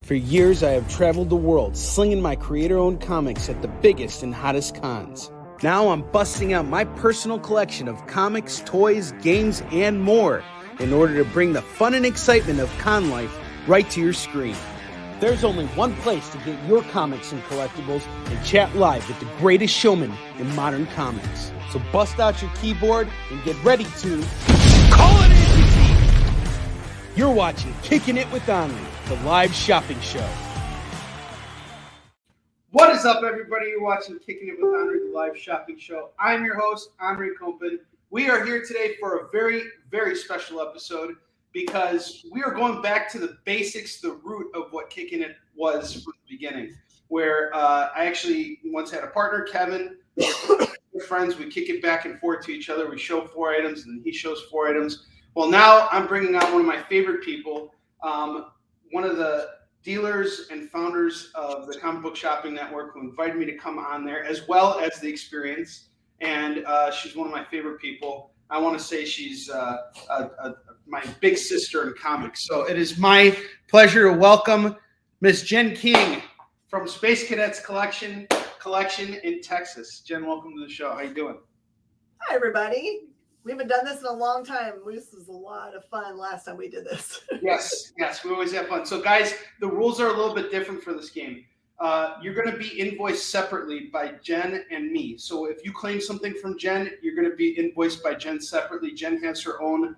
For years, I have traveled the world slinging my creator-owned comics at the biggest and hottest cons. Now I'm busting out my personal collection of comics, toys, games, and more in order to bring the fun and excitement of con life right to your screen. There's only one place to get your comics and collectibles and chat live with the greatest showman in modern comics. So bust out your keyboard and get ready to call it in. You're watching Kickin' It with Onrie, the live shopping show. What is up, everybody? You're watching Kickin' It with Onrie, the live shopping show. I'm your host, Onrie. We are here today for a very, very special episode because we are going back to the basics, the root of what Kickin' It was from the beginning, where I actually once had a partner, Kevin. We're friends. We kick it back and forth to each other. We show 4 items, and he shows 4 items. Well, now I'm bringing on one of my favorite people, one of the dealers and founders of the Comic Book Shopping Network, who invited me to come on there, as well as the experience. And she's one of my favorite people. I want to say she's my big sister in comics. So it is my pleasure to welcome Miss Jen King from Space Cadets Collection in Texas. Jen, welcome to the show. How you doing? Hi, everybody. We haven't done this in a long time. This was a lot of fun last time we did this. Yes, we always have fun. So, guys, the rules are a little bit different for this game. You're going to be invoiced separately by Jen and me. So if you claim something from Jen, you're going to be invoiced by Jen separately. Jen has her own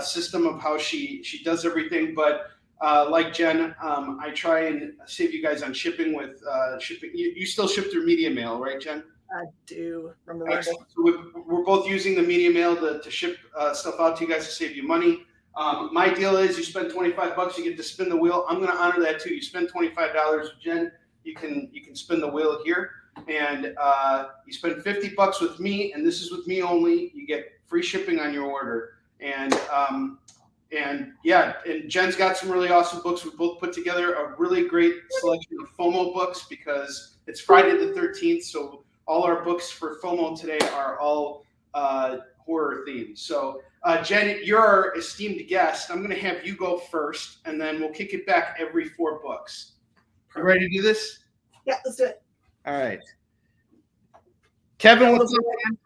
system of how she does everything. But like Jen, I try and save you guys on shipping with shipping. You still ship through media mail, right, Jen? I do. So we're both using the media mail to ship stuff out to you guys to save you money. My deal is you spend $25, you get to spin the wheel. I'm going to honor that too. You spend $25, Jen, you can spin the wheel here, and you spend $50 with me, and this is with me only. You get free shipping on your order, and Jen's got some really awesome books. We both put together a really great selection of FOMO books because it's Friday the 13th, so all our books for FOMO today are all horror themed. So, Jen, you're our esteemed guest. I'm going to have you go first, and then we'll kick it back every 4 books. You ready to do this? Yeah, let's do it. All right. Kevin, what's up, man?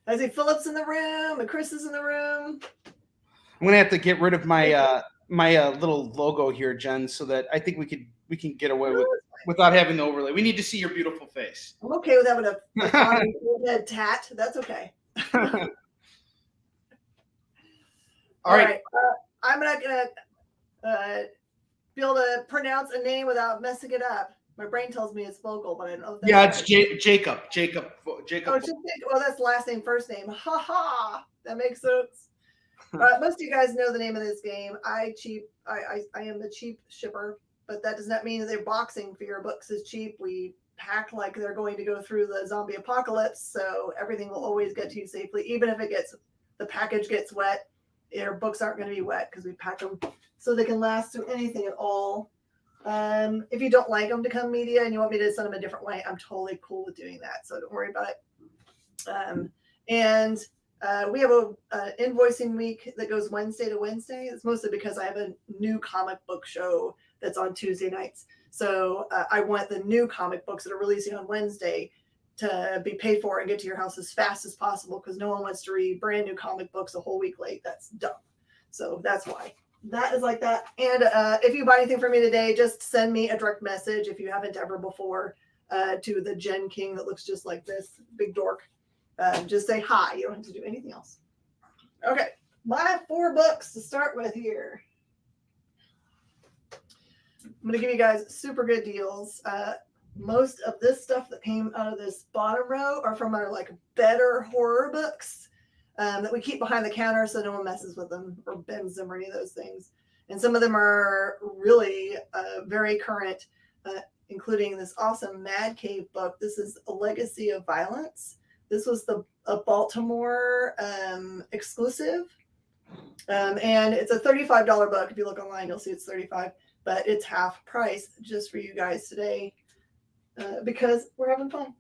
I see Philip's in the room, and Chris is in the room. I'm going to have to get rid of my my little logo here, Jen, so that I think we can get away with it without having the overlay. We need to see your beautiful face. I'm okay with having a tat. That's okay. All right. I'm not going to be able to pronounce a name without messing it up. My brain tells me it's Vogel, but I don't know. Yeah, it's Jacob. Oh, that's last name, first name. Ha ha. That makes sense. Most of you guys know the name of this game. I am the cheap shipper, but that does not mean that their boxing for your books is cheap. We pack like they're going to go through the zombie apocalypse, so everything will always get to you safely, even if the package gets wet. Your books aren't going to be wet because we pack them so they can last through anything at all. If you don't like them to come media and you want me to send them a different way, I'm totally cool with doing that, so don't worry about it. We have a invoicing week that goes Wednesday to Wednesday. It's mostly because I have a new comic book show that's on Tuesday nights. So I want the new comic books that are releasing on Wednesday to be paid for and get to your house as fast as possible because no one wants to read brand new comic books a whole week late. That's dumb. So that's why. That is like that. And if you buy anything from me today, just send me a direct message if you haven't ever before to the Jen King that looks just like this, big dork. Just say hi. You don't have to do anything else. Okay. My 4 books to start with here. I'm going to give you guys super good deals. Most of this stuff that came out of this bottom row are from our better horror books that we keep behind the counter so no one messes with them or bends them or any of those things. And some of them are really very current, including this awesome Mad Cave book. This is A Legacy of Violence. This was a Baltimore exclusive. And it's a $35 book. If you look online, you'll see it's $35, but it's half price just for you guys today because we're having fun.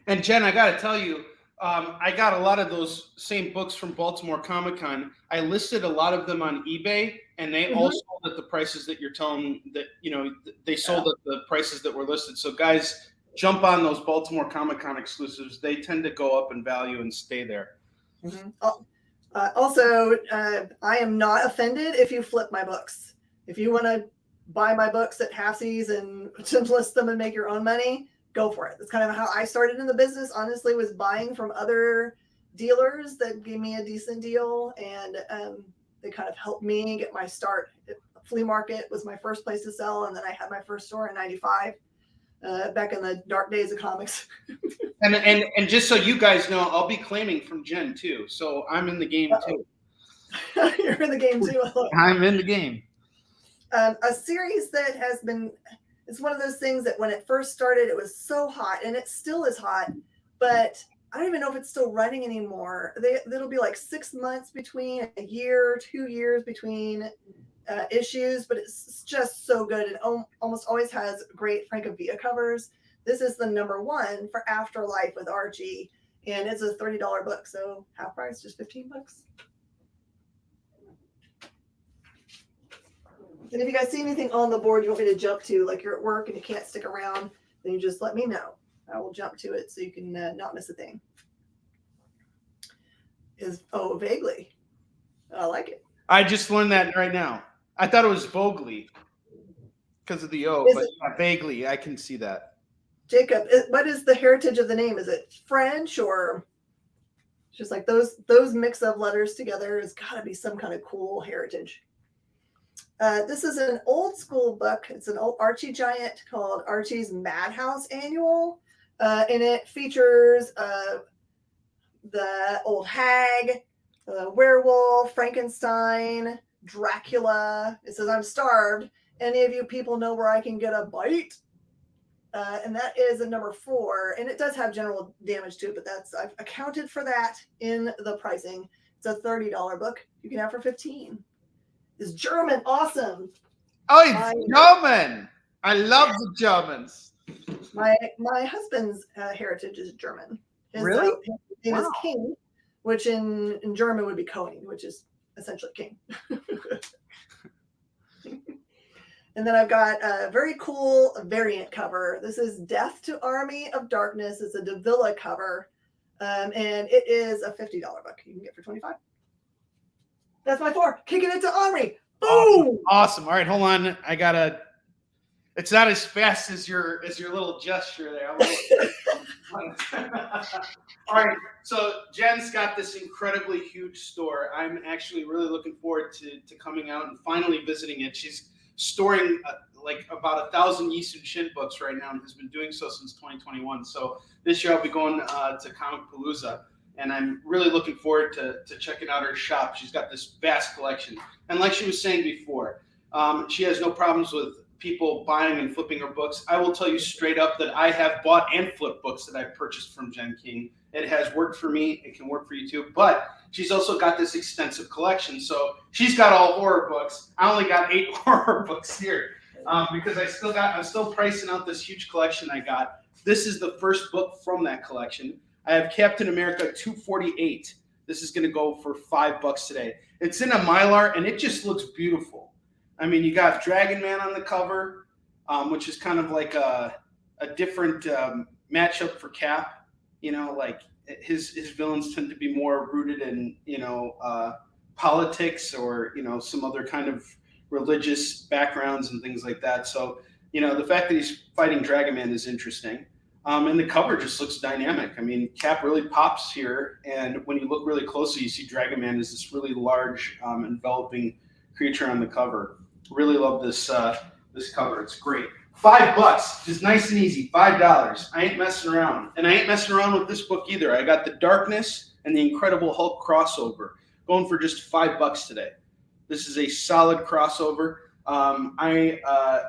And Jen, I got to tell you, I got a lot of those same books from Baltimore Comic Con. I listed a lot of them on eBay, and they all sold at the prices that you're telling that, they sold at the prices that were listed. So guys, jump on those Baltimore Comic-Con exclusives. They tend to go up in value and stay there. Also, I am not offended if you flip my books. If you want to buy my books at halfsies and to list them and make your own money, go for it. That's kind of how I started in the business, honestly, was buying from other dealers that gave me a decent deal, and they kind of helped me get my start. Flea market was my first place to sell, and then I had my first store in '95, back in the dark days of comics. and just so you guys know, I'll be claiming from Jen too, so I'm in the game too. You're in the game too. I'm in the game. A series that has been, it's one of those things that when it first started, it was so hot, and it still is hot, but I don't even know if it's still running anymore. It'll be like 6 months between, a year, 2 years between issues, but it's just so good. It almost always has great Francavilla covers. This is the #1 for Afterlife with Archie, and it's a $30 book, so half price, just $15. And if you guys see anything on the board you want me to jump to, like you're at work and you can't stick around, then you just let me know. I will jump to it so you can not miss a thing. Vaguely. I like it. I just learned that right now. I thought it was Vogley because of the O, but vaguely, I can see that. Jacob, what is the heritage of the name? Is it French or just like those mix of letters together? Has got to be some kind of cool heritage. This is an old school book. It's an old Archie giant called Archie's Madhouse Annual. And it features the old hag, the werewolf, Frankenstein, Dracula. It says, I'm starved. Any of you people know where I can get a bite? And that is a #4. And it does have general damage to it, but I've accounted for that in the pricing. It's a $30 book. You can have for $15. It's German. Awesome. Oh, it's German. I love the Germans. My husband's heritage is German. His name is King, which in German would be Koning, which is essentially king. And then I've got a very cool variant cover. This is Death to Army of Darkness. It's a Davila cover, and it is a $50 book. You can get for $25. That's my 4. Kicking it to Onrie. Boom! Awesome. All right, hold on. I gotta. It's not as fast as your little gesture there. All right. So Jen's got this incredibly huge store. I'm actually really looking forward to coming out and finally visiting it. She's storing like about 1,000 Yisun Shin books right now and has been doing so since 2021. So this year I'll be going to Comic Palooza. And I'm really looking forward to checking out her shop. She's got this vast collection. And like she was saying before, she has no problems with people buying and flipping her books. I will tell you straight up that I have bought and flipped books that I've purchased from Jen King. It has worked for me. It can work for you too. But she's also got this extensive collection. So she's got all horror books. I only got 8 horror books here because I'm still pricing out this huge collection I got. This is the first book from that collection. I have Captain America 248. This is going to go for $5 today. It's in a Mylar, and it just looks beautiful. I mean, you got Dragon Man on the cover, which is kind of like a different matchup for Cap. You know, like his villains tend to be more rooted in, politics or, some other kind of religious backgrounds and things like that. So, the fact that he's fighting Dragon Man is interesting. And the cover just looks dynamic. I mean, Cap really pops here, and when you look really closely, you see Dragon Man is this really large, enveloping creature on the cover. Really love this cover. It's great. $5, just nice and easy. $5. I ain't messing around, and I ain't messing around with this book either. I got the Darkness and the Incredible Hulk crossover, going for just $5 today. This is a solid crossover. I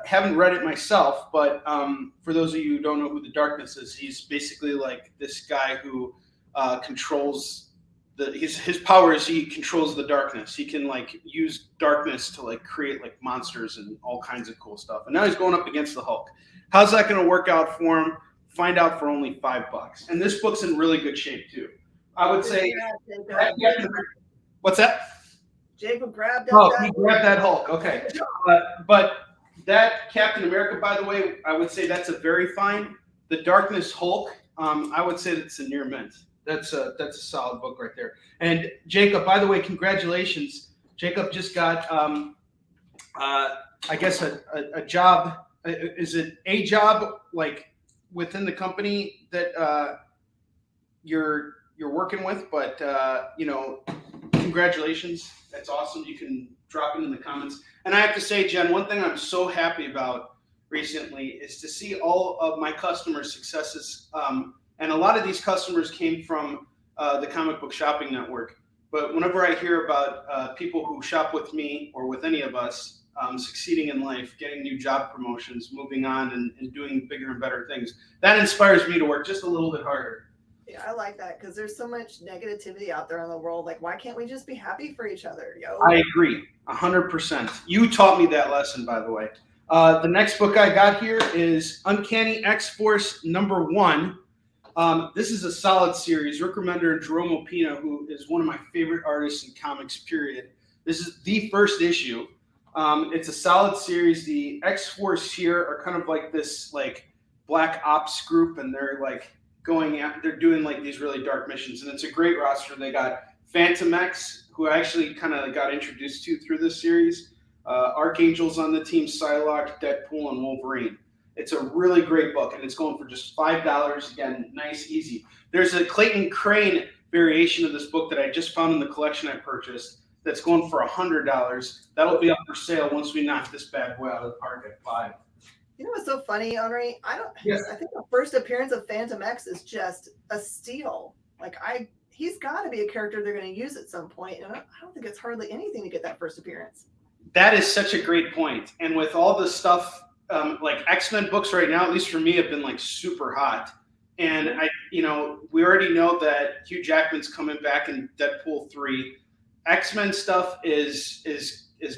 haven't read it myself, but for those of you who don't know who the Darkness is, he's basically like this guy who controls his power is he controls the darkness. He can like use darkness to like create like monsters and all kinds of cool stuff. And now he's going up against the Hulk. How's that going to work out for him? Find out for only $5. And this book's in really good shape too. I would say. What's that? Jacob grabbed Oh, that. he grabbed that Hulk. Okay. But that Captain America, by the way, I would say that's a very fine. The Darkness Hulk, I would say that's a near mint. That's a solid book right there. And Jacob, by the way, congratulations. Jacob just got, I guess, a job. Is it a job like within the company that you're working with? But congratulations. That's awesome. You can drop it in the comments. And I have to say, Jen, one thing I'm so happy about recently is to see all of my customers' successes. And a lot of these customers came from the Comic Book Shopping Network. But whenever I hear about people who shop with me or with any of us succeeding in life, getting new job promotions, moving on and doing bigger and better things, that inspires me to work just a little bit harder. Yeah, I like that because there's so much negativity out there in the world. Like, why can't we just be happy for each other? Yo. I agree, 100%. You taught me that lesson, by the way. The next book I got here is Uncanny X-Force #1. This is a solid series. Rick Remender and Jerome Opina, who is one of my favorite artists in comics, period. This is the first issue. It's a solid series. The X-Force here are kind of like this black ops group, and they're they're doing these really dark missions, and it's a great roster. They got Phantom X, who I actually kind of got introduced to through this series. Archangel's on the team, Psylocke, Deadpool, and Wolverine. It's a really great book, and it's going for just $5. Again, nice, easy. There's a Clayton Crane variation of this book that I just found in the collection I purchased that's going for $100. That'll be up for sale once we knock this bad boy out of the park at $5. You know what's so funny, Onrie? I think the first appearance of Phantom X is just a steal. He's got to be a character they're going to use at some point, and I don't think it's hardly anything to get that first appearance. That is such a great point. And with all the stuff, X-Men books right now, at least for me, have been super hot. And we already know that Hugh Jackman's coming back in Deadpool 3. X-Men stuff is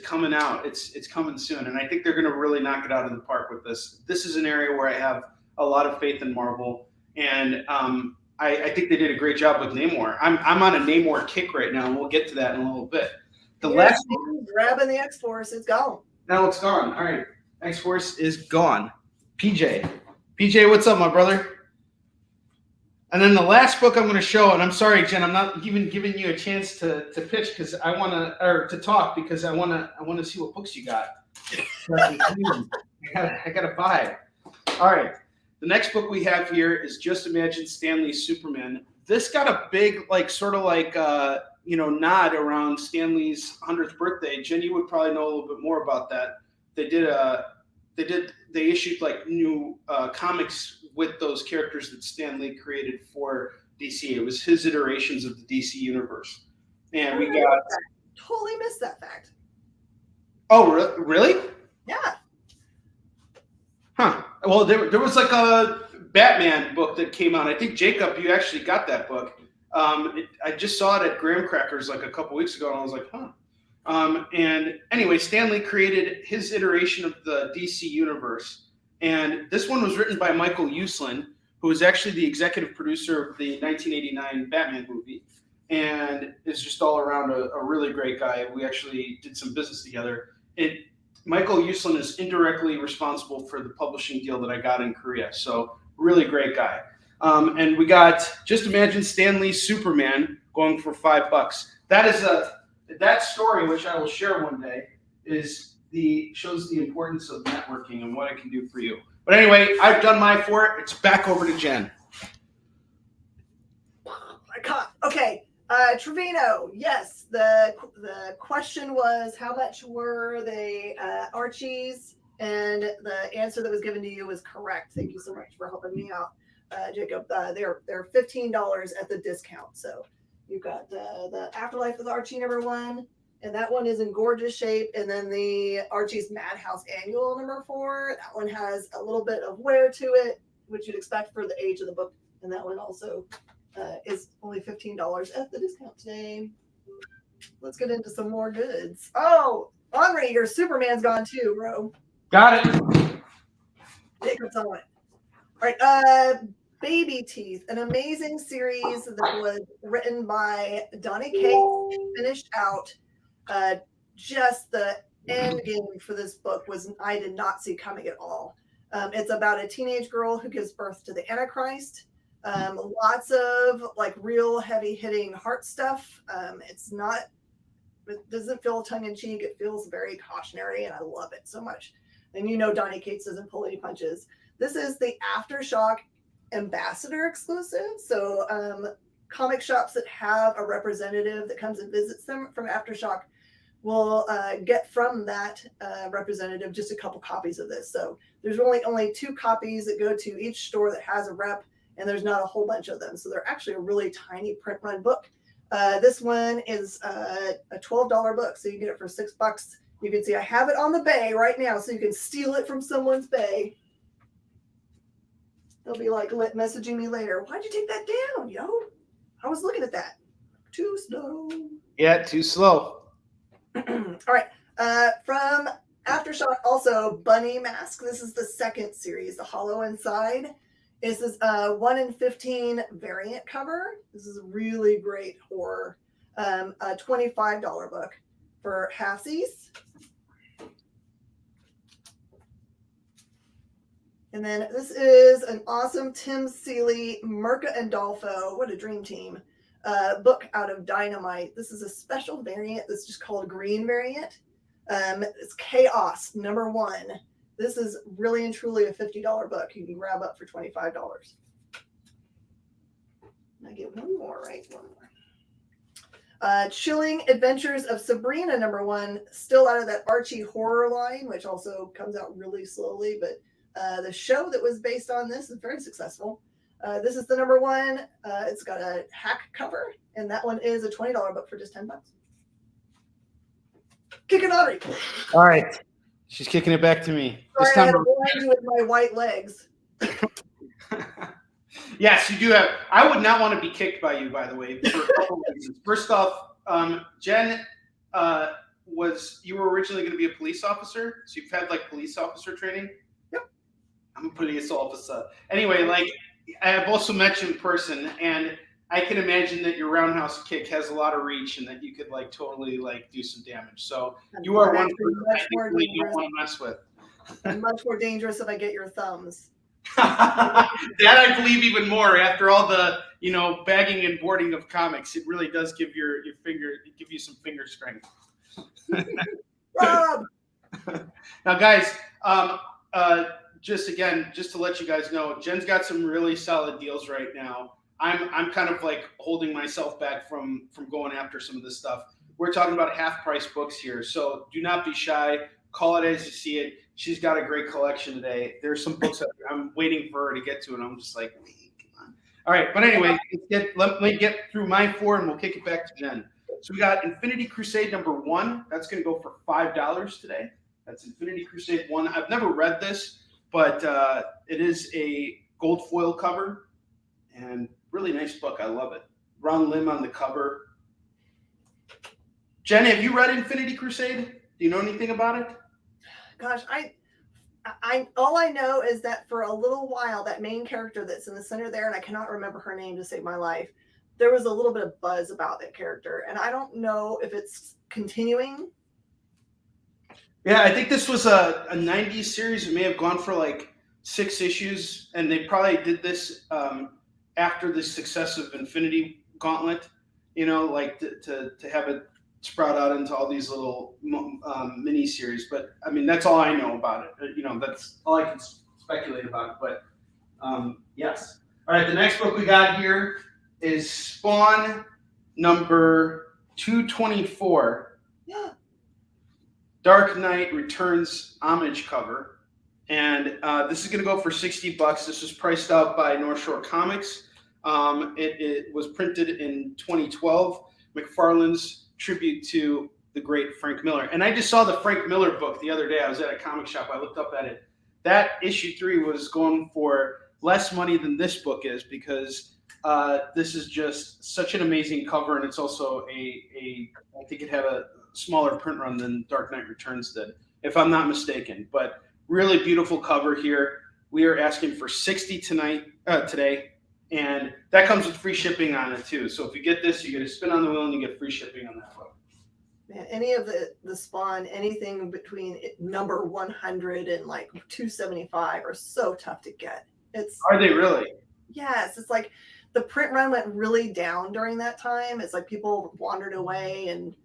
coming out. It's coming soon, and I think they're going to really knock it out of the park with this. This is an area where I have a lot of faith in Marvel, and I think they did a great job with Namor. I'm on a Namor kick right now, and we'll get to that in a little bit. The last grabbing the X-Force, it's gone. Now it's gone. All right, X-Force is gone. PJ, what's up, my brother? And then the last book I'm going to show, and I'm sorry, Jen, I'm not even giving you a chance to pitch because I want to, or to talk because I want to see what books you got. I got to buy. All right, the next book we have here is Just Imagine Stan Lee's Superman. This got a big, nod around Stan Lee's 100th birthday. Jen, you would probably know a little bit more about that. They issued new comics with those characters that Stan Lee created for DC. It was his iterations of the DC universe. And we got totally missed that fact. Oh, really? Yeah. Huh. Well, there was a Batman book that came out. I think Jacob, you actually got that book. I just saw it at Graham Crackers a couple weeks ago, and I was like, huh. And anyway, Stan Lee created his iteration of the DC universe. And this one was written by Michael Uslan, who was actually the executive producer of the 1989 Batman movie, and is just all around a really great guy. We actually did some business together. Michael Uslan is indirectly responsible for the publishing deal that I got in Korea. So really great guy. And we got Just Imagine Stan Lee's Superman going for $5. That story, which I will share one day, shows the importance of networking and what it can do for you. But anyway, I've done my for it. It's back over to Jen. Okay, Trevino. Yes, the question was how much were they Archies, and the answer that was given to you was correct. Thank you so much for helping me out, Jacob. They're $15 at the discount. So you've got the Afterlife with Archie #1. And that one is in gorgeous shape. And then the Archie's Madhouse Annual #4. That one has a little bit of wear to it, which you'd expect for the age of the book. And that one also is only $15 at the discount today. Let's get into some more goods. Oh, Onrie, your Superman's gone too, bro. Got it. Jacob's on it. All right. Baby Teeth, an amazing series that was written by Donny Cates, finished out. Just the end game for this book I did not see coming at all. It's about a teenage girl who gives birth to the Antichrist. Lots of like real heavy hitting heart stuff. It doesn't feel tongue in cheek. It feels very cautionary, and I love it so much. And Donnie Cates doesn't pull any punches. This is the Aftershock Ambassador exclusive. So comic shops that have a representative that comes and visits them from Aftershock will get from that representative just a couple copies of this. So there's only 2 copies that go to each store that has a rep, and there's not a whole bunch of them. So they're actually a really tiny print run book. This one is a $12 book, so you get it for $6. You can see I have it on the bay right now, so you can steal it from someone's bay. They'll be like messaging me later. Why'd you take that down, yo? I was looking at that. Too slow. Yeah, too slow. All right. From Aftershock, also Bunny Mask. This is the second series, The Hollow Inside. This is a 1 in 15 variant cover. This is a really great horror. A $25 book for halfsies. And then this is an awesome Tim Seeley, Mirka and Dolfo, what a dream team, book out of Dynamite. This is a special variant that's just called Green Variant. It's Chaos #1. This is really and truly a $50 book you can grab up for $25. I get one more, right? One more. Chilling Adventures of Sabrina #1, still out of that Archie horror line, which also comes out really slowly, but the show that was based on this is very successful. This is the #1. It's got a hack cover, and that one is a $20 book for just $10. Kickin' Onrie. All right. She's kicking it back to me. Sorry, I had to blind you with my white legs. Yes, you do have. I would not want to be kicked by you, by the way, for a couple of reasons. First off, Jen, you were originally going to be a police officer, so you've had like police officer training. Yep. I'm a police officer. Anyway, like I have also met you in person, and I can imagine that your roundhouse kick has a lot of reach, and that you could like totally like do some damage. So you are one person I think really don't want to mess with. And much more dangerous if I get your thumbs. That I believe even more after all the bagging and boarding of comics. It really does give your finger give you some finger strength. Rob! Now, guys, just to let you guys know, Jen's got some really solid deals right now. I'm kind of like holding myself back from going after some of this stuff. We're talking about half price books here, so do not be shy. Call it as you see it. She's got a great collection today. There's some books that I'm waiting for her to get to, and I'm just like, come on. All right, but anyway, let me get through my 4, and we'll kick it back to Jen. So we got Infinity Crusade #1. That's going to go for $5 today. That's Infinity Crusade 1. I've never read this, but it is a gold foil cover, and really nice book. I love it. Ron Lim on the cover. Jen, have you read Infinity Crusade? Do you know anything about it? Gosh, I all I know is that for a little while, that main character that's in the center there, and I cannot remember her name to save my life, there was a little bit of buzz about that character, and I don't know if it's continuing. Yeah, I think this was a 90s series. It may have gone for like 6 issues, and they probably did this after the success of Infinity Gauntlet, like to have it sprout out into all these little mini series. But I mean, that's all I know about it. That's all I can speculate about. But yes. All right, the next book we got here is Spawn #224. Yeah. Dark Knight Returns homage cover. And this is going to go for $60. This was priced out by North Shore Comics. It was printed in 2012. McFarlane's tribute to the great Frank Miller. And I just saw the Frank Miller book the other day. I was at a comic shop. I looked up at it. That issue 3 was going for less money than this book is, because this is just such an amazing cover. And it's also I think it had a smaller print run than Dark Knight Returns did, if I'm not mistaken. But really beautiful cover here. We are asking for $60 today. And that comes with free shipping on it too. So if you get this, you get a spin on the wheel and you get free shipping on that book. Man, any of the Spawn, anything between number 100 and like 275 are so tough to get. Are they really? Yes, it's like the print run went really down during that time. It's like people wandered away and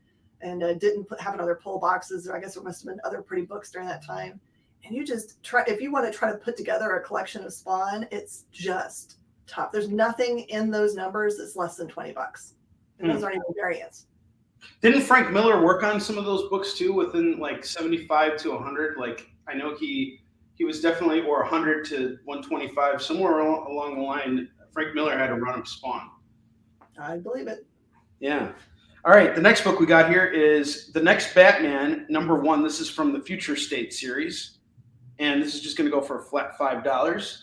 didn't have another pull boxes. Or I guess there must have been other pretty books during that time. And you just try, if you want to try to put together a collection of Spawn, it's just tough. There's nothing in those numbers that's less than $20. And those aren't even variants. Didn't Frank Miller work on some of those books too, within like 75 to 100? Like I know he was definitely, or 100 to 125, somewhere along the line. Frank Miller had a run of Spawn. I believe it. Yeah. All right. The next book we got here is The Next Batman, #1. This is from the Future State series, and this is just going to go for a flat $5,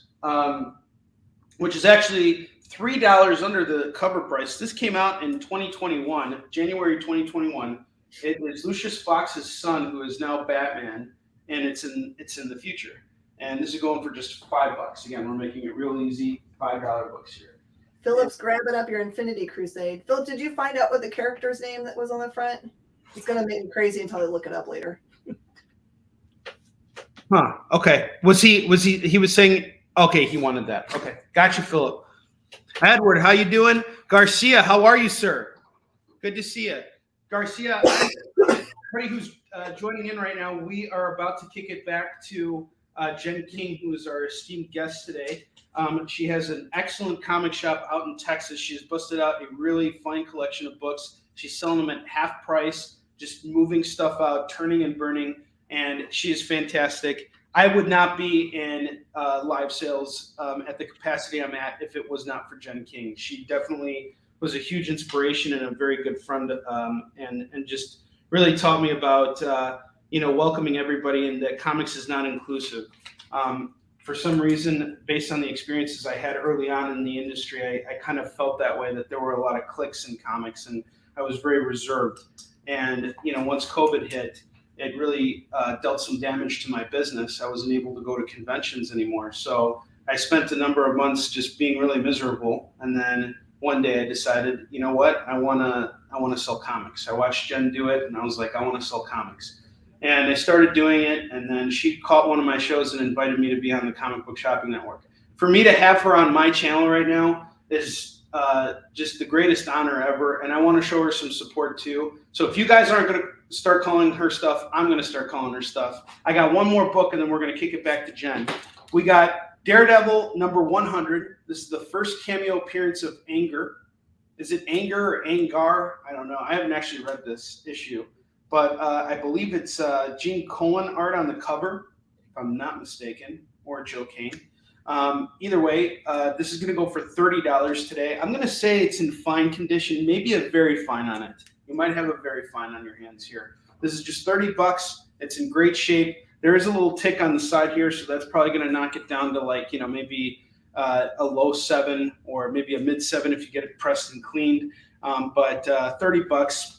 which is actually $3 under the cover price. This came out in 2021, January 2021. It is Lucius Fox's son, who is now Batman, and it's in the future. And this is going for just $5. Again, we're making it real easy. $5 books here. Philip's grabbing up your Infinity Crusade. Philip, did you find out what the character's name that was on the front? It's going to make me crazy until I look it up later. Huh. Okay. He was saying, okay, he wanted that. Okay. Gotcha, Philip. Edward, how you doing? Garcia, how are you, sir? Good to see you. Garcia, everybody who's joining in right now, we are about to kick it back to Jen King, who is our esteemed guest today. She has an excellent comic shop out in Texas. She's busted out a really fine collection of books. She's selling them at half price, just moving stuff out, turning and burning, and she is fantastic. I would not be in live sales at the capacity I'm at if it was not for Jen King. She definitely was a huge inspiration and a very good friend, and just really taught me about welcoming everybody, and that comics is not inclusive. For some reason, based on the experiences I had early on in the industry, I kind of felt that way, that there were a lot of cliques in comics, and I was very reserved. And once COVID hit, it really dealt some damage to my business. I wasn't able to go to conventions anymore. So I spent a number of months just being really miserable. And then one day I decided, you know what? I want to sell comics. I watched Jen do it, and I was like, I want to sell comics. And I started doing it, and then she caught one of my shows and invited me to be on the Comic Book Shopping Network. For me to have her on my channel right now is just the greatest honor ever, and I want to show her some support too. So if you guys aren't going to start calling her stuff, I'm going to start calling her stuff. I got one more book, and then we're going to kick it back to Jen. We got Daredevil #100. This is the first cameo appearance of Anger. Is it Anger or Angar? I don't know. I haven't actually read this issue. But I believe it's Gene Colan art on the cover, if I'm not mistaken, or Joe Kane. Either way, this is going to go for $30 today. I'm going to say it's in fine condition, maybe a very fine on it. You might have a very fine on your hands here. This is just $30. It's in great shape. There is a little tick on the side here, so that's probably going to knock it down to like, maybe a low 7 or maybe a mid 7 if you get it pressed and cleaned. But $30,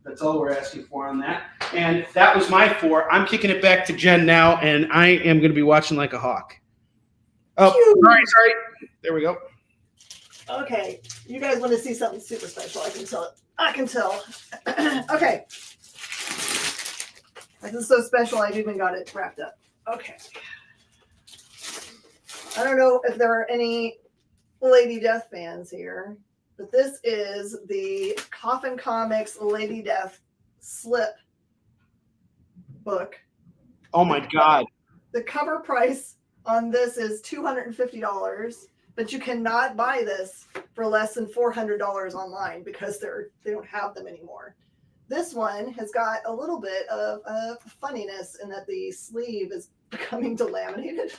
that's all we're asking for on that. And that was my 4. I'm kicking it back to Jen now, and I am going to be watching like a hawk. Oh, sorry. There we go. Okay. You guys want to see something super special. I can tell. Okay. This is so special, I even got it wrapped up. Okay. I don't know if there are any Lady Death fans here, but this is the Coffin Comics Lady Death slip book. Oh my God. The cover price on this is $250, but you cannot buy this for less than $400 online because they don't have them anymore. This one has got a little bit of funniness in that the sleeve is becoming delaminated.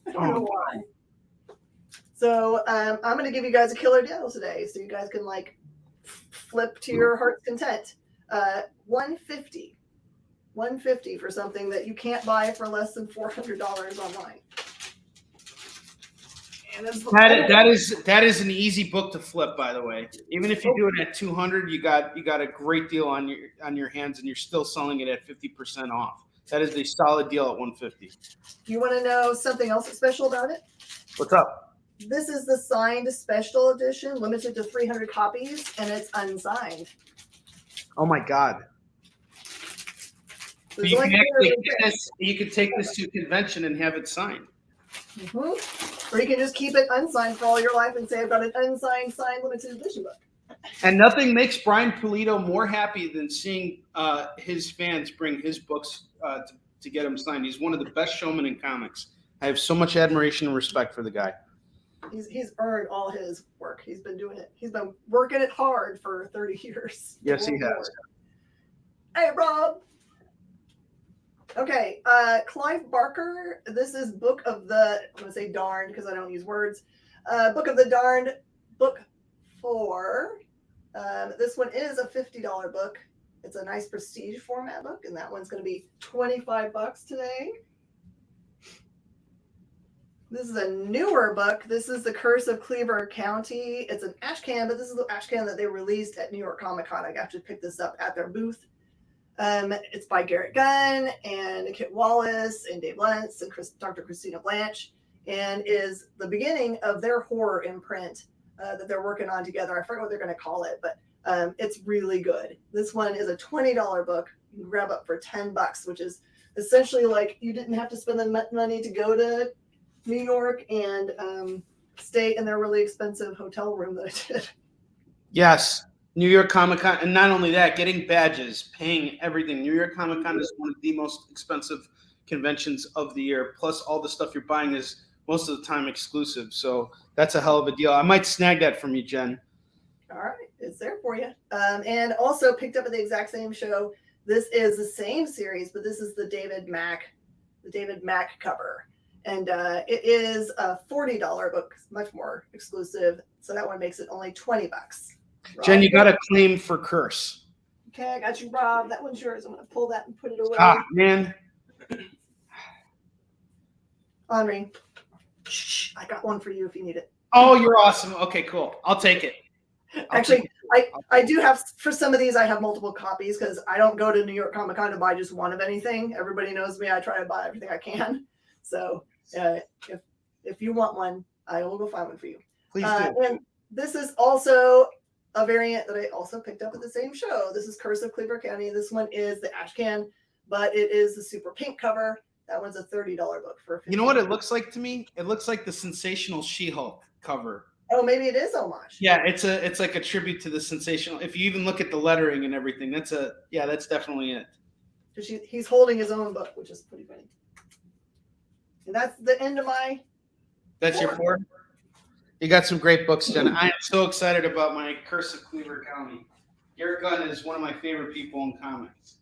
I don't know why. So I'm going to give you guys a killer deal today, so you guys can flip to your heart's content. $150 for something that you can't buy for less than $400 online. And that is an easy book to flip, by the way. Even if you do it at $200, you got a great deal on your hands, and you're still selling it at 50% off. That is a solid deal at $150. You want to know something else that's special about it? What's up? This is the signed special edition, limited to 300 copies, and it's unsigned. Oh my God. So you can actually you could take this to a convention and have it signed. Mm-hmm. Or you can just keep it unsigned for all your life and say, I've got an unsigned, signed limited edition book. And nothing makes Brian Pulido more happy than seeing his fans bring his books to get him signed. He's one of the best showmen in comics. I have so much admiration and respect for the guy. He's earned all his work. He's been doing it. He's been working it hard for 30 years. Yes, he has. Hey, Rob. Okay, Clive Barker. This is Book of the, I'm going to say darned because I don't use words. Book of the Darned, book 4. This one is a $50 book. It's a nice prestige format book, and that one's going to be $25 today. This is a newer book. This is The Curse of Cleaver County. It's an ash can, but this is the ash can that they released at New York Comic Con. I got to pick this up at their booth. It's by Garrett Gunn and Kit Wallace and Dave Lentz and Dr. Christina Blanche, and is the beginning of their horror imprint that they're working on together. I forget what they're going to call it, but it's really good. This one is a $20 book. You can grab up for $10, which is essentially like you didn't have to spend the money to go to New York and stay in their really expensive hotel room that I did. Yes. New York Comic Con, and not only that, getting badges, paying everything. New York Comic Con is one of the most expensive conventions of the year. Plus, all the stuff you're buying is most of the time exclusive. So that's a hell of a deal. I might snag that from you, Jen. All right, it's there for you. And also picked up at the exact same show. This is the same series, but this is the David Mack cover. And it is a $40 book, much more exclusive. So that one makes it only $20. Rob, Jen, you got a claim for Curse. Okay, I got you, Rob. That one's yours. I'm going to pull that and put it away. Ah, man. Onrie, shh, I got one for you if you need it. Oh, you're awesome. Okay, cool. I'll take it. Actually, I do have, for some of these, I have multiple copies because I don't go to New York Comic Con to buy just one of anything. Everybody knows me. I try to buy everything I can. So if you want one, I will go find one for you. Please do. And this is also a variant that I also picked up at the same show. This is Curse of Cleaver County. This one is the ash can, but it is the super pink cover. That one's a $30 book for $50. You know what it looks like to me? It looks like the Sensational She-Hulk cover. Oh, maybe it is homage. Yeah, it's like a tribute to the Sensational. If you even look at the lettering and everything, that's definitely it. He's holding his own book, which is pretty funny. And that's the end of my. That's your 4? You got some great books, Jen. I am so excited about my Curse of Cleaver County. Garrett Gunn is one of my favorite people in comics.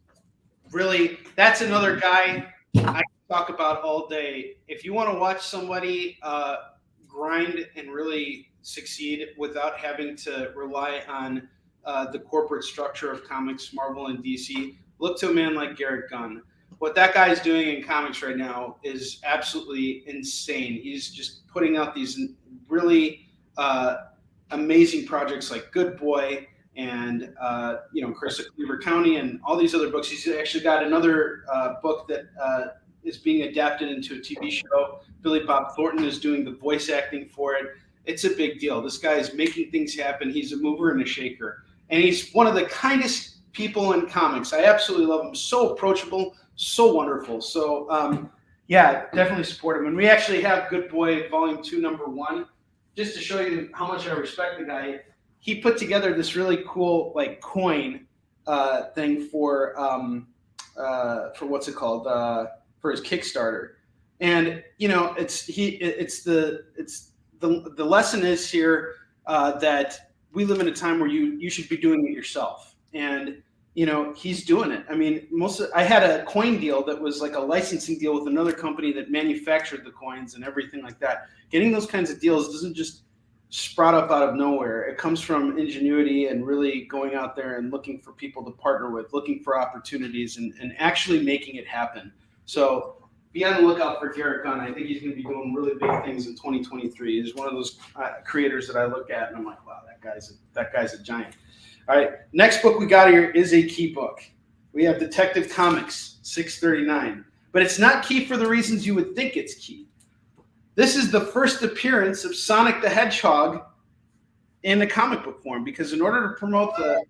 Really, that's another guy I can talk about all day. If you want to watch somebody grind and really succeed without having to rely on the corporate structure of comics, Marvel and DC, look to a man like Garrett Gunn. What that guy is doing in comics right now is absolutely insane. He's just putting out these really amazing projects like Good Boy and Curse of Cleaver County and all these other books. He's actually got another book that is being adapted into a TV show. Billy Bob Thornton is doing the voice acting for it. It's a big deal. This guy is making things happen. He's a mover and a shaker. And he's one of the kindest people in comics. I absolutely love him. So approachable, so wonderful. So, definitely support him. And we actually have Good Boy Volume 2, Number 1. Just to show you how much I respect the guy, he put together this really cool coin thing for what's it called for his Kickstarter, and the lesson is here that we live in a time where you should be doing it yourself, and he's doing it. I mean, I had a coin deal that was like a licensing deal with another company that manufactured the coins and everything like that. Getting those kinds of deals doesn't just sprout up out of nowhere. It comes from ingenuity and really going out there and looking for people to partner with, looking for opportunities and actually making it happen. So be on the lookout for Garrett Gunn. I think he's going to be doing really big things in 2023. He's one of those creators that I look at and I'm like, wow, that guy's a giant. All right, next book we got here is a key book. We have Detective Comics 639, but it's not key for the reasons you would think it's key. This is the first appearance of Sonic the Hedgehog in a comic book form, because in order to promote the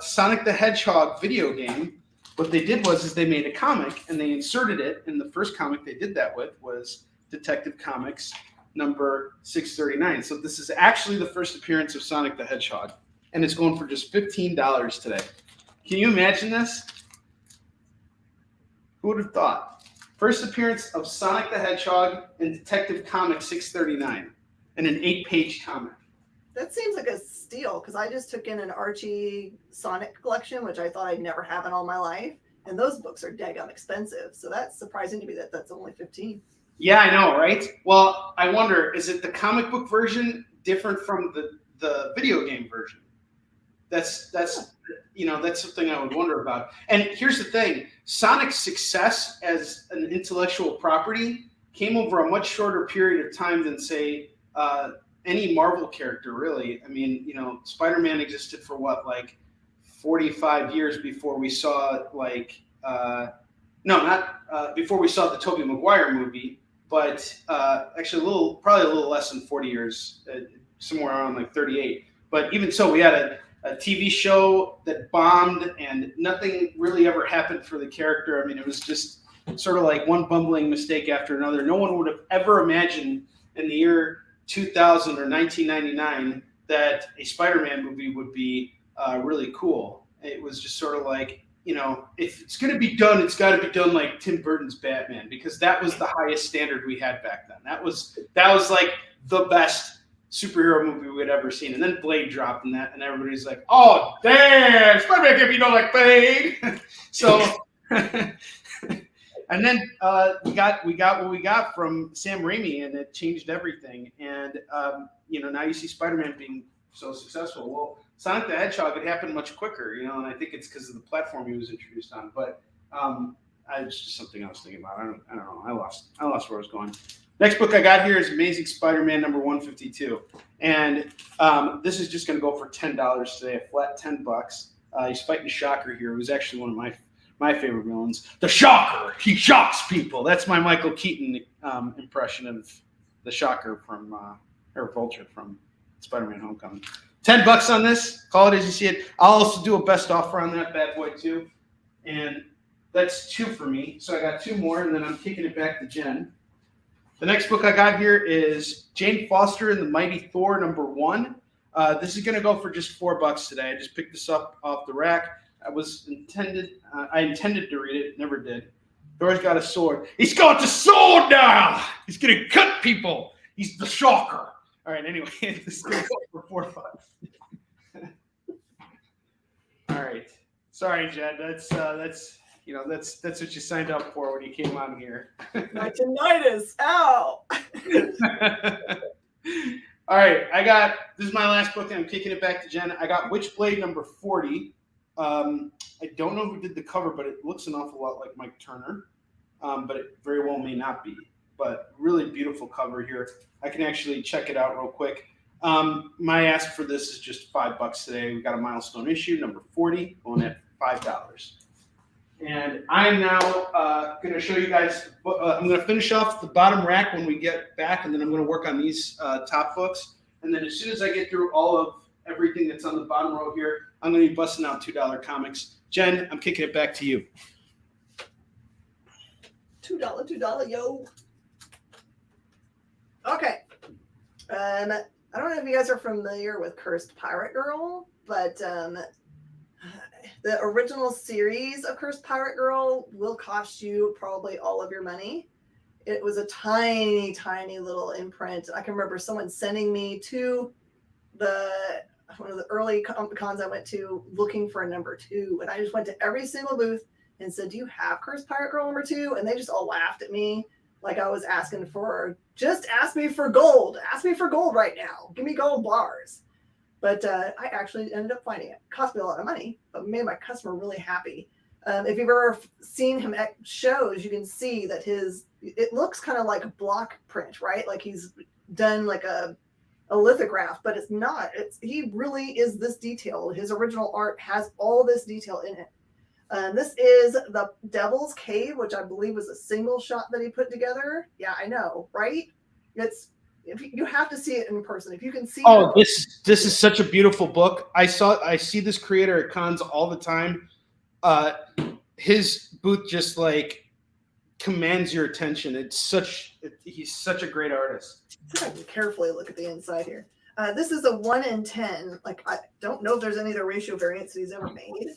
Sonic the Hedgehog video game, what they did was they made a comic and they inserted it. And the first comic they did that with was Detective Comics number 639. So this is actually the first appearance of Sonic the Hedgehog, and it's going for just $15 today. Can you imagine this? Who would have thought? First appearance of Sonic the Hedgehog in Detective Comics 639 in an 8-page comic. That seems like a steal, because I just took in an Archie Sonic collection, which I thought I'd never have in all my life. And those books are daggone expensive. So that's surprising to me that that's only $15. Yeah, I know, right? Well, I wonder, is it the comic book version different from the video game version? That's something I would wonder about. And here's the thing. Sonic's success as an intellectual property came over a much shorter period of time than, say, any Marvel character, really. I mean, Spider-Man existed for what, like 45 years before we saw, like, before we saw the Tobey Maguire movie, but actually probably a little less than 40 years, somewhere around like 38. But even so, we had a TV show that bombed and nothing really ever happened for the character. I mean, it was just sort of like one bumbling mistake after another. No one would have ever imagined in the year 2000 or 1999 that a Spider-Man movie would be really cool. It was just sort of like, if it's going to be done, it's got to be done like Tim Burton's Batman, because that was the highest standard we had back then. That was like the best superhero movie we had ever seen. And then Blade dropped and everybody's like, oh, damn, Spider-Man can't be no like Blade. So, and then we got what we got from Sam Raimi, and it changed everything. And, now you see Spider-Man being so successful. Well, Sonic the Hedgehog, it happened much quicker, and I think it's because of the platform he was introduced on. But it's just something I was thinking about. I don't know. I lost where I was going. Next book I got here is Amazing Spider-Man number 152. And this is just going to go for $10 today, a flat $10. He's fighting Shocker here, who's actually one of my favorite villains. The Shocker! He shocks people! That's my Michael Keaton impression of the Shocker or Vulture from Spider-Man Homecoming. $10 on this. Call it as you see it. I'll also do a best offer on that bad boy too. And that's 2 for me. So I got 2 more, and then I'm kicking it back to Jen. The next book I got here is Jane Foster and the Mighty Thor number 1. This is going to go for just $4 today. I just picked this up off the rack. I intended to read it, never did. Thor's got a sword. He's got the sword now. He's going to cut people. He's the Shocker. All right. Anyway, this is going to go for $4. All right. Sorry, Jed. That's what you signed up for when you came on here. My tinnitus. Ow. All right. This is my last book, and I'm kicking it back to Jen. I got Witchblade number 40. I don't know who did the cover, but it looks an awful lot like Mike Turner. But it very well may not be. But really beautiful cover here. I can actually check it out real quick. My ask for this is just $5 today. We got a milestone issue, number 40, going at $5. And I'm now going to show you guys, I'm going to finish off the bottom rack when we get back, and then I'm going to work on these top books. And then as soon as I get through all of everything that's on the bottom row here, I'm going to be busting out $2 comics. Jen, I'm kicking it back to you. $2, yo. Okay. I don't know if you guys are familiar with Cursed Pirate Girl, but the original series of Cursed Pirate Girl will cost you probably all of your money. It was a tiny, tiny little imprint. I can remember someone sending me to one of the early cons I went to looking for a number 2. And I just went to every single booth and said, do you have Cursed Pirate Girl number 2? And they just all laughed at me like I was asking for, just ask me for gold. Ask me for gold right now. Give me gold bars. But I actually ended up finding it. It cost me a lot of money, but made my customer really happy. If you've ever seen him at shows, you can see that it looks kind of like a block print, right? Like he's done like a lithograph, but it's not. He really is this detail. His original art has all this detail in it. This is the Devil's Cave, which I believe was a single shot that he put together. Yeah, I know, right? It's If you have to see it in person. If you can see. Oh, this is such a beautiful book. I see this creator at cons all the time. His booth just like commands your attention. He's such a great artist. See if I can carefully look at the inside here. This is a 1 in 10. Like, I don't know if there's any other ratio variants that he's ever made.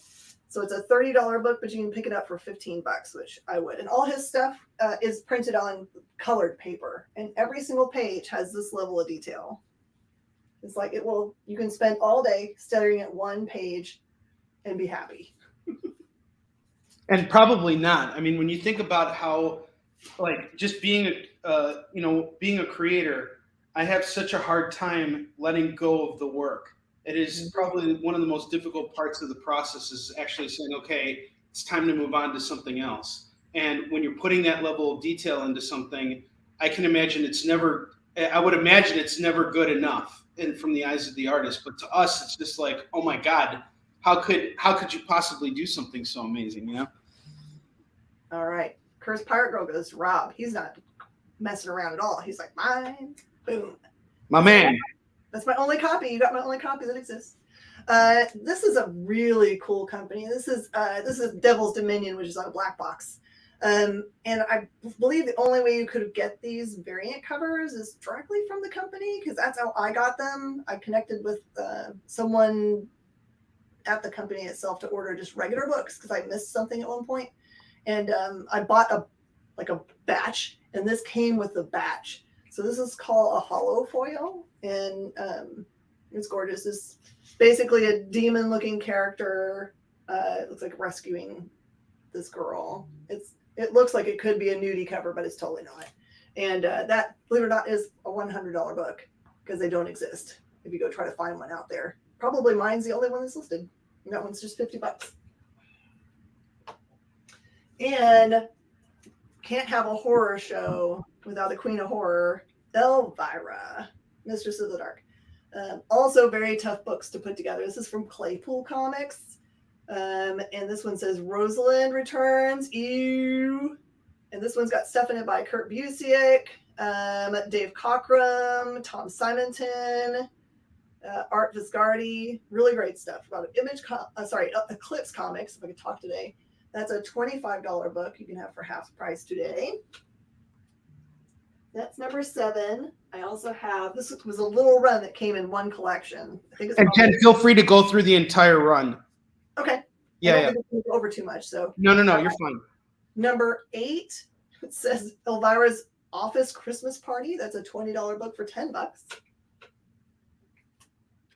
So it's a $30 book, but you can pick it up for $15, which I would. And all his stuff is printed on colored paper, and every single page has this level of detail. It's like you can spend all day staring at one page and be happy. And probably not. I mean, when you think about how, like, just being a creator, I have such a hard time letting go of the work. It is probably one of the most difficult parts of the process is actually saying, okay, it's time to move on to something else. And when you're putting that level of detail into something, I would imagine it's never good enough from the eyes of the artist. But to us, it's just like, oh my God, how could you possibly do something so amazing, you know? All right. Cursed Pirate Girl goes to Rob. He's not messing around at all. He's like, mine. Boom. My man. That's my only copy. You got my only copy that exists. This is a really cool company. This is Devil's Dominion, which is on a black box. And I believe the only way you could get these variant covers is directly from the company, because that's how I got them. I connected with someone at the company itself to order just regular books because I missed something at one point. And I bought a batch, and this came with the batch. So this is called a hollow foil, and it's gorgeous. It's basically a demon-looking character. It looks like rescuing this girl. It looks like it could be a nudie cover, but it's totally not. And that, believe it or not, is a $100 book because they don't exist. If you go try to find one out there, probably mine's the only one that's listed. And that one's just $50. And can't have a horror show without the Queen of Horror, Elvira, Mistress of the Dark. Also very tough books to put together. This is from Claypool Comics. And this one says Rosalind Returns. Ew. And this one's got stuff in it by Kurt Busiek, Dave Cockrum, Tom Simonton, Art Viscardi. Really great stuff about Eclipse Comics, if I could talk today. That's a $25 book you can have for half price today. That's number 7. I also have, this was a little run that came in one collection. I think it's and Jen, feel free to go through the entire run. Okay. Yeah. I don't think it's over too much. So No, you're fine. Number 8, it says Elvira's Office Christmas Party. That's a $20 book for $10.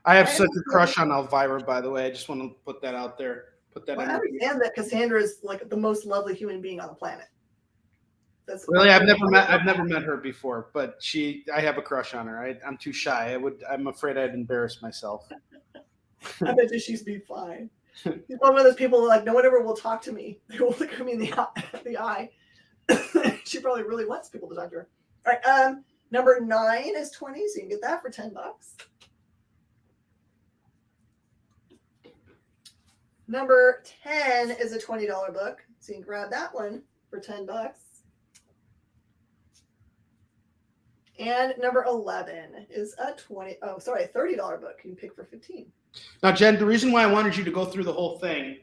I have such a crush on Elvira, by the way. I just want to put that out there. I understand that Cassandra is like the most lovely human being on the planet. Really, I've never met her before, but I have a crush on her. I'm too shy. I'm afraid I'd embarrass myself. I bet you she'd be fine. She's one of those people like no one ever will talk to me. They will look at me in the eye. She probably really wants people to talk to her. All right. Number 9 is 20, so you can get that for $10. Number 10 is a $20 book, so you can grab that one for $10. And number 11 is a $30 book you can pick for $15. Now, Jen, the reason why I wanted you to go through the whole thing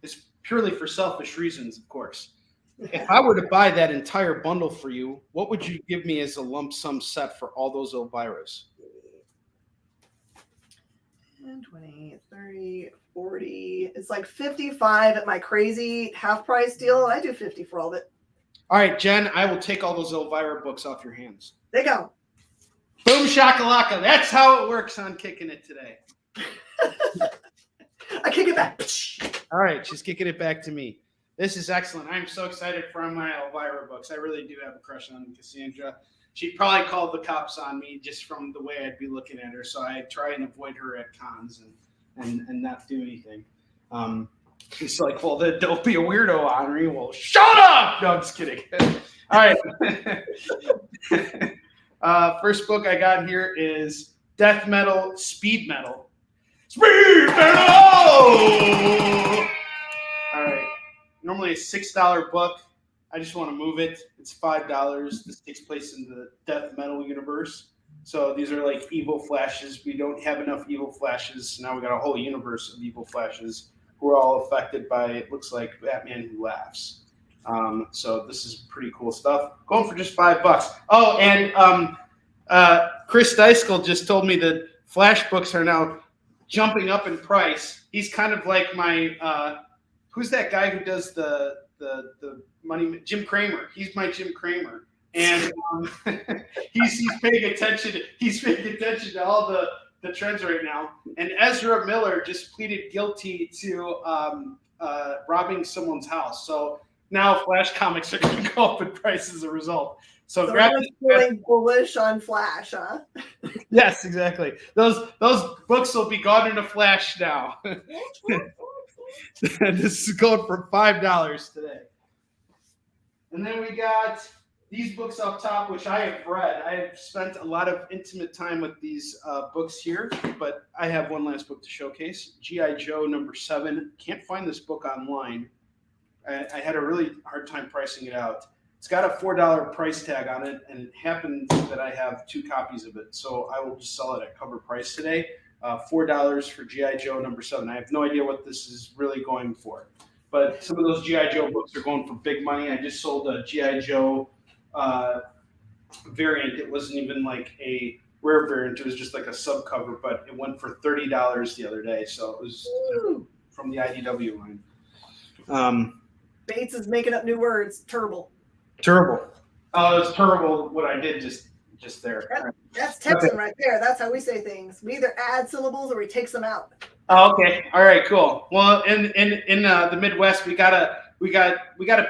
is purely for selfish reasons, of course. If I were to buy that entire bundle for you, what would you give me as a lump sum set for all those Elviras? 10, 20, 30, 40. It's like 55 at my crazy half price deal. I do 50 for all of it. All right, Jen, I will take all those Elvira books off your hands. There you go. Boom shakalaka. That's how it works on Kicking It today. I kick it back. All right, she's kicking it back to me. This is excellent. I'm so excited for my Elvira books. I really do have a crush on Cassandra. She'd probably call the cops on me just from the way I'd be looking at her. So I try and avoid her at cons and not do anything. She's like, well, then don't be a weirdo, Onrie. Well, shut up! No, I'm just kidding. All right. First book I got here is Death Metal, Speed Metal. Speed Metal! All right. Normally a $6 book. I just want to move it. It's $5. This takes place in the death metal universe. So these are like evil Flashes. We don't have enough evil Flashes. Now we got a whole universe of evil Flashes who are all affected by, it looks like, Batman Who Laughs. So this is pretty cool stuff. Going for just $5. Oh, and Chris Deiskell just told me that Flash books are now jumping up in price. He's kind of like my who's that guy who does the money? Jim Cramer. He's my Jim Cramer, and he's paying attention. He's paying attention to all the trends right now. And Ezra Miller just pleaded guilty to robbing someone's house. So now Flash comics are going to go up in price as a result. So grab feeling bullish on Flash, huh? Yes, exactly. Those books will be gone in a flash now. This is going for $5 today. And then we got these books up top, which I have read. I have spent a lot of intimate time with these books here, but I have one last book to showcase. G.I. Joe #7. Can't find this book online. I had a really hard time pricing it out. It's got a $4 price tag on it, and it happens that I have 2 copies of it. So I will just sell it at cover price today. $4 for G.I. Joe #7. I have no idea what this is really going for. But some of those G.I. Joe books are going for big money. I just sold a G.I. Joe variant. It wasn't even like a rare variant. It was just like a subcover, but it went for $30 the other day. So it was from the IDW line. Bates is making up new words. Terrible. Terrible. Oh, it was terrible what I did just there. That's Texan right there. That's how we say things. We either add syllables or we take them out. Oh, okay. All right. Cool. Well, in the Midwest, we got a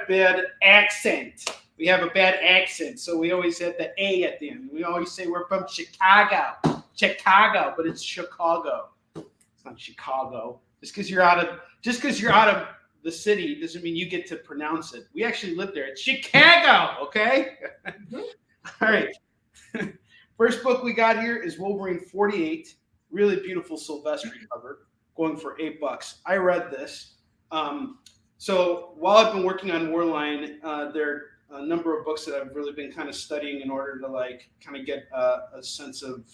bad accent. We have a bad accent, so we always have the A at the end. We always say we're from Chicago, but it's Chicago. It's not Chicago. Just because you're out of the city doesn't mean you get to pronounce it. We actually live there. It's Chicago. Okay. All right. First book we got here is Wolverine 48. Really beautiful Silvestri cover, going for $8. I read this. So while I've been working on Warline, there are a number of books that I've really been kind of studying in order to like kind of get a sense of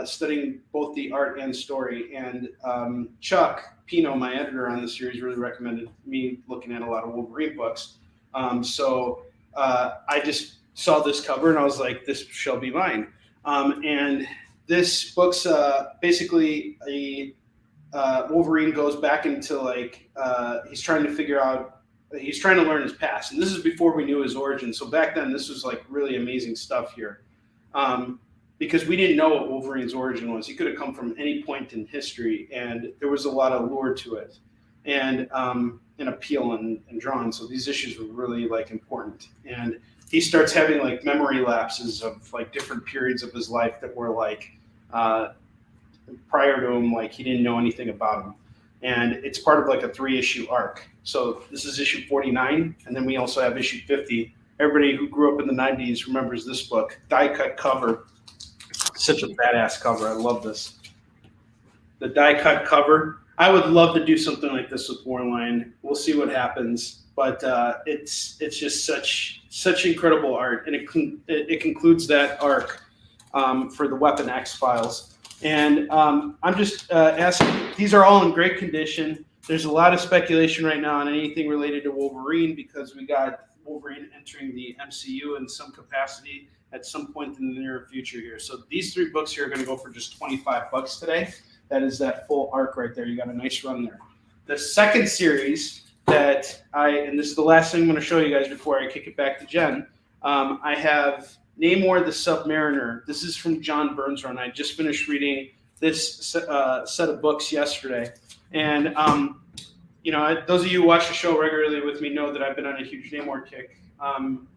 studying both the art and story. And Chuck Pino, my editor on the series, really recommended me looking at a lot of Wolverine books. So I just saw this cover and I was like, this shall be mine. And this book's basically a Wolverine goes back into like he's trying to learn his past, and this is before we knew his origin. So back then, this was like really amazing stuff here, because we didn't know what Wolverine's origin was. He could have come from any point in history, and there was a lot of lure to it, and an appeal and drawing. So these issues were really like important, and he starts having like memory lapses of like different periods of his life that were like prior to him, like he didn't know anything about him. And it's part of like a 3-issue arc. So this is issue 49, and then we also have issue 50. Everybody who grew up in the 90s remembers this book. Die-cut cover. Such a badass cover. I love this. The die-cut cover. I would love to do something like this with Warline. We'll see what happens. But it's just such incredible art, and it concludes that arc for the Weapon X files. And I'm just asking, these are all in great condition. There's a lot of speculation right now on anything related to Wolverine because we got Wolverine entering the MCU in some capacity at some point in the near future here. So these 3 books here are going to go for just $25 today. That is that full arc right there. You got a nice run there. The second series that and this is the last thing I'm going to show you guys before I kick it back to Jen, I have Namor the Submariner. This is from John Byrne's run. I just finished reading this set of books yesterday. And, those of you who watch the show regularly with me know that I've been on a huge Namor kick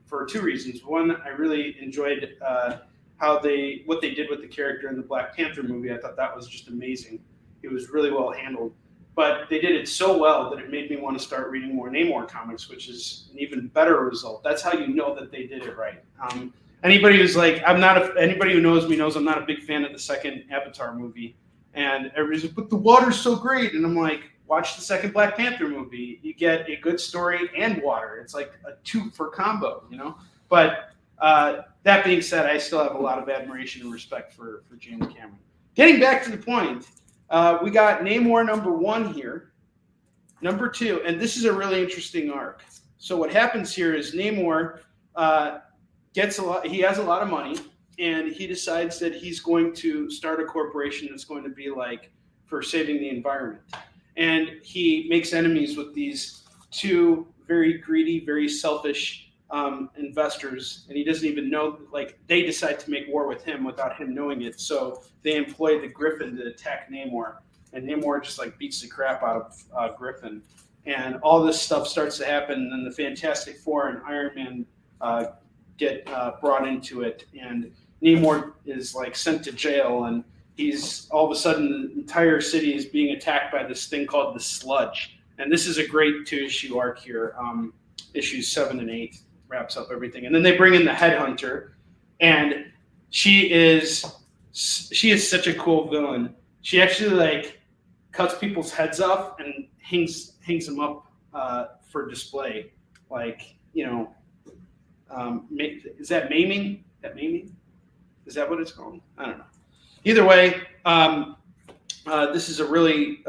for 2 reasons. One, I really enjoyed what they did with the character in the Black Panther movie. I thought that was just amazing. It was really well handled. But they did it so well that it made me want to start reading more Namor comics, which is an even better result. That's how you know that they did it right. Anybody who's like, anybody who knows me knows I'm not a big fan of the second Avatar movie. And everybody's like, but the water's so great. And I'm like, watch the second Black Panther movie. You get a good story and water. It's like a 2-for combo, But that being said, I still have a lot of admiration and respect for James Cameron. Getting back to the point, we got Namor number 1 here, number 2, and this is a really interesting arc. So what happens here is Namor gets a lot. He has a lot of money, and he decides that he's going to start a corporation that's going to be like for saving the environment. And he makes enemies with these 2 very greedy, very selfish investors, and he doesn't even know. Like, they decide to make war with him without him knowing it. So they employ the Griffin to attack Namor, and Namor just like beats the crap out of Griffin. And all this stuff starts to happen, and then the Fantastic Four and Iron Man get brought into it, and Namor is like sent to jail, and he's all of a sudden the entire city is being attacked by this thing called the Sludge. And this is a great 2-issue arc here. Issues 7 and 8 wraps up everything, and then they bring in the Headhunter, and she is such a cool villain. She actually like cuts people's heads off and hangs them up for display. Like, you know, is that maiming? Is that what it's called? I don't know. Either way, this is a really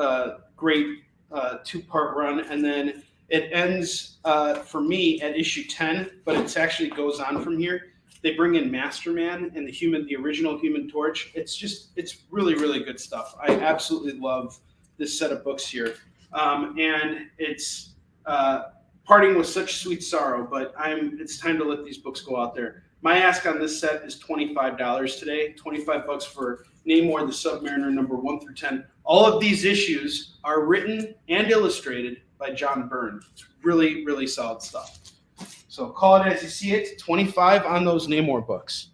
great 2-part run, and then it ends for me at issue 10, but it actually goes on from here. They bring in Masterman and the original Human Torch. It's really, really good stuff. I absolutely love this set of books here, and it's parting with such sweet sorrow. But it's time to let these books go out there. My ask on this set is $25 today. $25 for Namor the Submariner number 1 through 10. All of these issues are written and illustrated by John Byrne. It's really, really solid stuff. So call it as you see it. 25 on those Namor books.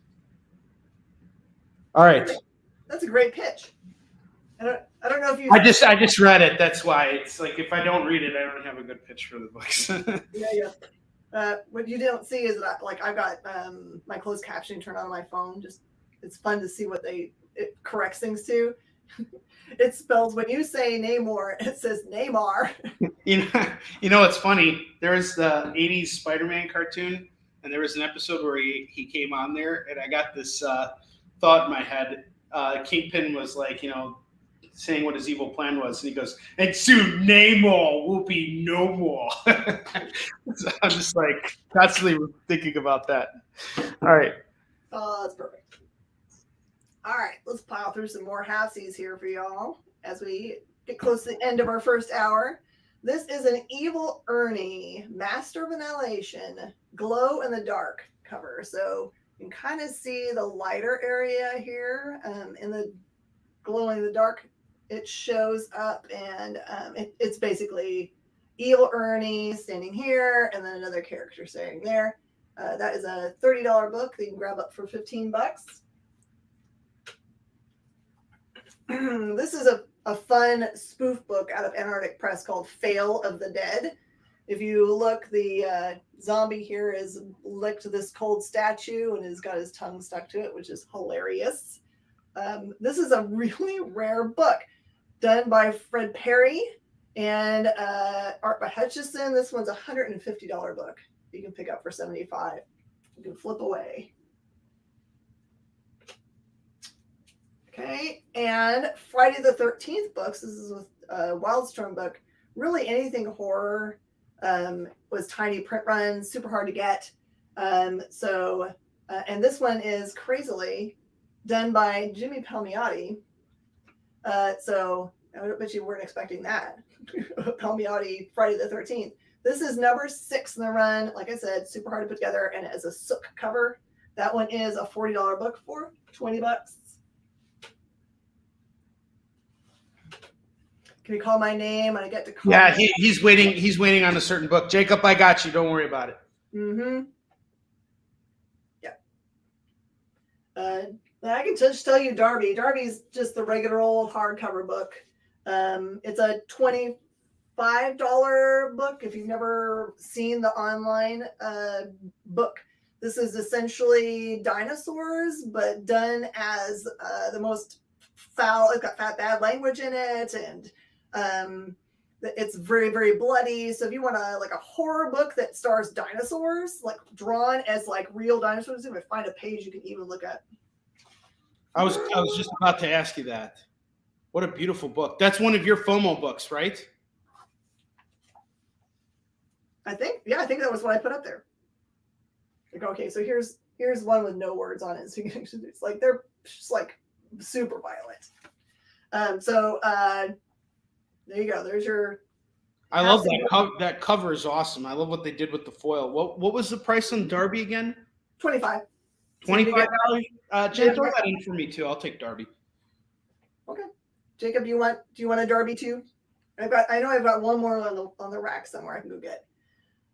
All right. That's a great pitch. I don't know if you. I just read it. That's why it's like if I don't read it, I don't have a good pitch for the books. Yeah. What you don't see is that I've got my closed captioning turned on my phone. Just it's fun to see what it corrects things to. It spells, when you say Namor, it says Neymar. You know what's funny? There was the 80s Spider-Man cartoon, and there was an episode where he came on there, and I got this thought in my head. Kingpin was like, saying what his evil plan was, and he goes, and soon Namor will be no more. So I'm just like constantly thinking about that. All right. Oh, that's perfect. All right, let's pile through some more halfsies here for y'all as we get close to the end of our first hour. This is an Evil Ernie, Master of Annihilation, Glow in the Dark cover. So you can kind of see the lighter area here in the Glow in the Dark. It shows up, and it's basically Evil Ernie standing here, and then another character standing there. That is a $30 book that you can grab up for $15. This is a fun spoof book out of Antarctic Press called Fail of the Dead. If you look, the zombie here is licked this cold statue and has got his tongue stuck to it, which is hilarious. This is a really rare book done by Fred Perry and art by Hutchison. This one's a $150 book you can pick up for $75. You can flip away. Okay, and Friday the 13th books. This is with Wildstorm book. Really anything horror was tiny print runs, super hard to get. And this one is crazily done by Jimmy Palmiotti. So I bet you weren't expecting that. Palmiotti, Friday the 13th. This is number 6 in the run. Like I said, super hard to put together, and as a sook cover. That one is a $40 book for $20. Can you call my name? I get to call. Yeah, he's waiting. He's waiting on a certain book. Jacob, I got you. Don't worry about it. Mm-hmm. Yeah. I can just tell you Darby. Darby's just the regular old hardcover book. It's a $25 book if you've never seen the online book. This is essentially dinosaurs, but done as the most foul. It's got bad language in it, and It's very, very bloody. So if you want a horror book that stars dinosaurs, like drawn as like real dinosaurs, you can find a page you can even look at. I was just about to ask you that. What a beautiful book. That's one of your FOMO books, right? I think that was what I put up there. Like, okay, so here's one with no words on it. So it's like they're just like super violent. There you go. There's your. I love that that cover is awesome. I love what they did with the foil. What was the price on Darby again? $25. $25. Jen, throw that in for me too. I'll take Darby. Okay, Jacob, do you want a Darby too? I know I've got one more on the rack somewhere I can go get.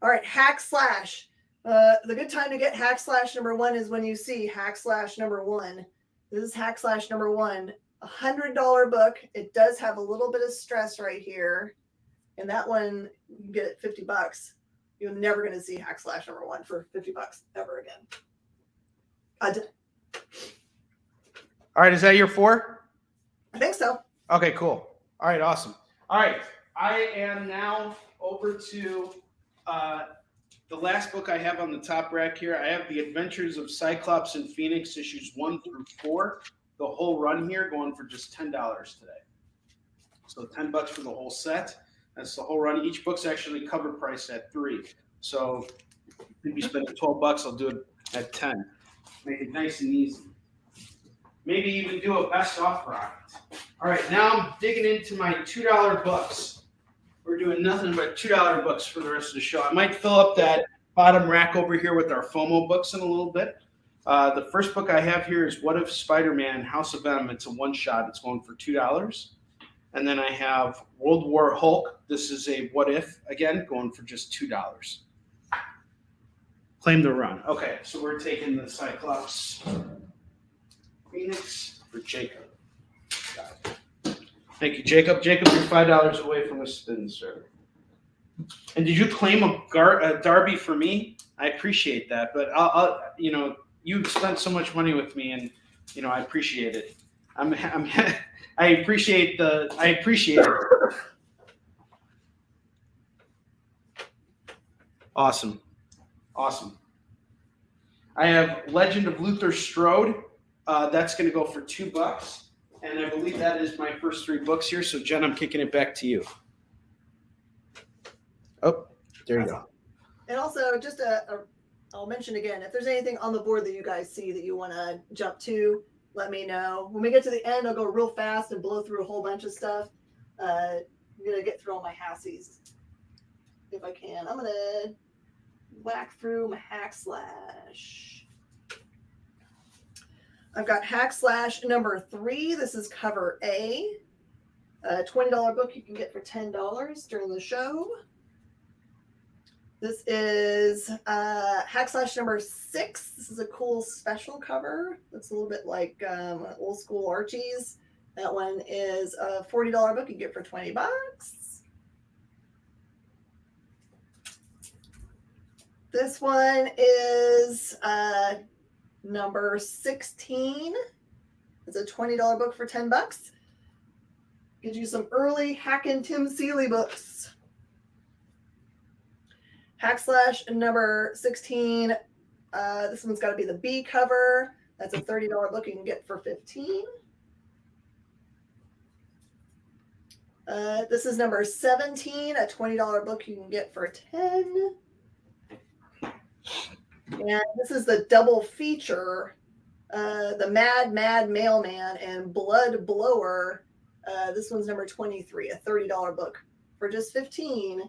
All right, Hack Slash. The good time to get Hack Slash number 1 is when you see Hack Slash number 1. This is Hack Slash number 1, $100 book. It does have a little bit of stress right here, and that one you can get it $50. You're never going to see Hack Slash number 1 for $50 ever again. All right, is that your 4? I think so. Okay, cool. All right, awesome. All right, I am now over to the last book I have on the top rack here. I have The Adventures of Cyclops and Phoenix, issues 1 through 4. The whole run here going for just $10 today. So $10 for the whole set. That's the whole run. Each book's actually cover priced at $3. So if you spend $12, I'll do it at 10. Make it nice and easy. Maybe even do a best offer on it. All right, now I'm digging into my $2 books. We're doing nothing but $2 books for the rest of the show. I might fill up that bottom rack over here with our FOMO books in a little bit. The first book I have here is What If Spider-Man House of M. It's a one-shot. It's going for $2. And then I have World War Hulk. This is a what if, again, going for just $2. Claim the run. Okay, so we're taking the Cyclops Phoenix for Jacob. Got it. Thank you, Jacob. Jacob, you're $5 away from a spin, sir. And did you claim a Darby for me? I appreciate that, but I'll you've spent so much money with me, and I appreciate it. I appreciate it. Awesome. I have Legend of Luther Strode. That's going to go for $2, and I believe that is my first 3 books here. So Jen, I'm kicking it back to you. Oh, there you go. And also, just I'll mention again, if there's anything on the board that you guys see that you want to jump to, let me know. When we get to the end, I'll go real fast and blow through a whole bunch of stuff. I'm going to get through all my hassies if I can. I'm going to whack through my Hack Slash. I've got Hack Slash number 3. This is cover A. A $20 book you can get for $10 during the show. This is Hack Slash number 6. This is a cool special cover. That's a little bit like old school Archie's. That one is a $40 book you get for $20. This one is number 16. It's a $20 book for $10. Gives you some early Hackin' Tim Seeley books. Hack Slash number 16. This one's got to be the B cover. That's a $30 book you can get for $15. This is number 17, a $20 book you can get for $10. And this is the double feature, the Mad Mailman and Blood Blower. This one's number 23, a $30 book for just $15.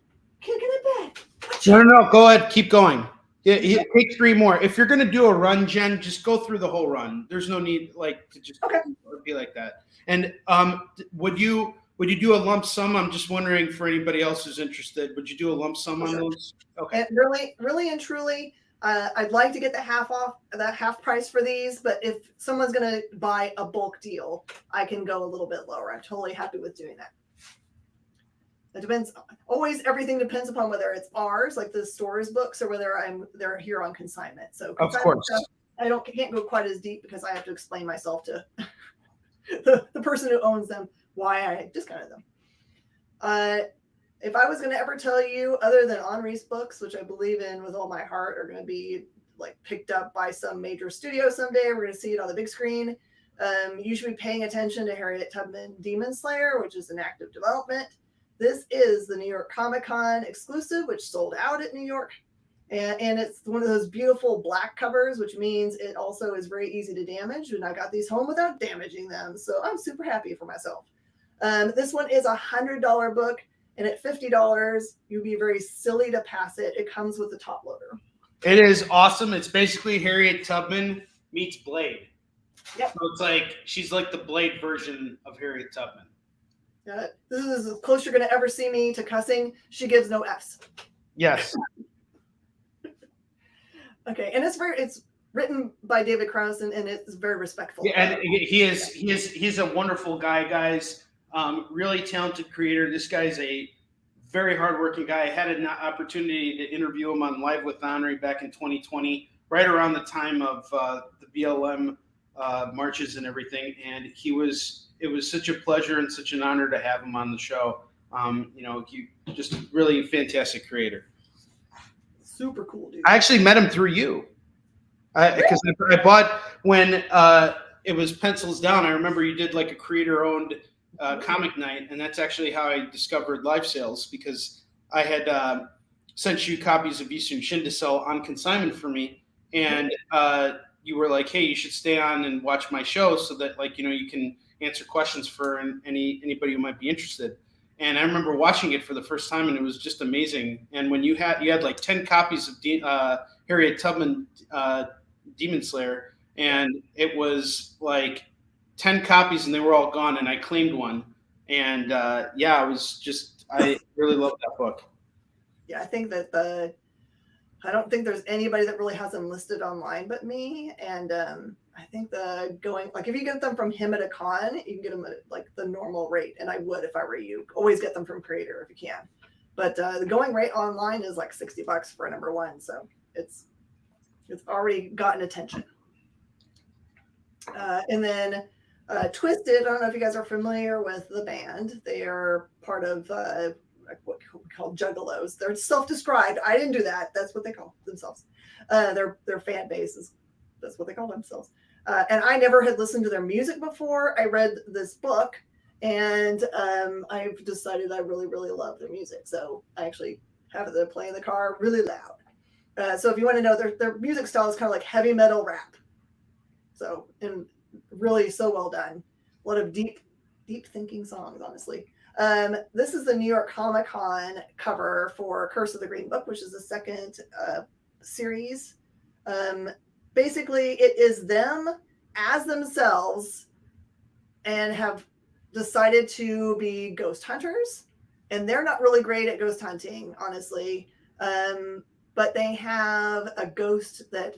Kicking it back. No, go ahead. Keep going. Yeah, take 3 more. If you're going to do a run, Jen, just go through the whole run. There's no need to just be like that. And would you do a lump sum? I'm just wondering for anybody else who's interested. Would you do a lump sum on those? Okay. And really and truly, I'd like to get the half price for these, but if someone's going to buy a bulk deal, I can go a little bit lower. I'm totally happy with doing that. It depends. Always, everything depends upon whether it's ours, like the store's books, or whether they're here on consignment. So of course, stuff, can't go quite as deep because I have to explain myself to the person who owns them why I discounted them. if I was going to ever tell you, other than Onrie's books, which I believe in with all my heart, are going to be like picked up by some major studio someday, we're going to see it on the big screen. You should be paying attention to Harriet Tubman Demon Slayer, which is in active development. This is the New York Comic Con exclusive, which sold out at New York. And it's one of those beautiful black covers, which means it also is very easy to damage. And I got these home without damaging them. So I'm super happy for myself. This one is $100 book. And at $50, you'd be very silly to pass it. It comes with the top loader. It is awesome. It's basically Harriet Tubman meets Blade. Yep. So it's like she's like the Blade version of Harriet Tubman. This is as close you're going to ever see me to cussing. She gives no F's. Yes. Okay, and it's written by David Krause, and it's very respectful. Yeah, and he's a wonderful guy, guys. Really talented creator. This guy's a very hardworking guy. I had an opportunity to interview him on Live with Onrie back in 2020, right around the time of the BLM marches and everything. And it was such a pleasure and such an honor to have him on the show. He just really fantastic creator. Super cool, dude. I actually met him through you. Because I bought when it was Pencils Down. I remember you did like a creator-owned comic night, and that's actually how I discovered Live Sales, because I had sent you copies of Eastern Shin to sell on consignment for me, and you were like, "Hey, you should stay on and watch my show so that you can answer questions for anybody who might be interested." And I remember watching it for the first time, and it was just amazing. And when you had like 10 copies of Harriet Tubman Demon Slayer, and it was like 10 copies, and they were all gone, and I claimed one. And I really loved that book. Yeah, I think that I don't think there's anybody that really has them listed online but me. And I think if you get them from him at a con, you can get them at like the normal rate. And I would, if I were you, always get them from Creator if you can. But the going rate online is like $60 for a number one. So it's already gotten attention. And then Twisted, I don't know if you guys are familiar with the band. They are part of what we call Juggalos. They're self-described. I didn't do that. That's what they call themselves. Their fan base is, that's what they call themselves. And I never had listened to their music before. I read this book, and I've decided I really, really love their music. So I actually have it playing in the car really loud. So if you want to know, their music style is kind of like heavy metal rap. So, and really so well done. A lot of deep thinking songs, honestly. This is the New York Comic Con cover for Curse of the Green Book, which is the second series. Basically, it is them as themselves and have decided to be ghost hunters. And they're not really great at ghost hunting, honestly. But they have a ghost that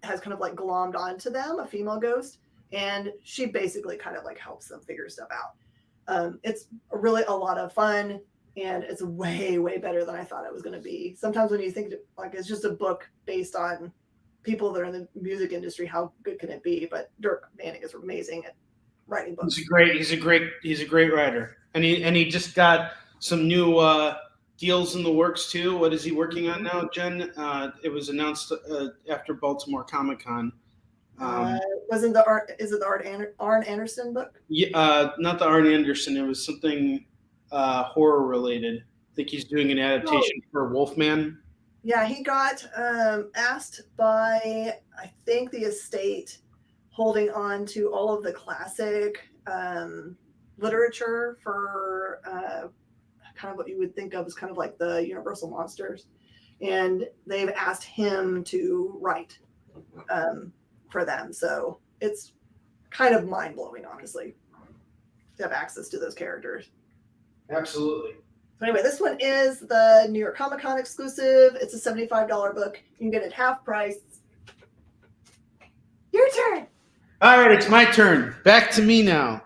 has kind of like glommed onto them, a female ghost. And she basically kind of like helps them figure stuff out. It's really a lot of fun, and it's way, way better than I thought it was going to be. Sometimes when you think like it's just a book based on people that are in the music industry, how good can it be? But Dirk Manning is amazing at writing books. He's a great writer, and he just got some new deals in the works too. What is he working on now, Jen? It was announced after Baltimore Comic Con. Wasn't the art? Is it the Arn Anderson book? Yeah, not the Arn Anderson. It was something horror related. I think he's doing an adaptation for Wolfman. Yeah, he got asked by, I think, the estate holding on to all of the classic literature for kind of what you would think of as kind of like the Universal monsters. And they've asked him to write for them. So it's kind of mind-blowing, honestly, to have access to those characters. Absolutely. So anyway, this one is the New York Comic Con exclusive. It's a $75 book. You can get it half price. Your turn. All right, it's my turn. Back to me now.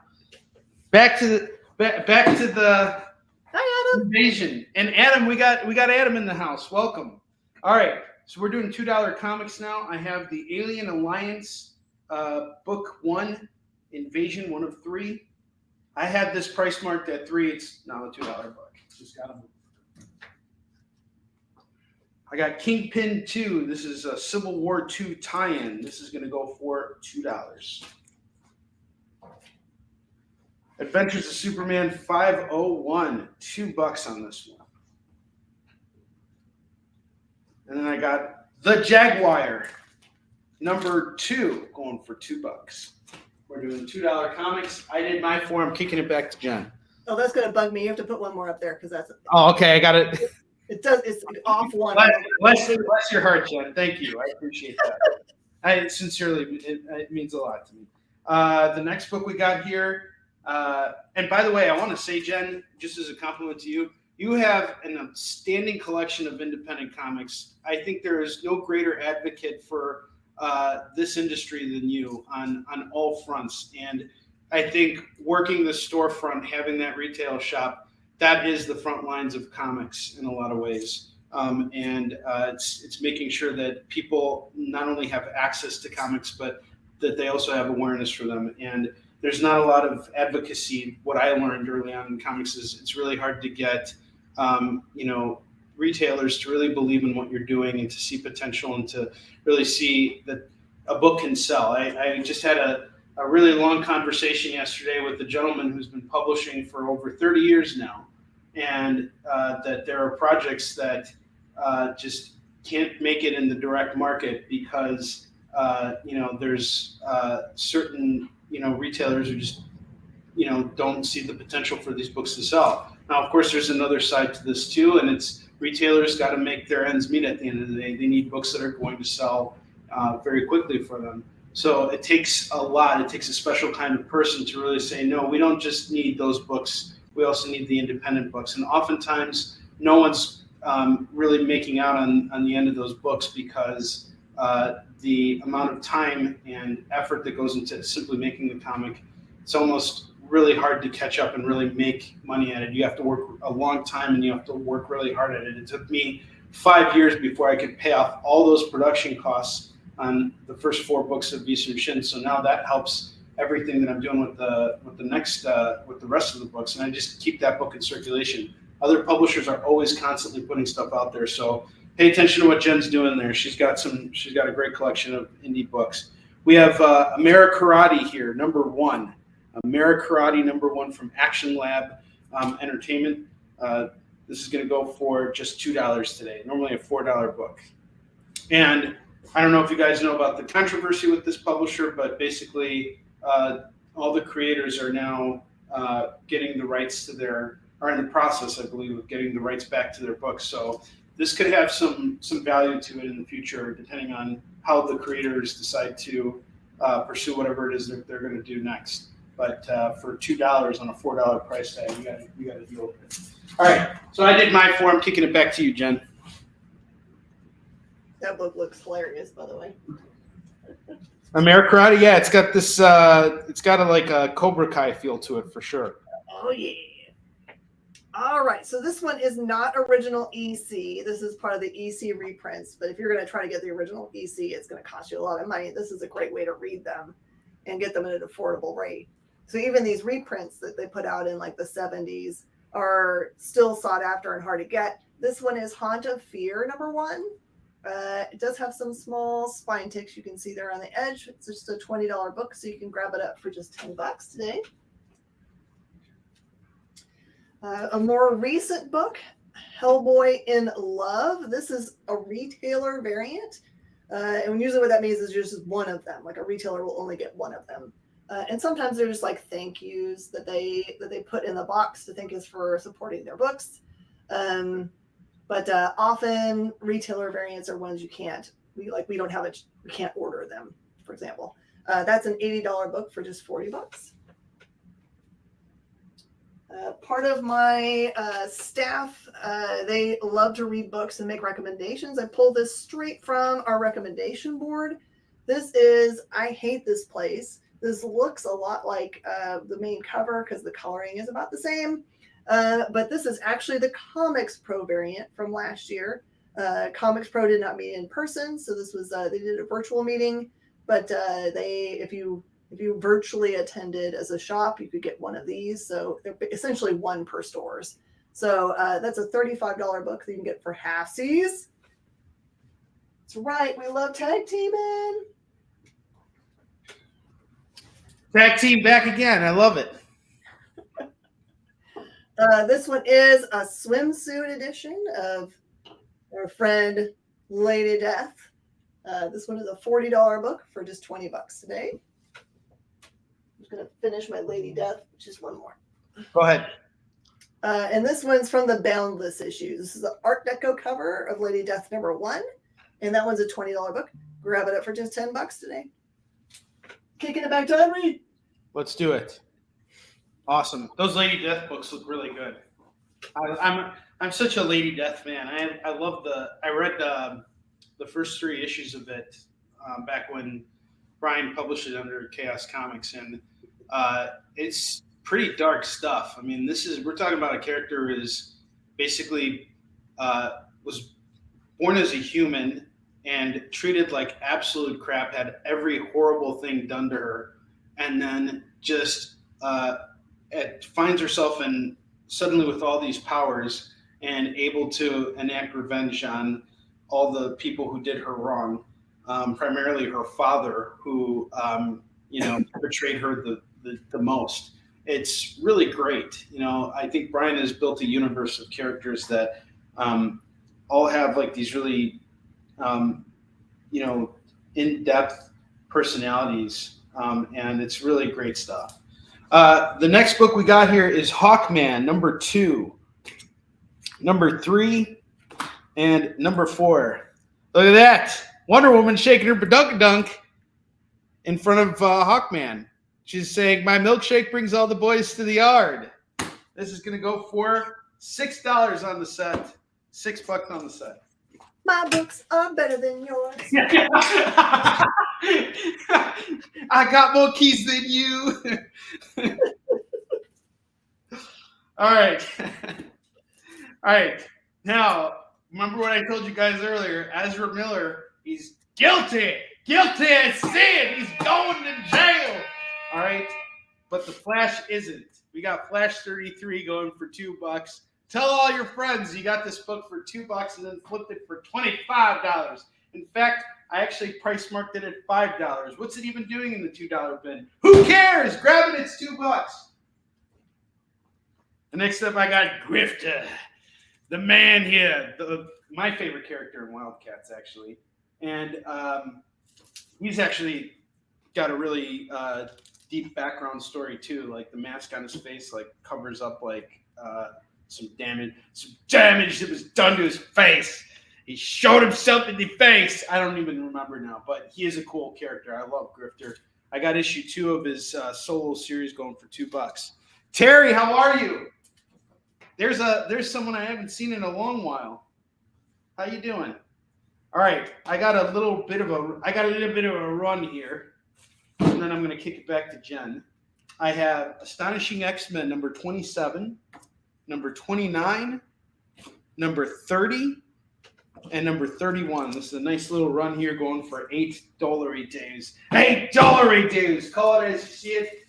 Back to the Hi, Adam. invasion. And Adam, we got Adam in the house. Welcome. All right, so we're doing $2 comics now. I have the Alien Alliance book 1, Invasion 1 of 3. I had this price marked at $3. It's now a $2 book. Just got them. I got Kingpin 2. This is a Civil War II tie-in. This is going to go for $2. Adventures of Superman 501. $2 on this one. And then I got The Jaguar, number 2, going for $2. We're doing $2 comics. I did my 4. I'm kicking it back to Jen. Oh, that's going to bug me. You have to put one more up there because that's. Oh, okay. I got it. It does. It's off one. Bless your heart, Jen. Thank you. I appreciate that. I sincerely, it means a lot to me. The next book we got here, and by the way, I want to say, Jen, just as a compliment to you, you have an outstanding collection of independent comics. I think there is no greater advocate for this industry than you on all fronts. And I think working the storefront, having that retail shop, that is the front lines of comics in a lot of ways. It's making sure that people not only have access to comics, but that they also have awareness for them. And there's not a lot of advocacy. What I learned early on in comics is it's really hard to get, retailers to really believe in what you're doing and to see potential and to really see that a book can sell. I just had a really long conversation yesterday with a gentleman who's been publishing for over 30 years now. And that there are projects that just can't make it in the direct market because there's certain retailers who just don't see the potential for these books to sell. Now, of course, there's another side to this too, and it's retailers got to make their ends meet at the end of the day. They need books that are going to sell very quickly for them. So it takes a lot. It takes a special kind of person to really say, no, we don't just need those books. We also need the independent books. And oftentimes, no one's really making out on the end of those books because the amount of time and effort that goes into simply making the comic, it's almost really hard to catch up and really make money at it. You have to work a long time and you have to work really hard at it. It took me 5 years before I could pay off all those production costs on the first 4 books of Beast and Shin. So now that helps everything that I'm doing with the rest of the books, and I just keep that book in circulation. Other publishers are always constantly putting stuff out there, so pay attention to what Jen's doing there. She's got a great collection of indie books. We have Amerikarate here, number 1. Amerikarate number 1 from Action Lab Entertainment. This is going to go for just $2 today. Normally a $4 book. And I don't know if you guys know about the controversy with this publisher, but basically all the creators are now getting the rights are in the process, I believe, of getting the rights back to their books. So this could have some value to it in the future, depending on how the creators decide to pursue whatever it is that they're going to do next. But for $2 on a $4 price tag, you got to deal with it. All right, so I did my 4. I'm kicking it back to you, Jen. That book looks hilarious, by the way. Amerikarate, yeah, it's got this. It's got a Cobra Kai feel to it for sure. Oh yeah. All right, so this one is not original EC. This is part of the EC reprints. But if you're going to try to get the original EC, it's going to cost you a lot of money. This is a great way to read them and get them at an affordable rate. So even these reprints that they put out in like the 70s are still sought after and hard to get. This one is Haunt of Fear, number 1. It does have some small spine ticks you can see there on the edge. It's just a $20 book, so you can grab it up for just $10 today. A more recent book, Hellboy in Love. This is a retailer variant. And usually what that means is just one of them. Like a retailer will only get one of them. And sometimes they're just like thank yous that they put in the box to thank us for supporting their books. But often retailer variants are ones you can't. We don't have it. We can't order them, for example. That's an $80 book for just $40. Part of my staff, they love to read books and make recommendations. I pulled this straight from our recommendation board. This is I Hate This Place. This looks a lot like the main cover because the coloring is about the same. But this is actually the Comics Pro variant from last year. Comics Pro did not meet in person, so this was they did a virtual meeting. But if you virtually attended as a shop, you could get one of these. So they're essentially one per stores. So that's a $35 book that you can get for halfsies. That's right. We love tag teaming. Tag team back again. I love it. This one is a swimsuit edition of our friend Lady Death. This one is a $40 book for just $20 today. I'm just going to finish my Lady Death, which is one more. Go ahead. And this one's from the Boundless issues. This is the Art Deco cover of Lady Death #1. And that one's a $20 book. Grab it up for just $10 today. Kicking it back to Onrie. Let's do it. Awesome. Those Lady Death books look really good. I'm such a Lady Death fan. I read the first 3 issues of it back when Brian published it under Chaos Comics, and it's pretty dark stuff. I mean, we're talking about a character who is basically was born as a human and treated like absolute crap, had every horrible thing done to her, and then just finds herself suddenly with all these powers and able to enact revenge on all the people who did her wrong, primarily her father, who betrayed her the most. It's really great. I think Brian has built a universe of characters that all have like these really in-depth personalities, and it's really great stuff. The next book we got here is Hawkman #2, #3, and #4. Look at that. Wonder Woman shaking her badunk-a-dunk in front of Hawkman. She's saying, "My milkshake brings all the boys to the yard." This is going to go for $6 on the set. $6 on the set. My books are better than yours. I got more keys than you. All right. All right. Now, remember what I told you guys earlier? Ezra Miller, he's guilty. Guilty as sin. He's going to jail. All right. But the Flash isn't. We got Flash 33 going for $2. Tell all your friends you got this book for $2 and then flipped it for $25. In fact, I actually price marked it at $5. What's it even doing in the $2 bin? Who cares? Grab it, it's $2. The next up, I got Grifter, the man here, my favorite character in Wildcats, actually. And he's actually got a really deep background story, too. Like, the mask on his face, like, covers up, like, some damage that was done to his face. He showed himself in the face. I don't even remember now, but he is a cool character. I love Grifter. I got issue 2 of his solo series going for $2. Terry, how are you? There's someone I haven't seen in a long while. How you doing? All right, I got a little bit of a run here, and then I'm going to kick it back to Jen. I have Astonishing X-Men #27, #29, #30, and #31. This is a nice little run here going for $8 dues. $8 dues. Call it as you see it.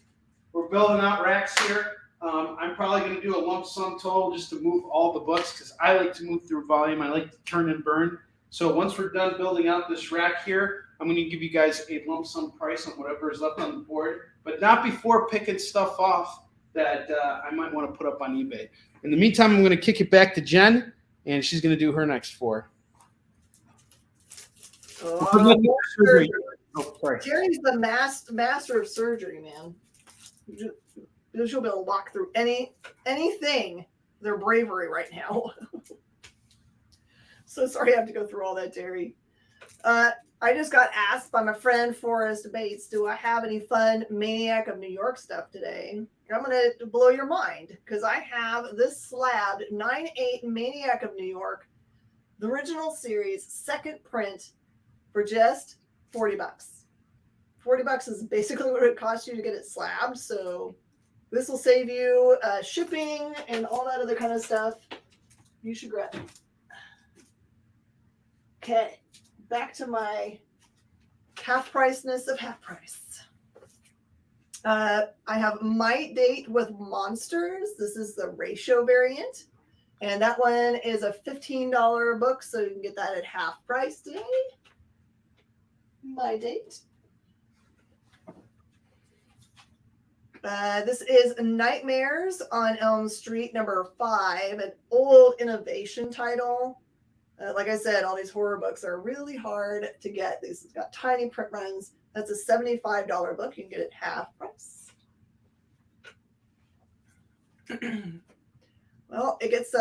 We're building out racks here. I'm probably going to do a lump sum total just to move all the books because I like to move through volume. I like to turn and burn. So once we're done building out this rack here, I'm going to give you guys a lump sum price on whatever is left on the board, but not before picking stuff off that I might want to put up on eBay. In the meantime, I'm going to kick it back to Jen, and she's going to do her next 4. Surgery. Oh, sorry. Jerry's the master of surgery, man. She'll be able to walk through anything. Their bravery right now. So sorry I have to go through all that, Jerry. I just got asked by my friend Forrest Bates, do I have any fun Maniac of New York stuff today? I'm going to blow your mind because I have this slabbed 9/8 Maniac of New York, the original series, second print for just $40. $40 is basically what it costs you to get it slabbed. So this will save you shipping and all that other kind of stuff. You should grab it. Okay, back to my half priceness of half price. I have Might Date with Monsters. This is the ratio variant. And that one is a $15 book, so you can get that at half price today. My date. This is Nightmares on Elm Street, number 5, an old innovation title. Like I said, all these horror books are really hard to get. These have got tiny print runs. That's a $75 book. You can get it half price. Well, it gets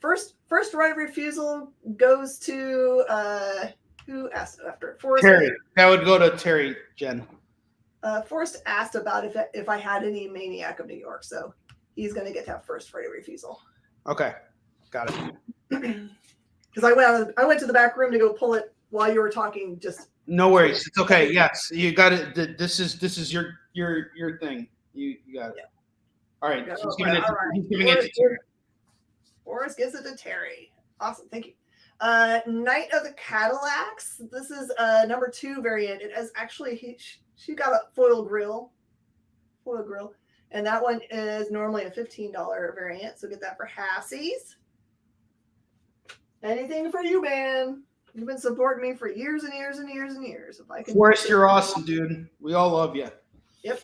first right of refusal goes to who asked after it? Forrest. Terry. That would go to Terry, Jen. Forrest asked about if I had any Maniac of New York, so he's going to get that first right of refusal. Okay, got it. Because I went to the back room to go pull it while you were talking. Just no worries. It's okay. Yes, you got it. This is your thing. You got it. Yeah. All right. Yeah, He's giving it to Terry. Forrest gives it to Terry. Awesome. Thank you. Knight of the Cadillacs. This is number 2 variant. It has actually she got a foil grill, and that one is normally a $15 variant. So get that for halfsies. Anything for you, man. You've been supporting me for years and years and years and years. If I can. Forrest, you're awesome, dude. We all love you. Yep.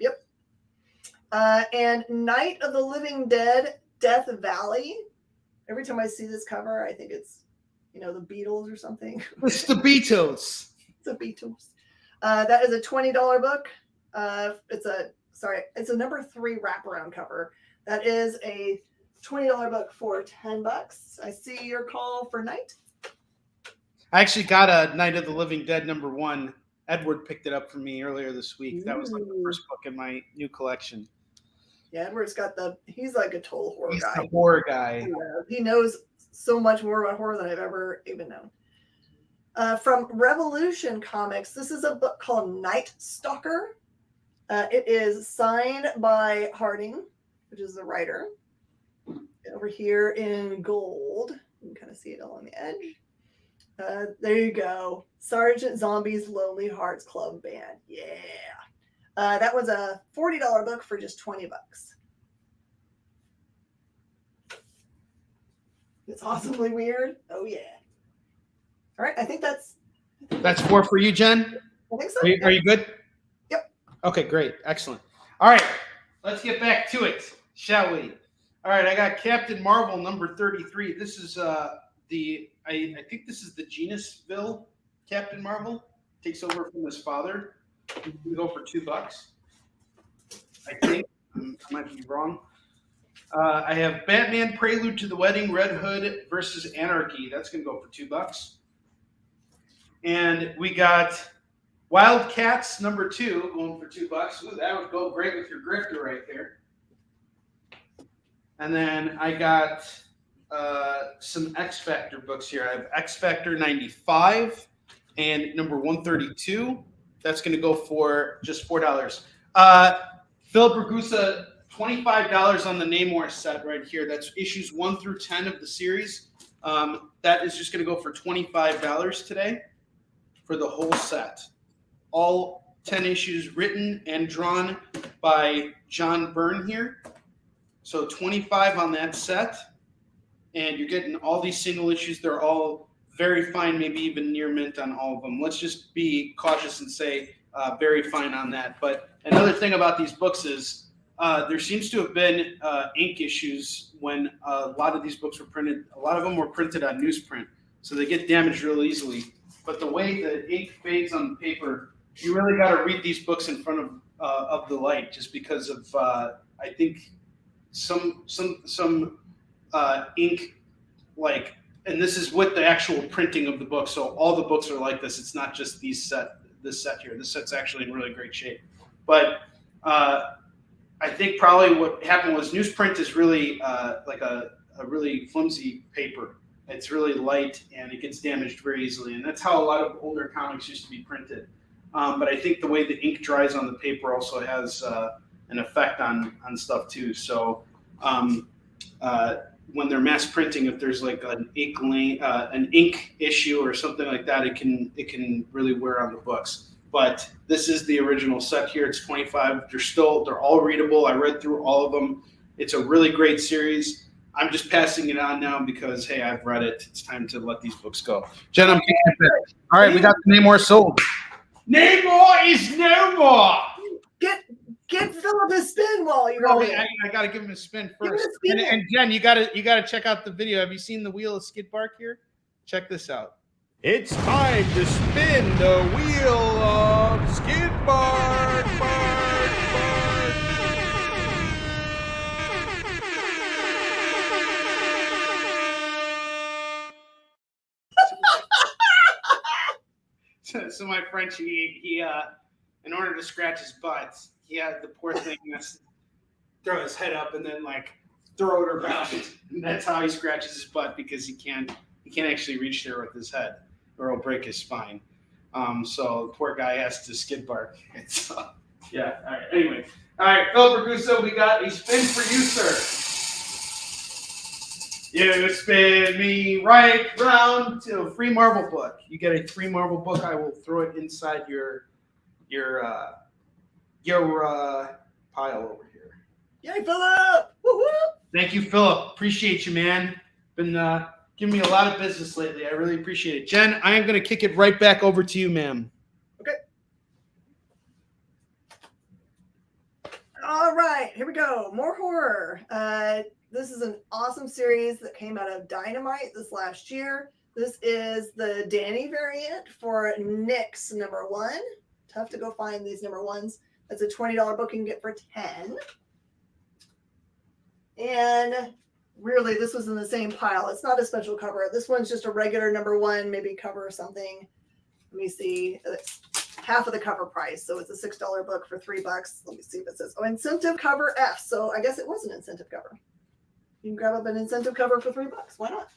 And Night of the Living Dead, Death Valley. Every time I see this cover, I think it's, the Beatles or something. It's the Beatles. It's the Beatles. That is a $20 book. It's a number 3 wraparound cover. That is a $20 book for $10. I see your call for Night. I actually got a Night of the Living Dead number 1. Edward picked it up for me earlier this week. That was like the first book in my new collection. Yeah, Edward's he's like a total horror guy. He's a horror guy. He knows so much more about horror than I've ever even known. From Revolution Comics, this is a book called Night Stalker. It is signed by Harding, which is the writer. Over here in gold. You can kind of see it along the edge. There you go. Sergeant Zombie's Lonely Hearts Club Band. Yeah. That was a $40 book for just $20. It's awesomely weird. Oh, yeah. All right. I think that's 4 for you, Jen? I think so. Are you good? Yep. Okay, great. Excellent. All right. Let's get back to it, shall we? All right. I got Captain Marvel number 33. This is I think this is the Genusville Captain Marvel. Takes over from his father. We go for $2. I think. I might be wrong. I have Batman Prelude to the Wedding, Red Hood versus Anarchy. That's going to go for $2. And we got Wildcats number 2 going for $2. Ooh, that would go great with your grifter right there. And then I got some X Factor books here. I have X Factor 95 and number 132. That's going to go for just $4. Philip Ragusa, $25 on the Namor set right here. That's issues 1 through 10 of the series. That is just going to go for $25 today for the whole set. All 10 issues written and drawn by John Byrne here. So $25 on that set. And you're getting all these single issues. They're all very fine, maybe even near mint on all of them. Let's just be cautious and say very fine on that. But another thing about these books is there seems to have been ink issues when a lot of these books were printed. A lot of them were printed on newsprint, so they get damaged real easily. But the way the ink fades on the paper, you really got to read these books in front of the light, just because of I think some ink, like, and this is with the actual printing of the book. So all the books are like this. It's not just this set here. This set's actually in really great shape. But I think probably what happened was newsprint is really like a really flimsy paper. It's really light and it gets damaged very easily. And that's how a lot of older comics used to be printed. But I think the way the ink dries on the paper also has an effect on stuff too. So when they're mass printing, if there's like an ink issue or something like that, it can really wear on the books. But this is the original set here. It's $25. They're all readable. I read through all of them. It's a really great series. I'm just passing it on now because, hey, I've read it. It's time to let these books go. Jen, I'm kicking it back. All right, we got the Namor sold. Namor is no more. Get Philip a spin while you're Oh, I got to give him a spin first. And Jen, you got to check out the video. Have you seen the wheel of skid bark here? Check this out. It's time to spin the wheel of skid bark, bark, bark. So my French, he in order to scratch his butt, he had the poor thing has to throw his head up and then like throw it around. And that's how he scratches his butt because he can't actually reach there with his head or he'll break his spine. So the poor guy has to skid bark. It's yeah. All right. Anyway, all right, Philip Ragusa, we got a spin for you, sir. You spin me right round to a free Marvel book. You get a free Marvel book. I will throw it inside your pile over here. Yay, Philip! Woo-hoo! Thank you, Philip. Appreciate you, man. Been giving me a lot of business lately. I really appreciate it. Jen, I am going to kick it right back over to you, ma'am. Okay. All right, here we go. More horror. This is an awesome series that came out of Dynamite this last year. This is the Danny variant for Nick's #1. Tough to go find these #1s. That's a $20 book you can get for $10. And really, this was in the same pile. It's not a special cover. This one's just a regular #1, maybe cover or something. Let me see. It's half of the cover price. So it's a $6 book for $3. Let me see if it says, incentive cover F. So I guess it was an incentive cover. You can grab up an incentive cover for $3. Why not?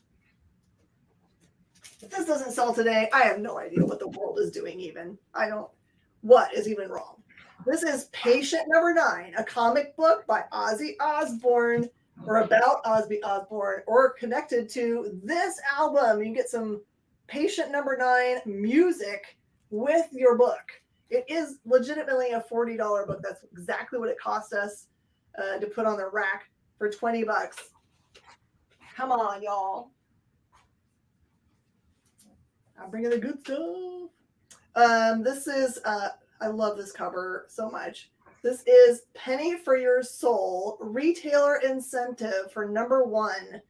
If this doesn't sell today, I have no idea what the world is doing even. What is even wrong? This is Patient #9, a comic book by Ozzy Osbourne or about Ozzy Osbourne or connected to this album. You get some Patient #9 music with your book. It is legitimately a $40 book. That's exactly what it cost us to put on the rack for $20. Come on, y'all. I'm bringing the good stuff. This is, I love this cover so much. This is Penny for Your Soul, retailer incentive for #1.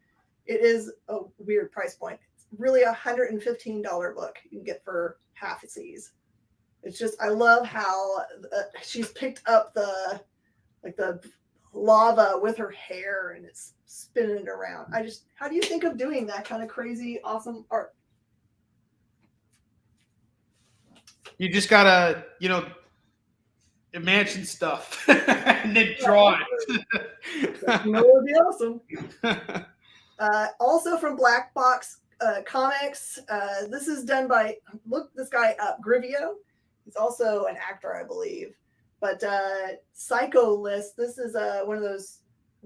It is a weird price point. It's really a $115 book you can get for half of these. It's just, I love how she's picked up the lava with her hair and it's spinning it around. How do you think of doing that kind of crazy, awesome art? You just gotta, imagine stuff and then draw it. That would be awesome. Also from Black Box Comics. This is done by, look this guy up, Grivio. He's also an actor, I believe. But Psycho List, this is one of those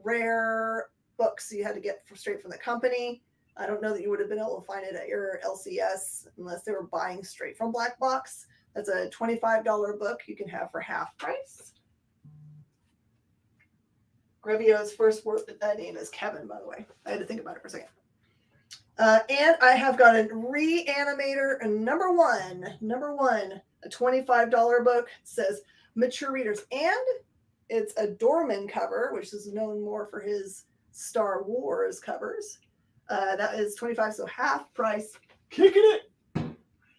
rare books you had to get straight from the company. I don't know that you would have been able to find it at your LCS unless they were buying straight from Black Box. That's a $25 book you can have for half price. Grivio's first name is Kevin, by the way. I had to think about it for a second. And I have got a Reanimator #1, a $25 book. It says mature readers. And it's a Dorman cover, which is known more for his Star Wars covers. That is $25, so half price. Kicking it.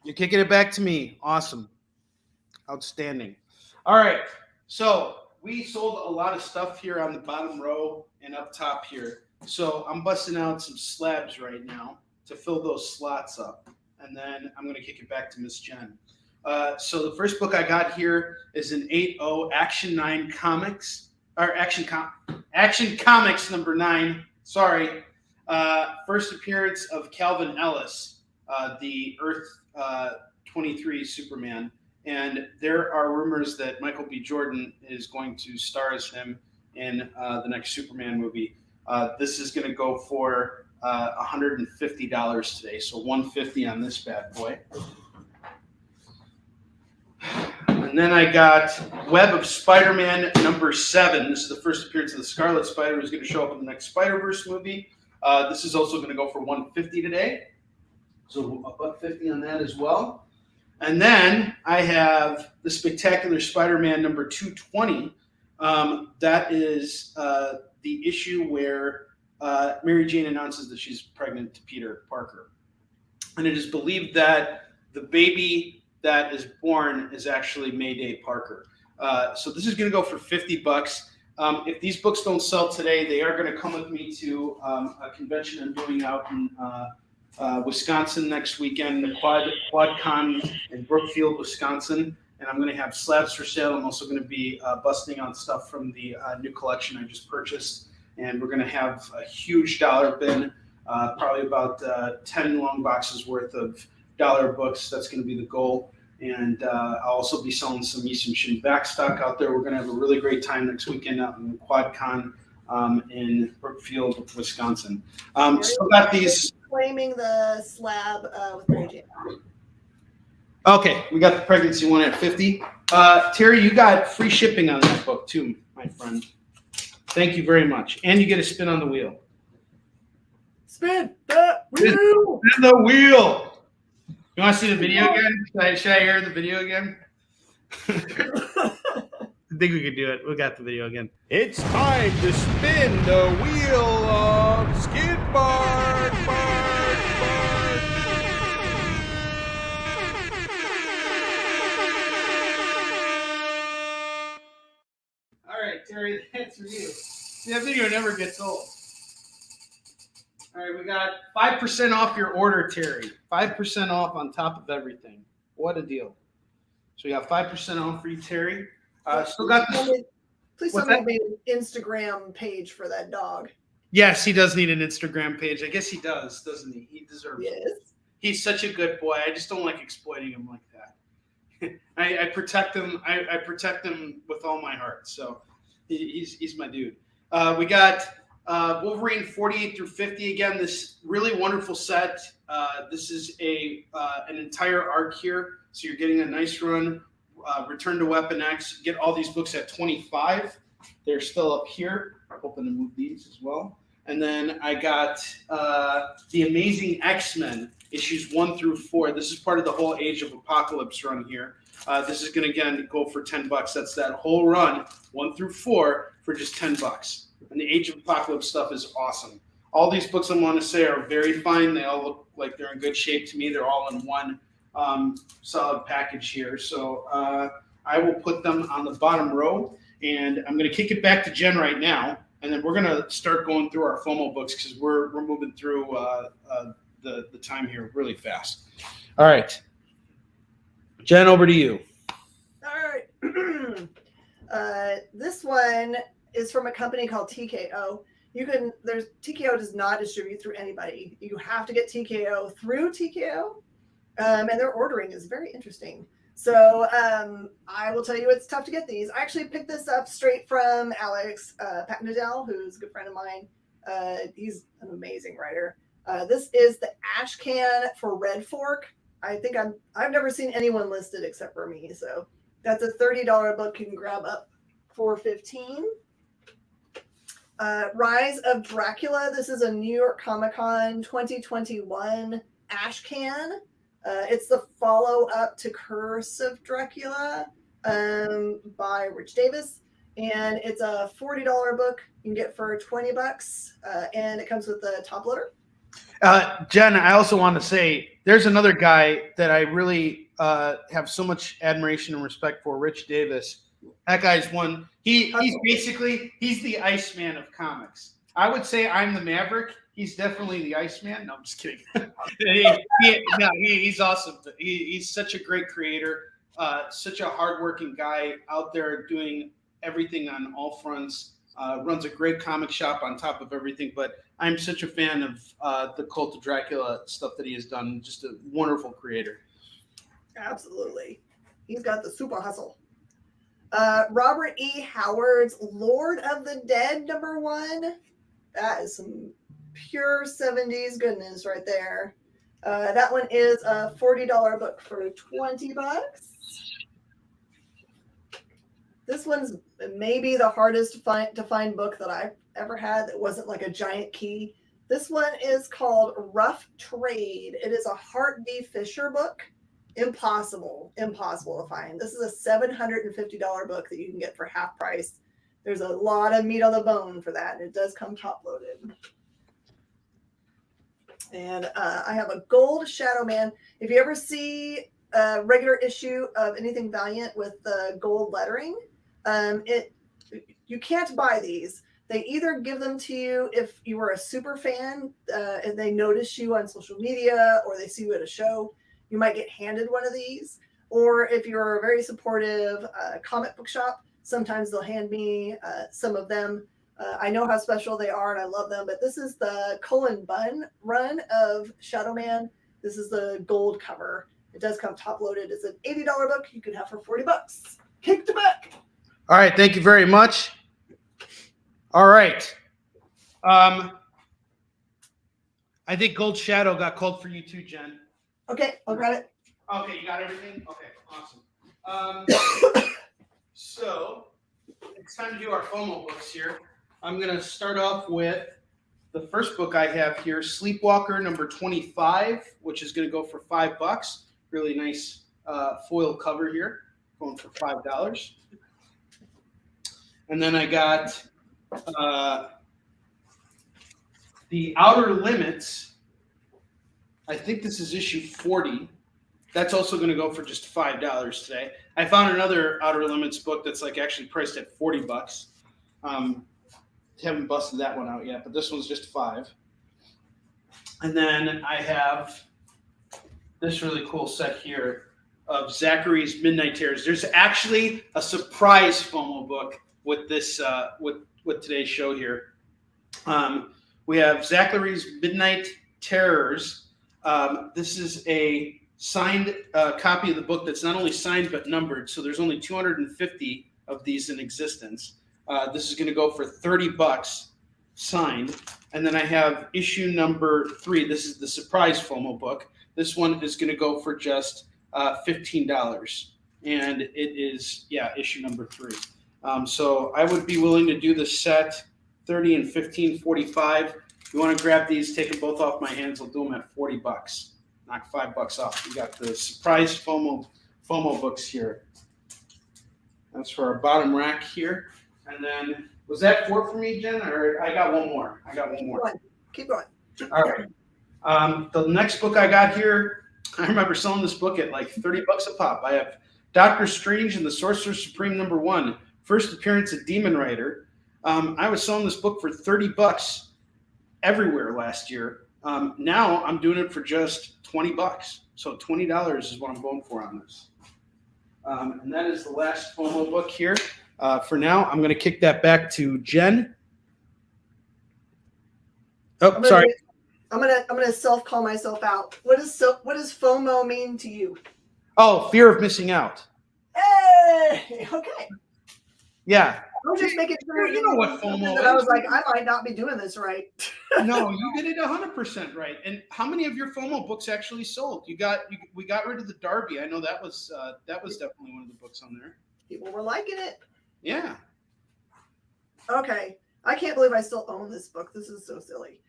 You're kicking it back to me. Awesome. Outstanding. All right. So we sold a lot of stuff here on the bottom row and up top here. So I'm busting out some slabs right now to fill those slots up. And then I'm going to kick it back to Miss Jen. So the first book I got here is an 8.0 Action 9 Comics, or Action Comics #9. Sorry. First appearance of Calvin Ellis, the Earth 23 Superman. And there are rumors that Michael B. Jordan is going to star as him in the next Superman movie. This is going to go for $150 today, so $150 on this bad boy. And And then I got Web of Spider-Man #7. This is the first appearance of the Scarlet Spider, who's going to show up in the next Spider-Verse movie. This is also going to go for $150 today. So $150 on that as well. And then I have the Spectacular Spider-Man #220. That is the issue where Mary Jane announces that she's pregnant to Peter Parker. And it is believed that the baby that is born is actually Mayday Parker. So this is going to go for $50. If these books don't sell today, they are going to come with me to a convention I'm doing out in Wisconsin next weekend, the QuadCon in Brookfield, Wisconsin. And I'm going to have slabs for sale. I'm also going to be busting out stuff from the new collection I just purchased. And we're going to have a huge dollar bin, probably about 10 long boxes worth of dollar books. That's going to be the goal. And I'll also be selling some Easton Shin back stock out there. We're going to have a really great time next weekend out in QuadCon in Brookfield, Wisconsin. Still got these. Claiming the slab with Mary Jane. Okay, we got the pregnancy one at $50. Terry, you got free shipping on this book too, my friend. Thank you very much. And you get a spin on the wheel. Spin the wheel! Spin the wheel! You want to see the video again? Should I hear the video again? I think we could do it. We got the video again. It's time to spin the wheel of Skid Bark. All right, Terry, that's for you. See, that video never gets old. All right, we got 5% off your order, Terry. 5% off on top of everything. What a deal. So we got 5% off for you, Terry. Still got this. Please tell me you made an Instagram page for that dog. Yes, he does need an Instagram page. I guess he does, doesn't he? He deserves it. Yes. He's such a good boy. I just don't like exploiting him like that. I protect him. I protect him with all my heart. So he's my dude. We got Wolverine 48 through 50 again. This really wonderful set. This is an entire arc here, so you're getting a nice run. Return to Weapon X. Get all these books at $25. They're still up here. I'm hoping to move these as well. And then I got the Amazing X-Men issues 1 through 4. This is part of the whole Age of Apocalypse run here. This is going to again go for $10. That's that whole run 1 through 4 for just $10. And the Age of Apocalypse stuff is awesome. All these books I want to say are very fine. They all look like they're in good shape to me. They're all in one solid package here. So I will put them on the bottom row, and I'm going to kick it back to Jen right now, and then we're going to start going through our FOMO books because we're moving through the time here really fast. All right, Jen, over to you. All right. This one is from a company called TKO. TKO does not distribute through anybody. You have to get TKO through TKO. And their ordering is very interesting. So I will tell you, it's tough to get these. I actually picked this up straight from Alex Patnadel, who's a good friend of mine. He's an amazing writer. This is the Ash Can for Red Fork. I've never seen anyone listed except for me. So that's a $30 book you can grab up for $15. Rise of Dracula. This is a New York Comic Con 2021 Ash Can. It's the follow-up to Curse of Dracula by Rich Davis. And it's a $40 book you can get for $20. And it comes with the top loader. Jen, I also want to say there's another guy that I really have so much admiration and respect for, Rich Davis. That guy's one. He's the Iceman of comics. I would say I'm the Maverick. He's definitely the Iceman. No, I'm just kidding. He's awesome. He's such a great creator, such a hardworking guy out there doing everything on all fronts. Runs a great comic shop on top of everything. But I'm such a fan of the Cult of Dracula stuff that he has done. Just a wonderful creator. Absolutely. He's got the super hustle. Robert E. Howard's Lord of the Dead #1. That is some pure 70s goodness right there. That one is a $40 book for $20. This one's maybe the hardest to find book that I've ever had that wasn't like a giant key. This one is called Rough Trade. It is a Hart D. Fisher book. Impossible to find. This is a $750 book that you can get for half price. There's a lot of meat on the bone for that, and it does come top loaded. And I have a gold Shadow Man. If you ever see a regular issue of anything Valiant with the gold lettering, you can't buy these. They either give them to you if you were a super fan and they notice you on social media or they see you at a show, you might get handed one of these. Or if you're a very supportive comic book shop, sometimes they'll hand me some of them. I know how special they are and I love them, but this is the Cullen Bunn run of Shadow Man. This is the gold cover. It does come top loaded. It's an $80 book you can have for $40. Kick the back. All right. Thank you very much. All right. I think Gold Shadow got called for you too, Jen. Okay, I'll grab it. Okay, you got everything? Okay, awesome. So it's time to do our FOMO books here. I'm going to start off with the first book I have here, Sleepwalker number 25, which is going to go for $5. Really nice foil cover here, going for $5. And then I got The Outer Limits. I think this is issue 40. That's also going to go for just $5 today. I found another Outer Limits book that's like actually priced at $40. Haven't busted that one out yet, but this one's just $5. And then I have this really cool set here of Zachary's Midnight Terrors. There's actually a surprise FOMO book with this with today's show here. We have Zachary's Midnight Terrors. This is a signed copy of the book that's not only signed but numbered. So there's only 250 of these in existence. This is going to go for $30 signed. And then I have issue number 3. This is the surprise FOMO book. This one is going to go for just $15. And it is, issue number 3. So I would be willing to do the set 30 and 15, 45. If you want to grab these, take them both off my hands. I'll do them at $40. Knock $5 off. We got the surprise FOMO books here. That's for our bottom rack here. And then, was that 4 for me, Jen? Or I got one more. Keep going. All right. The next book I got here, I remember selling this book at like $30 a pop. I have Doctor Strange and the Sorcerer Supreme number 1, first appearance of Demon Rider. I was selling this book for $30 everywhere last year. Now I'm doing it for just $20. So $20 is what I'm going for on this. And that is the last FOMO book here. For now, I'm going to kick that back to Jen. Oh, sorry. I'm gonna self-call myself out. What does FOMO mean to you? Oh, fear of missing out. Hey, okay. Yeah. I was just making sure you know what FOMO is. I was like, I might not be doing this right. No, you did it 100% right. And how many of your FOMO books actually sold? We got rid of the Derby. I know that was definitely one of the books on there. People were liking it. Yeah. Okay. I can't believe I still own this book. This is so silly.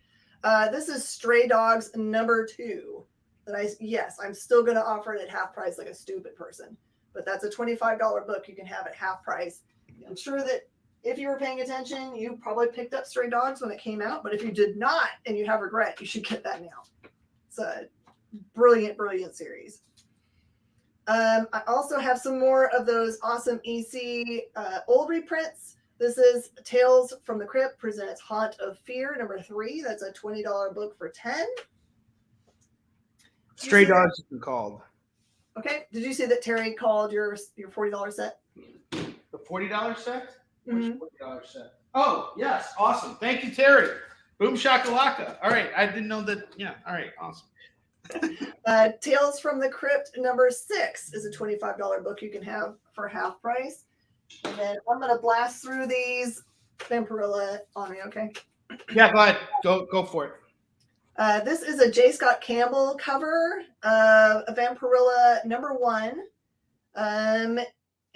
This is Stray Dogs number 2. I'm still going to offer it at half price like a stupid person. But that's a $25 book you can have at half price. I'm sure that if you were paying attention, you probably picked up Stray Dogs when it came out. But if you did not and you have regret, you should get that now. It's a brilliant, brilliant series. I also have some more of those awesome EC old reprints. This is Tales from the Crypt presents Haunt of Fear number 3. That's a $20 book for $10. Stray Dogs has been called. Okay. Did you see that Terry called your $40 set? The $40 set? Mm-hmm. Which $40 set? Oh, yes. Awesome. Thank you, Terry. Boom shakalaka. All right. I didn't know that. Yeah. All right. Awesome. Tales from the Crypt number 6 is a $25 book you can have for half price. And then I'm going to blast through these. Vampirilla on me, okay? Yeah, go ahead. Go for it. This is a J. Scott Campbell cover of Vampirilla number 1. And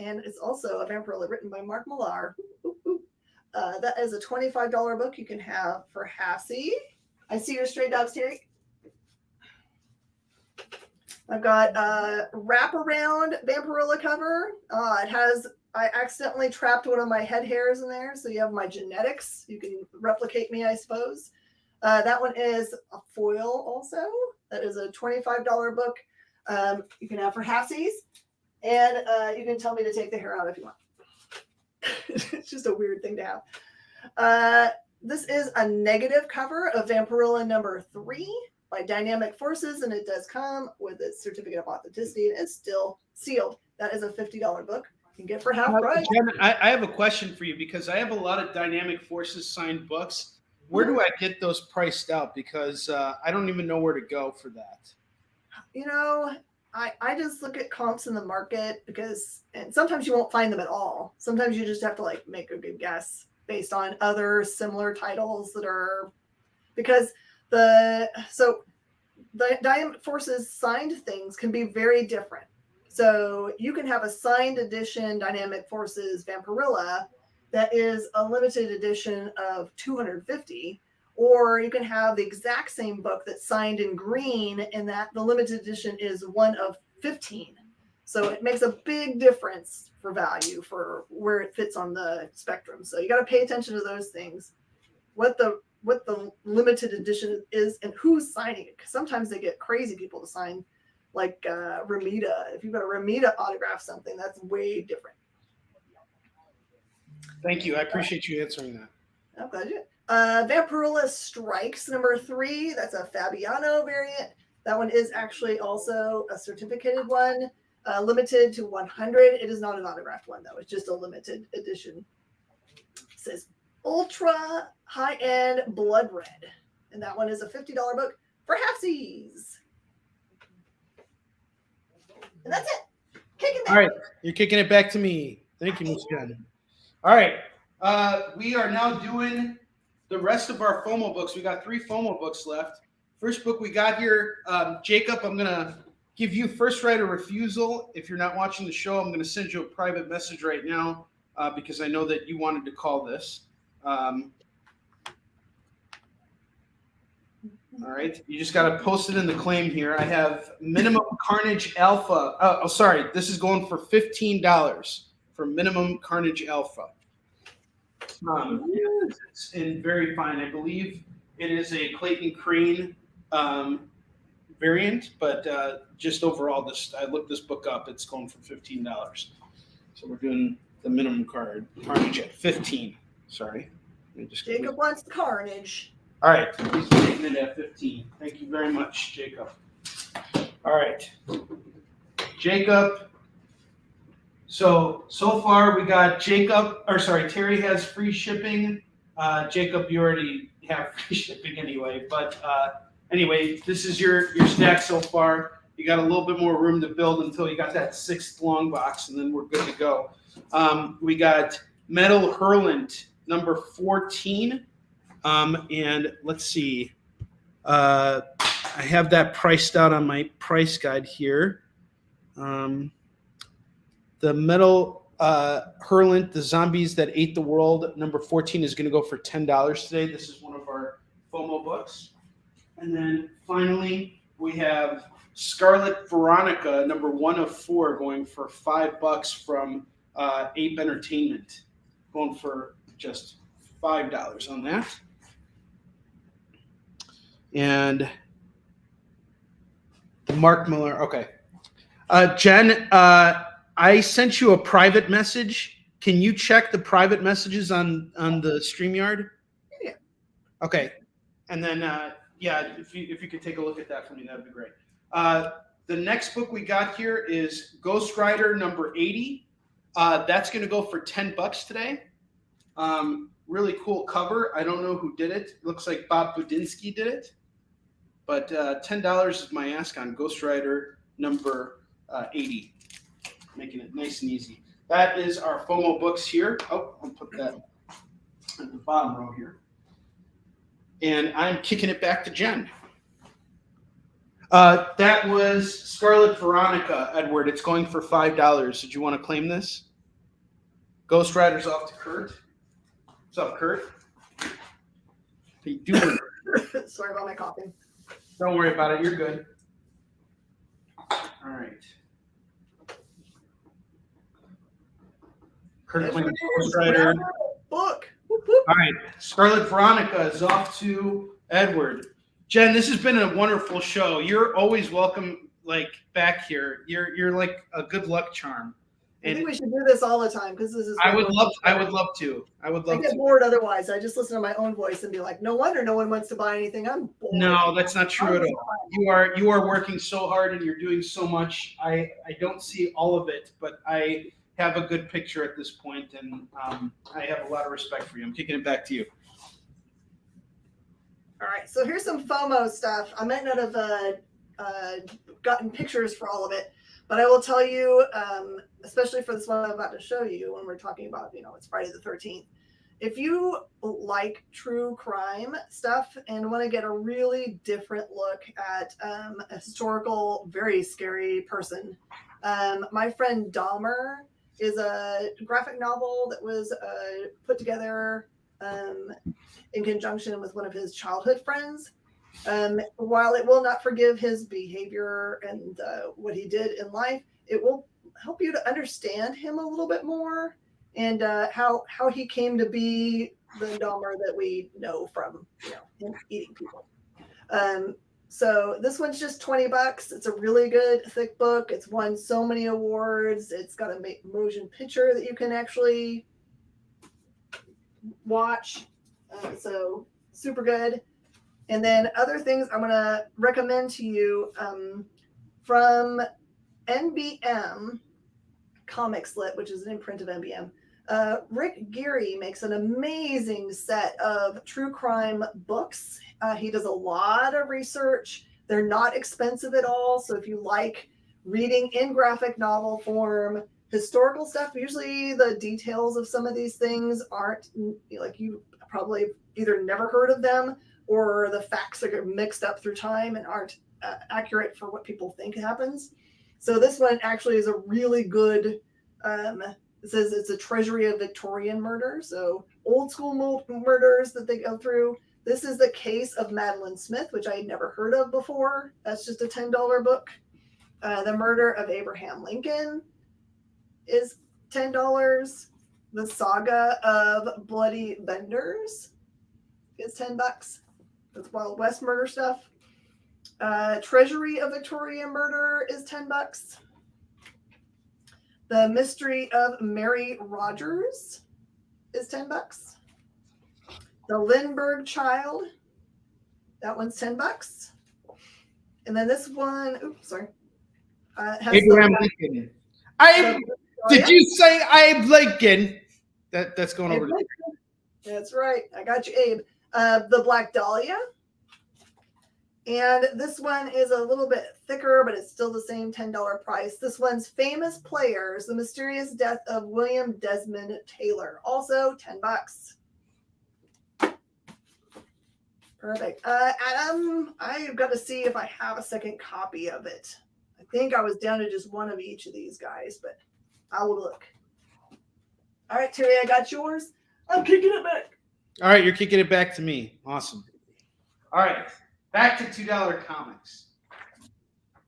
and it's also a Vampirella written by Mark Millar. That is a $25 book you can have for Hassie. I see your stray dogs, Terry. I've got a wraparound Vampirella cover. I accidentally trapped one of my head hairs in there, so you have my genetics. You can replicate me, I suppose. That one is a foil also. That is a $25 book you can have for Hassies. And you can tell me to take the hair out if you want. It's just a weird thing to have. This is a negative cover of Vampirella number 3 by Dynamic Forces, and it does come with a certificate of authenticity, and it's still sealed. That is a $50 book. You can get for half price. Jen, I have a question for you because I have a lot of Dynamic Forces signed books. Where do I get those priced out? Because I don't even know where to go for that. You know, I just look at comps in the market and sometimes you won't find them at all. Sometimes you just have to like make a good guess based on other similar titles that are, because the Dynamic Forces signed things can be very different. So you can have a signed edition Dynamic Forces Vampirella that is a limited edition of 250, or you can have the exact same book that's signed in green and that the limited edition is 1 of 15. So it makes a big difference for value for where it fits on the spectrum. So you got to pay attention to those things, what the limited edition is and who's signing it. Because sometimes they get crazy people to sign, like Ramita. If you've got a Ramita autograph something, that's way different. Thank you. I appreciate you answering that. I'm glad you. Vampirella Strikes number 3. That's a Fabiano variant. That one is actually also a certificated one, limited to 100. It is not an autographed one, though. It's just a limited edition. It says Ultra High-End Blood Red. And that one is a $50 book for halfsies. And that's it. Kicking All right. You're kicking it back to me. Thank you, Ms. Jen. All right. We are now doing the rest of our FOMO books. We got 3 FOMO books left. First book we got here, Jacob, I'm going to give you first right of refusal. If you're not watching the show, I'm going to send you a private message right now because I know that you wanted to call this. All right. You just got to post it in the claim here. I have Minimum Carnage Alpha. Oh, sorry. This is going for $15 for Minimum Carnage Alpha. It's in very fine. I believe it is a Clayton Crane variant, but just overall, I looked this book up. It's going for $15. So we're doing the minimum carnage at 15. Sorry. Jacob wants the carnage. All right. He's taking it at 15. Thank you very much, Jacob. All right. Jacob. So far we got Terry has free shipping. Jacob, you already have free shipping anyway. But anyway, this is your stack so far. You got a little bit more room to build until you got that 6th long box, and then we're good to go. We got Metal Hurlant number 14. And let's see. I have that priced out on my price guide here. The Metal Hurlant, the Zombies That Ate the World, number 14 is going to go for $10 today. This is one of our FOMO books. And then finally, we have Scarlet Veronica, number 1 of 4, going for $5 from Ape Entertainment, going for just $5 on that. And the Mark Miller, okay. Jen, I sent you a private message. Can you check the private messages on the StreamYard? Yeah. Okay. And then, if you could take a look at that for me, that'd be great. The next book we got here is Ghost Rider number 80. That's going to go for $10 today. Really cool cover. I don't know who did it. It looks like Bob Budinsky did it. But $10 is my ask on Ghost Rider number 80. Making it nice and easy. That is our FOMO books here. Oh, I'll put that at the bottom row here. And I'm kicking it back to Jen. That was Scarlet Veronica, Edward. It's going for $5. Did you want to claim this? Ghost Rider's off to Kurt. What's up, Kurt? How you doing? Sorry about my coughing. Don't worry about it. You're good. All right. Kurt playing Ghost Rider. Book. All right. Scarlet Veronica is off to Edward. Jen, this has been a wonderful show. You're always welcome, back here. You're like a good luck charm. I think we should do this all the time because this is. I would love to. I get bored otherwise. I just listen to my own voice and be like, no wonder no one wants to buy anything. I'm bored. No, that's not true at all. You are working so hard and you're doing so much. I don't see all of it, but I have a good picture at this point, and I have a lot of respect for you. I'm kicking it back to you. All right, so here's some FOMO stuff. I might not have gotten pictures for all of it, but I will tell you, especially for this one I'm about to show you when we're talking about, it's Friday the 13th. If you like true crime stuff and want to get a really different look at a historical, very scary person, my friend Dahmer is a graphic novel that was put together in conjunction with one of his childhood friends. While it will not forgive his behavior and what he did in life, it will help you to understand him a little bit more and how he came to be the Dahmer that we know from him eating people. So this one's just $20. It's a really good thick book. It's won so many awards. It's got a motion picture that you can actually watch. So super good. And then other things I'm going to recommend to you from NBM Comics Lit, which is an imprint of NBM. Rick Geary makes an amazing set of true crime books. He does a lot of research. They're not expensive at all. So if you like reading in graphic novel form, historical stuff, usually the details of some of these things aren't like you probably either never heard of them or the facts are mixed up through time and aren't accurate for what people think happens. So this one actually is a really good, it says it's a treasury of Victorian murder. So old school murders that they go through. This is the case of Madeline Smith, which I had never heard of before. That's just a $10 book. The murder of Abraham Lincoln is $10. The saga of Bloody Benders is $10. That's Wild West murder stuff. Treasury of Victoria murder is $10. The mystery of Mary Rogers is $10. The Lindbergh child, that one's $10. And then this one, oops, sorry. Abraham Lincoln. Did you say Abe Lincoln? That's going over. That's right. I got you, Abe. The Black Dahlia. And this one is a little bit thicker, but it's still the same $10 price. This one's Famous Players, The Mysterious Death of William Desmond Taylor. Also $10. Perfect. Adam, I've got to see if I have a second copy of it. I think I was down to just one of each of these guys, but I will look. All right, Terry, I got yours. I'm kicking it back. All right, you're kicking it back to me. Awesome. All right, back to $2 comics.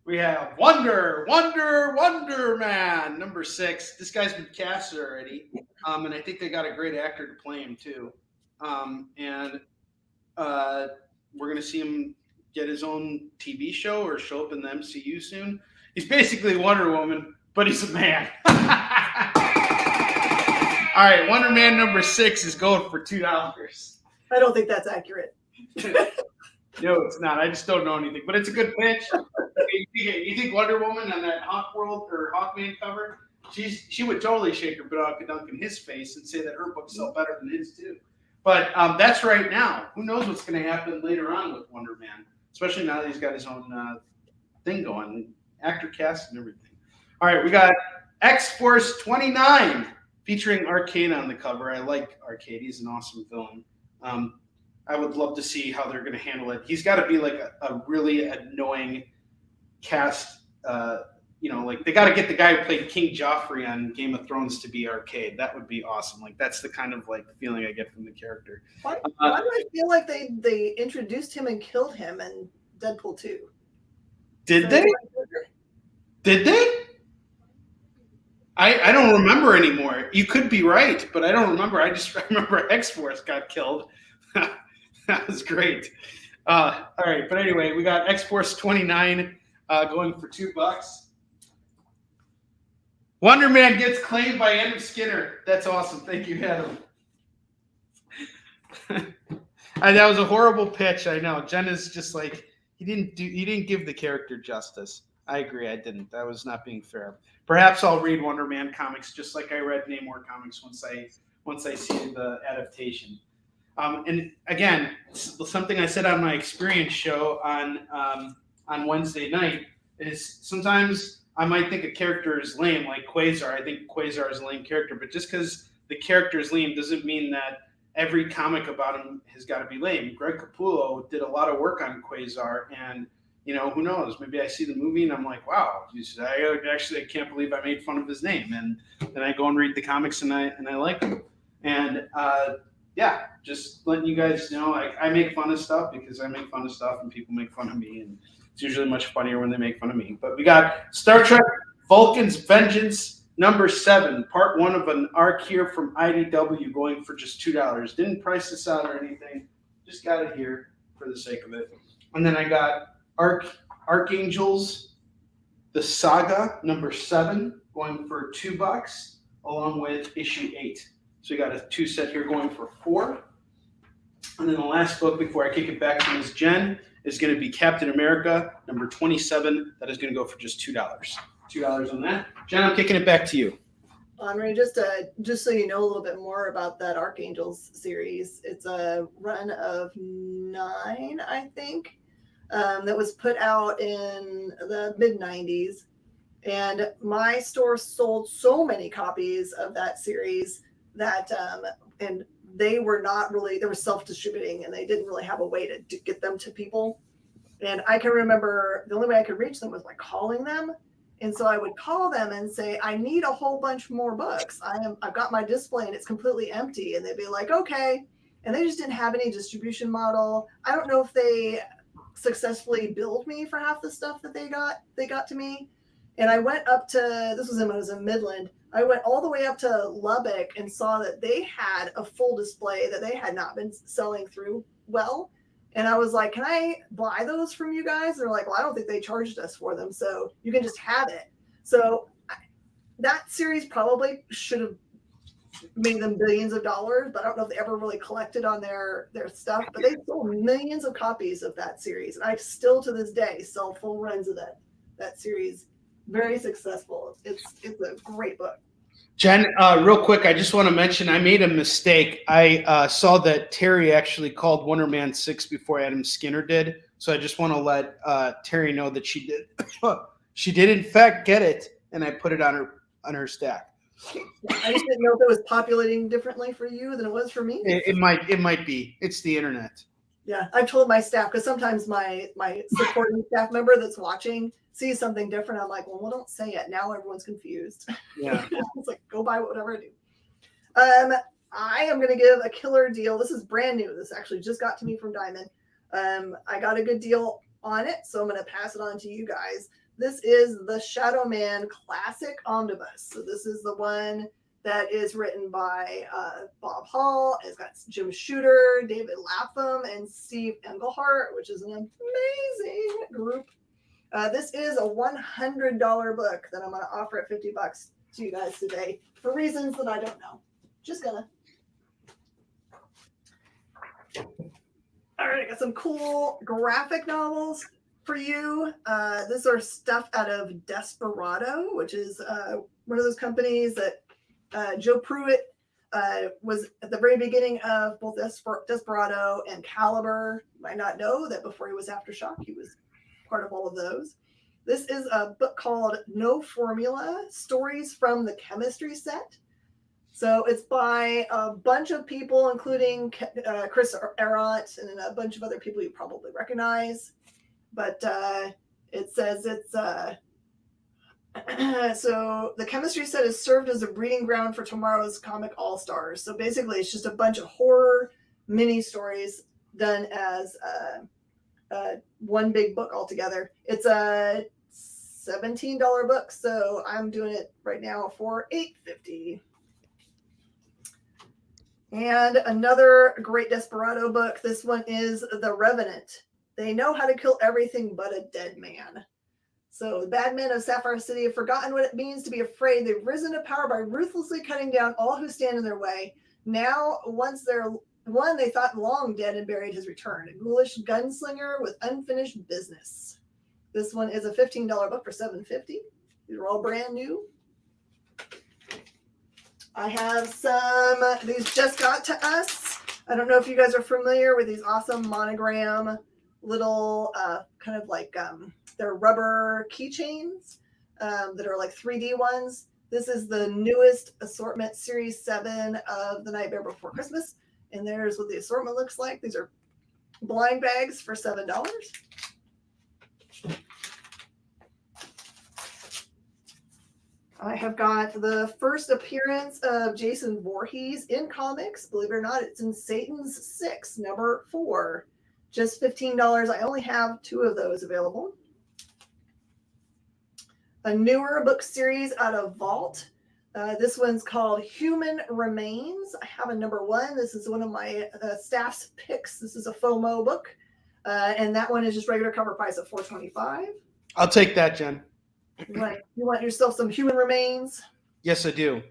We have Wonder Man, number 6. This guy's been casted already, and I think they got a great actor to play him too. We're going to see him get his own TV show or show up in the MCU soon. He's basically Wonder Woman, but he's a man. All right, Wonder Man number 6 is going for $2. I don't think that's accurate. No, it's not. I just don't know anything, but it's a good pitch. You think Wonder Woman on that Hawkman cover? She would totally shake her Bianca Dunk in his face and say that her books sell better than his too. But that's right now. Who knows what's going to happen later on with Wonder Man, especially now that he's got his own thing going, actor cast and everything. All right, we got X-Force 29 featuring Arcade on the cover. I like Arcade. He's an awesome villain. I would love to see how they're going to handle it. He's got to be like a really annoying cast, like they got to get the guy who played King Joffrey on Game of Thrones to be Arcade. That would be awesome. Like that's the kind of like feeling I get from the character. Why do I feel like they introduced him and killed him in Deadpool 2? Did they? Did they? I don't remember anymore. You could be right, but I don't remember. I just remember X-Force got killed. That was great. All right, but anyway, we got X-Force 29 going for $2. Wonder Man gets claimed by Adam Skinner. That's awesome. Thank you, Adam. That was a horrible pitch. I know. Jen is just like he didn't give the character justice. I agree. I didn't. That was not being fair. Perhaps I'll read Wonder Man comics just like I read Namor comics once I see the adaptation. And again, something I said on my experience show on Wednesday night is sometimes I might think a character is lame, like Quasar. I think Quasar is a lame character, but just because the character is lame doesn't mean that every comic about him has got to be lame. Greg Capullo did a lot of work on Quasar, and who knows? Maybe I see the movie and I'm like, wow, I can't believe I made fun of his name, and then I go and read the comics and I like him, and yeah, just letting you guys know, like I make fun of stuff because I make fun of stuff and people make fun of me, and it's usually much funnier when they make fun of me. But we got Star Trek Vulcan's Vengeance #7, part 1 of an arc here from IDW going for just $2. Didn't price this out or anything, just got it here for the sake of it. And then I got Archangels, the Saga #7 going for $2, along with issue 8. So we got a 2 set here going for $4. And then the last book before I kick it back to Ms. Jen is going to be Captain America #27. That is going to go for just $2. $2 on that. Jen, I'm kicking it back to you. Onrie, just so you know a little bit more about that Archangels series, it's a run of 9, I think, that was put out in the mid-90s. And my store sold so many copies of that series that and they were self-distributing, and they didn't really have a way to get them to people. And I can remember the only way I could reach them was by calling them. And so I would call them and say, I need a whole bunch more books. I've got my display and it's completely empty. And they'd be like, okay. And they just didn't have any distribution model. I don't know if they successfully billed me for half the stuff that they got to me. And I went up to, this was when I was in Midland, I went all the way up to Lubbock and saw that they had a full display that they had not been selling through well. And I was like, can I buy those from you guys? They're like, well, I don't think they charged us for them, so you can just have it. So that series probably should have made them billions of dollars, but I don't know if they ever really collected on their stuff. But they sold millions of copies of that series. And I still to this day sell full runs of that series. Very successful. It's a great book. Jen, real quick, I just want to mention I made a mistake. I saw that Terry actually called Wonder Man 6 before Adam Skinner did. So I just want to let Terry know that she did. She did, in fact, get it, and I put it on her stack. I just didn't know if it was populating differently for you than it was for me. It might be. It's the internet. Yeah, I've told my staff, because sometimes my supporting staff member that's watching sees something different. I'm like, well, don't say it. Now everyone's confused. Yeah. It's like, go buy whatever I do. I am going to give a killer deal. This is brand new. This actually just got to me from Diamond. I got a good deal on it, so I'm going to pass it on to you guys. This is the Shadow Man Classic Omnibus. So this is the one that is written by Bob Hall. It's got Jim Shooter, David Lapham, and Steve Englehart, which is an amazing group. This is a $100 book that I'm going to offer at $50 to you guys today for reasons that I don't know. Just gonna. All right, I got some cool graphic novels for you. These are stuff out of Desperado, which is one of those companies that Joe Pruitt was at the very beginning of both Desperado and Caliber. You might not know that before he was Aftershock, he was part of all of those. This is a book called No Formula, Stories from the Chemistry Set. So it's by a bunch of people, including Chris Arant and a bunch of other people you probably recognize. But it says it's So the chemistry set has served as a breeding ground for tomorrow's comic all-stars. So basically it's just a bunch of horror mini stories done as one big book altogether. It's a $17 book, so I'm doing it right now for $8.50. And another great Desperado book. This one is The Revenant. They know how to kill everything but a dead man. So the bad men of Sapphire City have forgotten what it means to be afraid. They've risen to power by ruthlessly cutting down all who stand in their way. Now, once they're one they thought long dead and buried has returned. A ghoulish gunslinger with unfinished business. This one is a $15 book for $7.50. These are all brand new. I have some, these just got to us. I don't know if you guys are familiar with these awesome monogram little kind of like they're rubber keychains that are like 3D ones. This is the newest assortment, Series 7 of The Nightmare Before Christmas. And there's what the assortment looks like. These are blind bags for $7. I have got the first appearance of Jason Voorhees in comics. Believe it or not, it's in Satan's 6, number 4. Just $15. I only have 2 of those available. A newer book series out of Vault. This one's called Human Remains. I have a number 1. This is one of my staff's picks. This is a FOMO book. And that one is just regular cover price of $4.25. I'll take that, Jen. You want yourself some Human Remains? Yes, I do.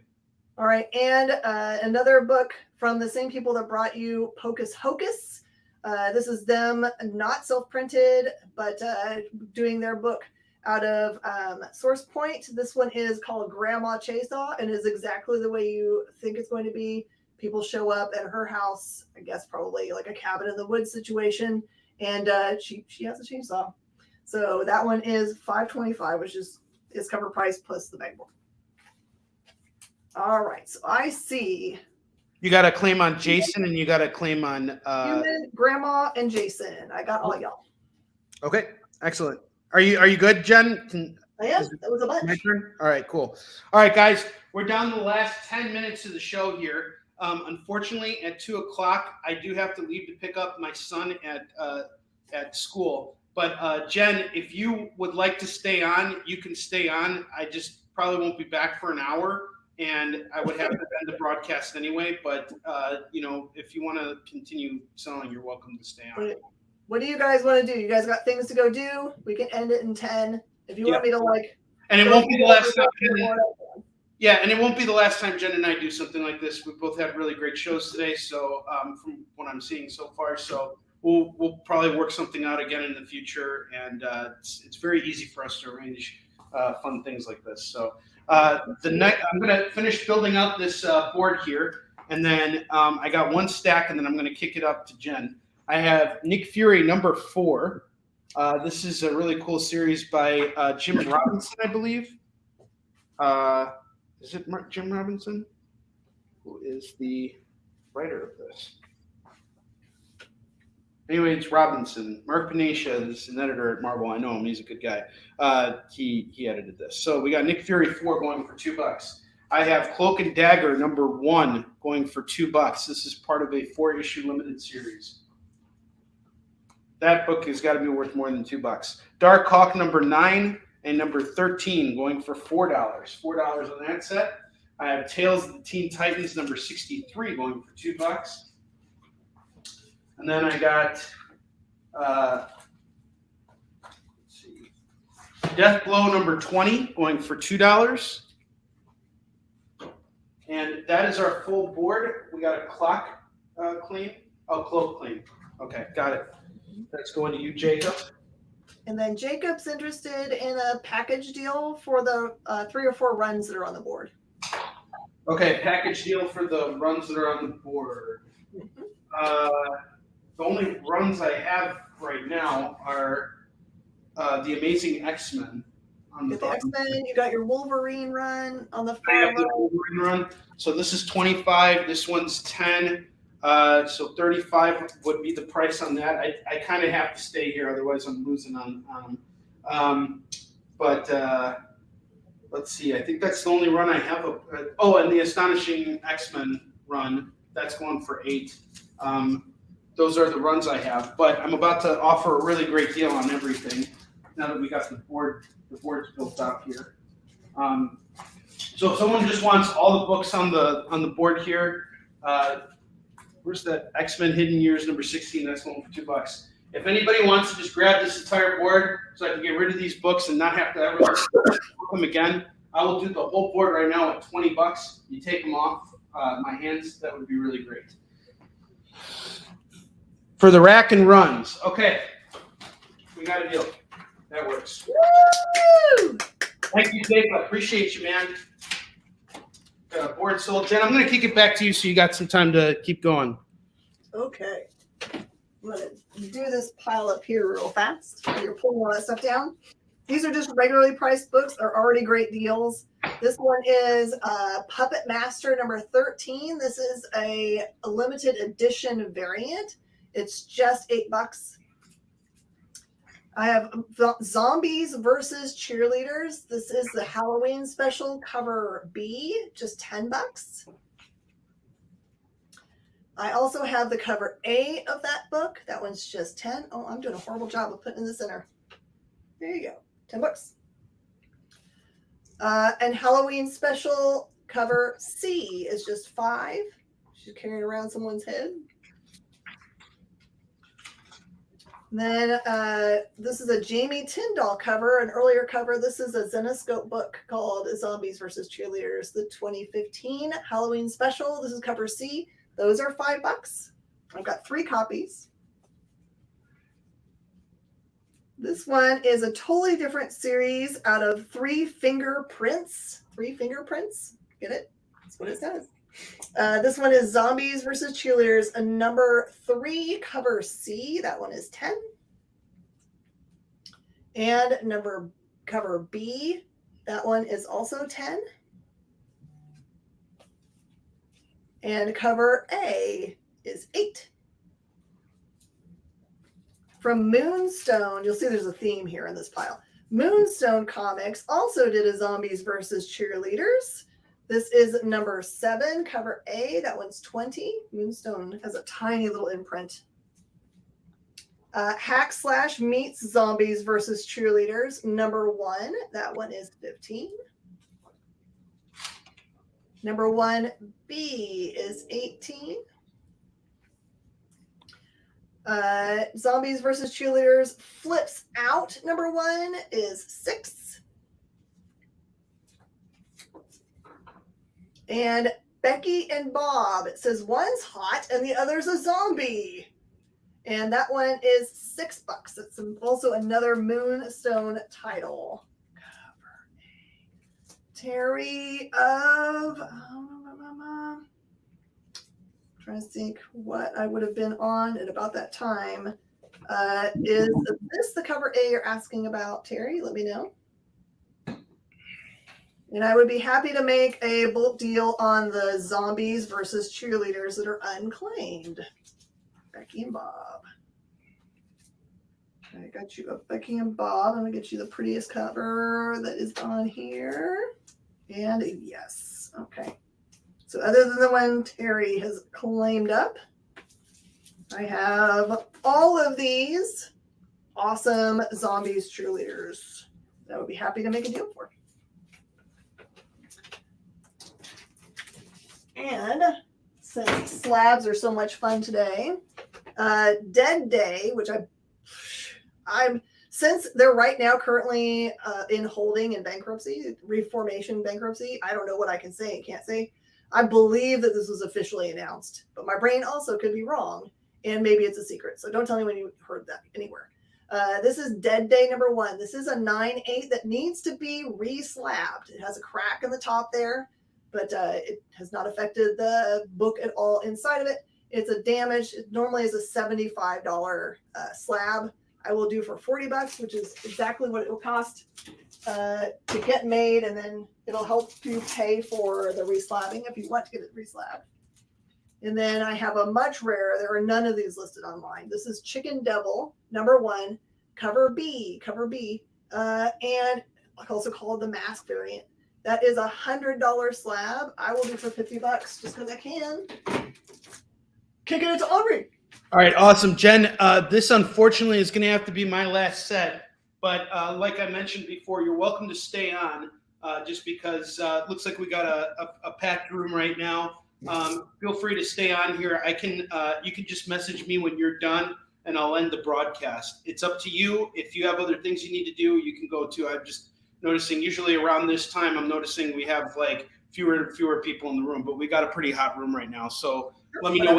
All right. And another book from the same people that brought you Pocus Hocus. This is them not self-printed, but doing their book out of Source Point. This one is called Grandma Chainsaw and is exactly the way you think it's going to be. People show up at her house, I guess probably like a cabin in the woods situation, and she has a chainsaw. So that one is $5.25, which is cover price plus the bag board. All right, so I see. You got a claim on Jason, and you got a claim on Human, Grandma, and Jason. I got all y'all. Okay, excellent. Are you good, Jen? I am. That was a bunch. My turn? All right, cool. All right, guys, we're down to the last 10 minutes of the show here. Unfortunately, at 2 o'clock, I do have to leave to pick up my son at school. But Jen, if you would like to stay on, you can stay on. I just probably won't be back for an hour, and I would have to end the broadcast anyway. But if you want to continue selling, you're welcome to stay on. What do you guys want to do? You guys got things to go do? We can end it in 10. If you want me to and it won't be the last time. Yeah, and it won't be the last time Jen and I do something like this. We both had really great shows today, so from what I'm seeing so far, so. We'll probably work something out again in the future, and it's very easy for us to arrange fun things like this. So I'm going to finish building out this board here, and then I got one stack, and then I'm going to kick it up to Jen. I have Nick Fury number 4. This is a really cool series by Jim Robinson, I believe. Is it Jim Robinson? Who is the writer of this? Anyway, it's Robinson. Mark Panaccia is an editor at Marvel. I know him. He's a good guy. He edited this. So we got Nick Fury 4 going for $2. I have Cloak and Dagger number 1 going for $2. This is part of a 4-issue limited series. That book has got to be worth more than $2. Dark Hawk number 9 and number 13 going for $4. $4 on that set. I have Tales of the Teen Titans number 63 going for $2. And then I got, let's see, Death Blow number 20 going for $2. And that is our full board. We got a clock claim. Oh, cloak claim. Okay, got it. That's going to you, Jacob. And then Jacob's interested in a package deal for the 3 or 4 runs that are on the board. Okay, package deal for the runs that are on the board. The only runs I have right now are the Amazing X-Men. On the X-Men, you got your Wolverine run on the I have the Wolverine run. So this is 25. This one's 10. So 35 would be the price on that. I kind of have to stay here, otherwise I'm losing on them. But let's see. I think that's the only run I have. And the Astonishing X-Men run. That's going for $8. Those are the runs I have. But I'm about to offer a really great deal on everything now that we got the board's built out here. So if someone just wants all the books on the board here, where's that X-Men Hidden Years number 16? That's going for $2. If anybody wants to just grab this entire board so I can get rid of these books and not have to ever look them again, I will do the whole board right now at $20. You take them off my hands. That would be really great. For the rack and runs. Okay. We got a deal. That works. Woo! Thank you, Jake. I appreciate you, man. Got a board sold. Jen, I'm going to kick it back to you so you got some time to keep going. Okay. I'm going to do this pile up here real fast. You're pulling all that stuff down. These are just regularly priced books. They're already great deals. This one is Puppet Master number 13. This is a limited edition variant. It's just $8. I have Zombies versus Cheerleaders. This is the Halloween special, cover B, just $10. I also have the cover A of that book. That one's just $10. Oh, I'm doing a horrible job of putting this in there. There you go, $10. And Halloween special cover C is just $5. She's carrying around someone's head. And then this is a Jamie Tyndall cover, an earlier cover. This is a Zenoscope book called Zombies versus Cheerleaders, the 2015 Halloween special. This is cover C. Those are $5. I've got 3 copies. This one is a totally different series out of 3 fingerprints. 3 fingerprints. Get it? That's what it says. This one is Zombies versus Cheerleaders, a number 3, cover C. That one is $10. And cover B. That one is also $10. And cover A is $8. From Moonstone, you'll see there's a theme here in this pile. Moonstone Comics also did a Zombies versus Cheerleaders. This is number 7, cover A. That one's $20. Moonstone has a tiny little imprint. Hack/Slash meets Zombies versus Cheerleaders, number 1. That one is $15. Number 1B is $18. Zombies versus Cheerleaders Flips Out, number 1 is $6. And Becky and Bob, it says one's hot and the other's a zombie. And that one is $6. It's also another Moonstone title. Cover A. Terry of... trying to think what I would have been on at about that time. Is this the cover A you're asking about, Terry? Let me know. And I would be happy to make a bulk deal on the Zombies versus Cheerleaders that are unclaimed. Becky and Bob. I got you a Becky and Bob. I'm going to get you the prettiest cover that is on here. And yes. Okay. So other than the one Terry has claimed up, I have all of these awesome Zombies Cheerleaders that I would be happy to make a deal for. And since slabs are so much fun today, Dead Day, which I'm since they're right now currently in holding in bankruptcy, reformation bankruptcy. I don't know what I can say and can't say. I believe that this was officially announced, but my brain also could be wrong, and maybe it's a secret. So don't tell anyone you heard that anywhere. This is Dead Day number 1. This is a 9/8 that needs to be re-slabbed. It has a crack in the top there, but it has not affected the book at all inside of it. It's a damaged, it normally is a $75 slab. I will do for $40, which is exactly what it will cost to get made, and then it'll help you pay for the reslabbing if you want to get it reslabbed. And then I have a much rarer. There are none of these listed online. This is Chicken Devil, number 1, cover B, and also called the mask variant. That is $100 slab. I will do for $50 just because I can. Kicking it to Onrie. All right, awesome. Jen, this unfortunately is going to have to be my last set. But like I mentioned before, you're welcome to stay on just because it looks like we got a packed room right now. Feel free to stay on here. You can just message me when you're done, and I'll end the broadcast. It's up to you. If you have other things you need to do, you can go to. I'm just noticing usually around this time, I'm noticing we have like fewer and fewer people in the room, but we got a pretty hot room right now. So let me know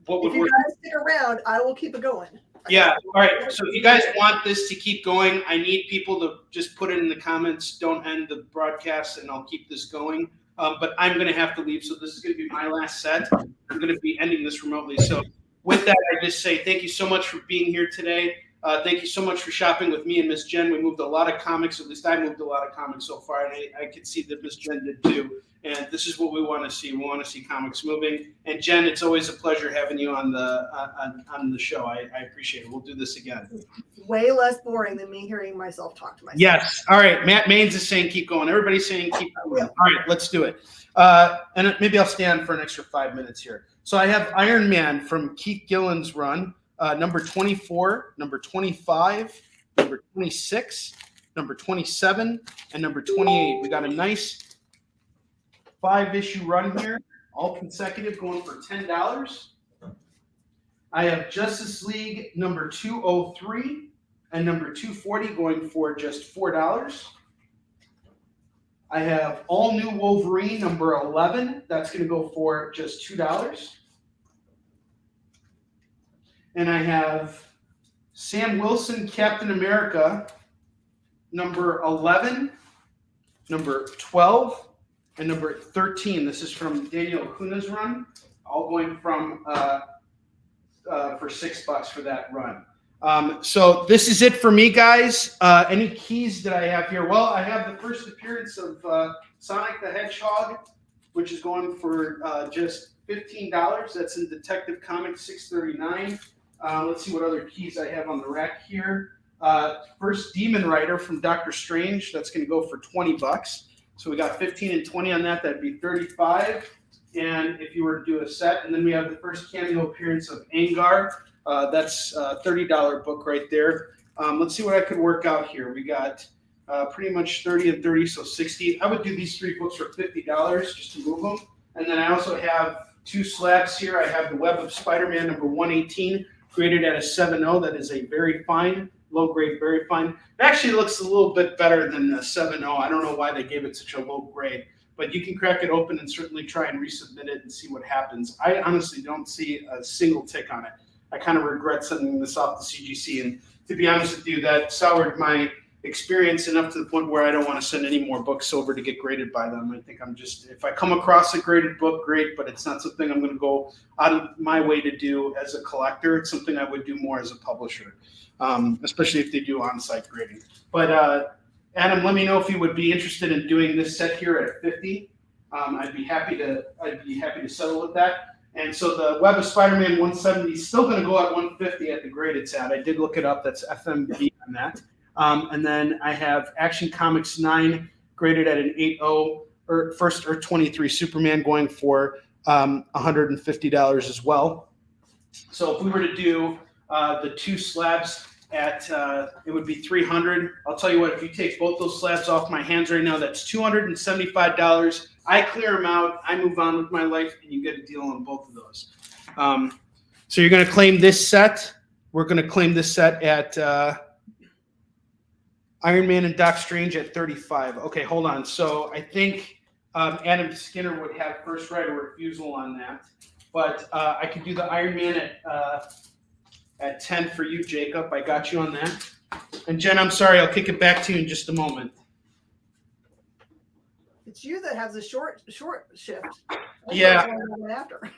what would if you work. guys stick around, I will keep it going. Yeah. All right. So if you guys want this to keep going, I need people to just put it in the comments. Don't end the broadcast, and I'll keep this going. But I'm going to have to leave. So this is going to be my last set. I'm going to be ending this remotely. So with that, I just say thank you so much for being here today. Thank you so much for shopping with me and Miss Jen. We moved a lot of comics. At least I moved a lot of comics so far, and I could see that Miss Jen did too. And this is what we want to see. We want to see comics moving. And Jen, it's always a pleasure having you on the show. I appreciate it. We'll do this again. Way less boring than me hearing myself talk to myself. Yes. All right. Matt Maines is saying keep going. Everybody's saying keep going. All right, let's do it. And maybe I'll stay on for an extra 5 minutes here. So I have Iron Man from Keith Gillen's run, number 24, number 25, number 26, number 27, and number 28. We got a nice 5-issue run here, all consecutive, going for $10. I have Justice League number 203 and number 240 going for just $4. I have All New Wolverine number 11. That's going to go for just $2. And I have Sam Wilson Captain America number 11, number 12, and number 13. This is from Daniel Acuna's run, all going from for $6 for that run. So this is it for me, guys. Any keys that I have here? Well, I have the first appearance of Sonic the Hedgehog, which is going for just $15. That's in Detective Comics 639. Let's see what other keys I have on the rack here. First Demon Rider from Doctor Strange. That's going to go for $20. So we got 15 and 20 on that. That'd be 35. And if you were to do a set, and then we have the first cameo appearance of Angar. That's a $30 book right there. Let's see what I could work out here. We got pretty much 30 and 30, so 60. I would do these 3 books for $50 just to move them. And then I also have 2 slabs here. I have the Web of Spider-Man number 118, graded at a 7.0. That is a very fine, low grade, very fine. It actually looks a little bit better than the 7.0. I don't know why they gave it such a low grade, but you can crack it open and certainly try and resubmit it and see what happens. I honestly don't see a single tick on it. I kind of regret sending this off to CGC, and to be honest with you, that soured my experience enough to the point where I don't want to send any more books over to get graded by them. I think I'm just, if I come across a graded book, great, but it's not something I'm going to go out of my way to do as a collector. It's something I would do more as a publisher, especially if they do on-site grading. But Adam, let me know if you would be interested in doing this set here at 50. I'd be happy to settle with that. And so the Web of Spider-Man 170 is still going to go at 150 at the grade it's at. I did look it up. That's FMV on that. And then I have Action Comics 9 graded at an 8.0 or first or 23 Superman going for $150 as well. So if we were to do the 2 slabs at it would be $300. I'll tell you what, if you take both those slabs off my hands right now, that's $275. I clear them out, I move on with my life, and you get a deal on both of those. So you're going to claim this set. We're going to claim this set at Iron Man and Doc Strange at 35. Okay, hold on. So I think Adam Skinner would have first right of refusal on that. But I could do the Iron Man at 10 for you, Jacob. I got you on that. And Jen, I'm sorry, I'll kick it back to you in just a moment. It's you that has a short shift. Yeah. After.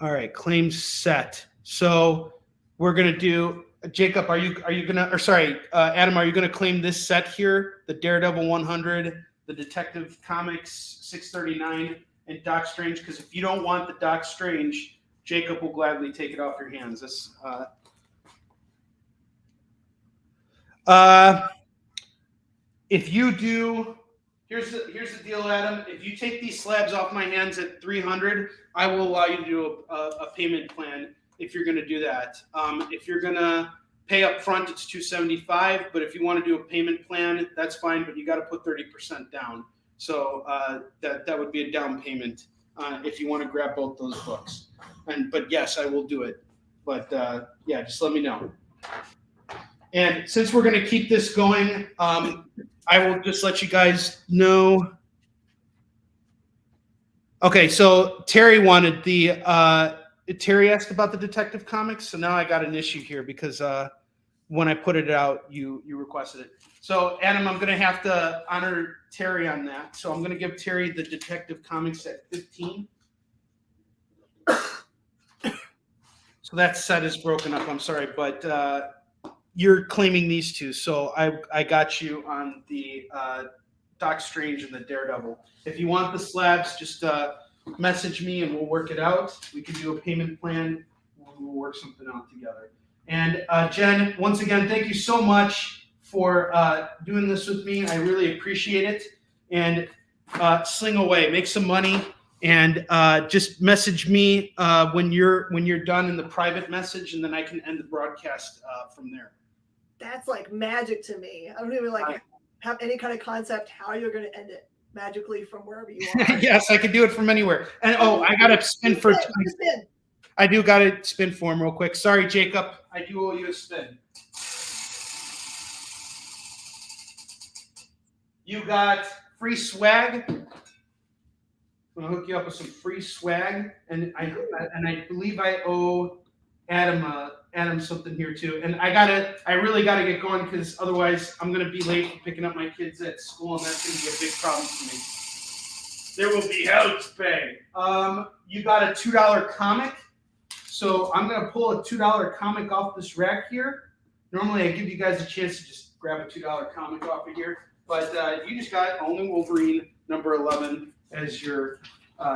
All right, claims set. So we're gonna do. Jacob, are you gonna? Or sorry, Adam, are you gonna claim this set here? The Daredevil 100, the Detective Comics 639, and Doc Strange. Because if you don't want the Doc Strange, Jacob will gladly take it off your hands. This. if you do, here's the deal, Adam. If you take these slabs off my hands at 300, I will allow you to do a payment plan if you're going to do that. If you're going to pay up front, it's 275. But if you want to do a payment plan, that's fine. But you got to put 30% down. So that would be a down payment if you want to grab both those books. But yes, I will do it. But yeah, just let me know. And since we're going to keep this going, I will just let you guys know. Okay, so Terry wanted Terry asked about the Detective Comics, so now I got an issue here because when I put it out, you requested it. So Adam, I'm going to have to honor Terry on that. So I'm going to give Terry the Detective Comics at 15. So that set is broken up. I'm sorry, but you're claiming these two, so I got you on the Doc Strange and the Daredevil. If you want the slabs, just message me and we'll work it out. We can do a payment plan. We'll work something out together. And Jen, once again, thank you so much for doing this with me. I really appreciate it. And sling away, make some money, and just message me when you're done in the private message, and then I can end the broadcast from there. That's like magic to me. I don't even have any kind of concept how you're going to end it magically from wherever you are. Yes, I could do it from anywhere. And I got to spin for. I do got to spin for him real quick. Sorry, Jacob. I do owe you a spin. You got free swag. I'm gonna hook you up with some free swag, and I believe I owe Adam something here too. And I really gotta get going because otherwise I'm gonna be late for picking up my kids at school, and that's gonna be a big problem for me. There will be hell to pay. You got a $2 comic. So I'm gonna pull a $2 comic off this rack here. Normally I give you guys a chance to just grab a $2 comic off of here, but you just got Only Wolverine number 11 as your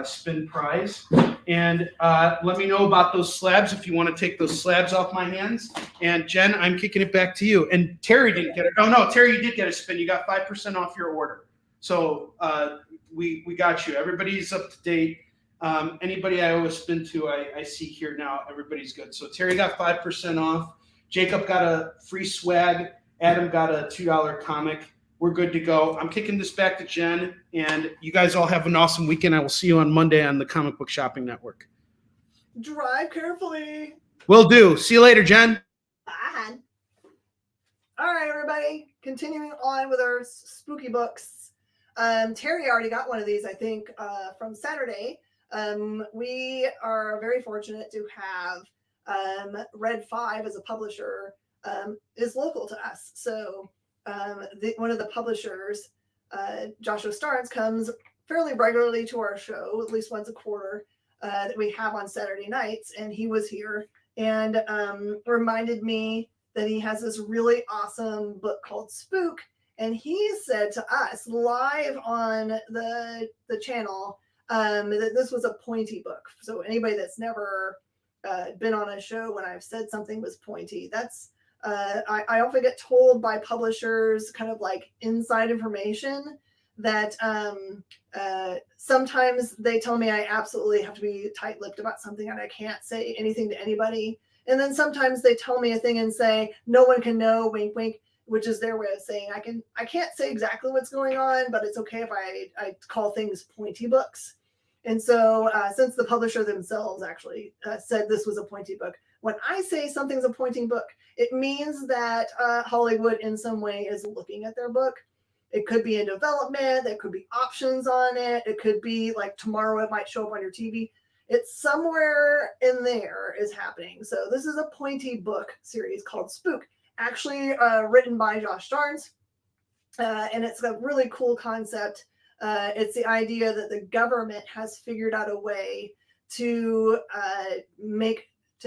spin prize. And let me know about those slabs if you want to take those slabs off my hands. And Jen, I'm kicking it back to you. And Terry didn't get it. Oh no, Terry, you did get a spin. You got 5% off your order. So we got you. Everybody's up to date. Anybody I owe a spin to, I see here now, everybody's good. So Terry got 5% off. Jacob got a free swag. Adam got a $2 comic. We're good to go. I'm kicking this back to Jen, and you guys all have an awesome weekend. I will see you on Monday on the Comic Book Shopping Network. Drive carefully. Will do. See you later, Jen. Bye. All right, everybody. Continuing on with our spooky books. Terry already got one of these, I think, from Saturday. We are very fortunate to have Red 5 as a publisher is local to us. So one of the publishers, Joshua Starnes, comes fairly regularly to our show, at least once a quarter, that we have on Saturday nights. And he was here and reminded me that he has this really awesome book called Spook. And he said to us live on the channel that this was a pointy book. So anybody that's never been on a show when I've said something was pointy, that's I often get told by publishers kind of like inside information that sometimes they tell me I absolutely have to be tight-lipped about something and I can't say anything to anybody. And then sometimes they tell me a thing and say, no one can know, wink, wink, which is their way of saying I can't say exactly what's going on, but it's okay if I call things pointy books. And so since the publisher themselves actually said this was a pointy book, when I say something's a pointing book, it means that Hollywood in some way is looking at their book. It could be in development. There could be options on it. It could be like tomorrow it might show up on your TV. It's somewhere in there is happening. So this is a pointy book series called Spook, actually written by Josh Starnes. And it's a really cool concept. It's the idea that the government has figured out a way to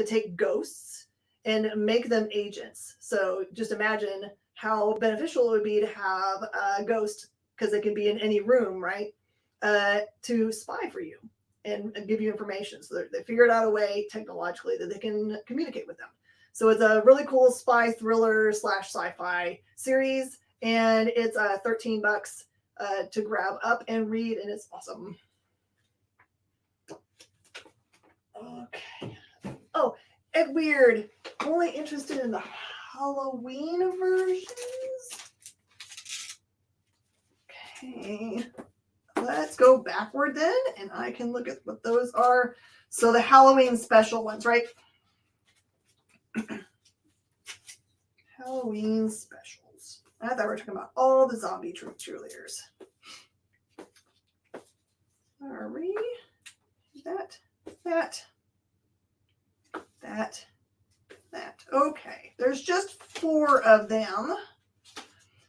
take ghosts and make them agents. So just imagine how beneficial it would be to have a ghost, because they can be in any room, right? To spy for you and give you information. So they figured out a way technologically that they can communicate with them. So it's a really cool spy thriller / sci-fi series. and it's $13 to grab up and read, and it's awesome. Okay. Oh, and weird. Only interested in the Halloween versions. Okay. Let's go backward then, and I can look at what those are. So the Halloween special ones, right? Halloween specials. I thought we were talking about all the zombie cheerleaders. Sorry. That. Okay. There's just 4 of them.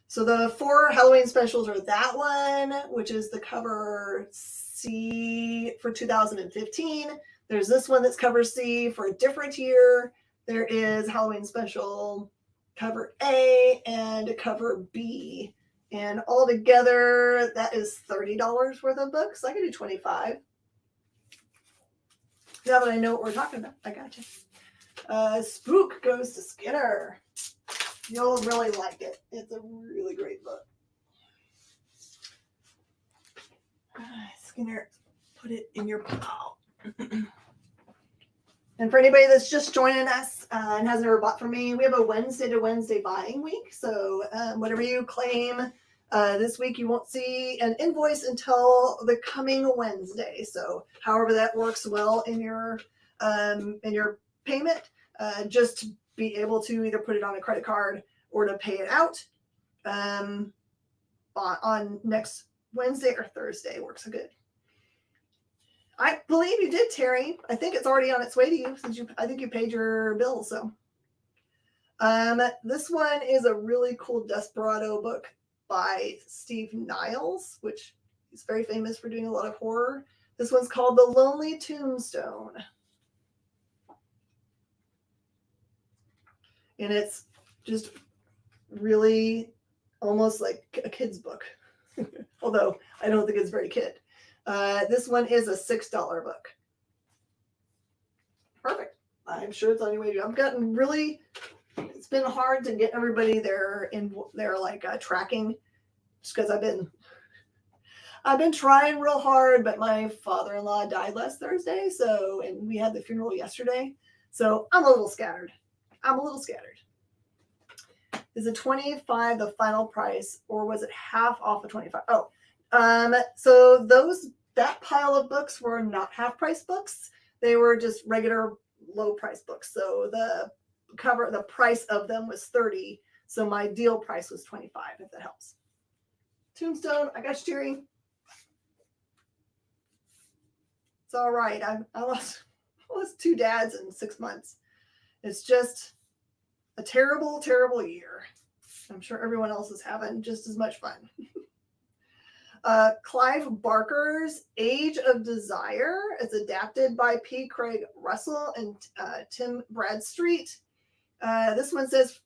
So the 4 Halloween specials are that one, which is the cover C for 2015. There's this one that's cover C for a different year. There is Halloween special cover A and cover B. And all together, that is $30 worth of books. I can do 25. Now that I know what we're talking about, I got you. Spook Goes to Skinner. You'll really like it. It's a really great book. Skinner, put it in your pile. And for anybody that's just joining us and hasn't ever bought from me, we have a Wednesday to Wednesday buying week. So whatever you claim this week, you won't see an invoice until the coming Wednesday. So however that works well in your payment, just to be able to either put it on a credit card or to pay it out on next Wednesday or Thursday works good. I believe you did, Terry. I think it's already on its way to you since I think you paid your bill. So, this one is a really cool Desperado book by Steve Niles, which is very famous for doing a lot of horror. This one's called The Lonely Tombstone. And it's just really almost like a kid's book. Although I don't think it's very kid. This one is a $6 book. Perfect. I'm sure it's on your way to. I've gotten really, it's been hard to get everybody there in their tracking just because I've been trying real hard, but my father-in-law died last Thursday. And we had the funeral yesterday. So I'm a little scattered. Is it 25 the final price, or was it half off of 25? Oh, so that pile of books were not half price books. They were just regular low price books. So the price of them was 30. So my deal price was 25, if that helps. Tombstone, I got you, Terry. It's all right. I lost 2 dads in 6 months. It's just a terrible, terrible year. I'm sure everyone else is having just as much fun. Clive Barker's Age of Desire is adapted by P. Craig Russell and Tim Bradstreet. This one says,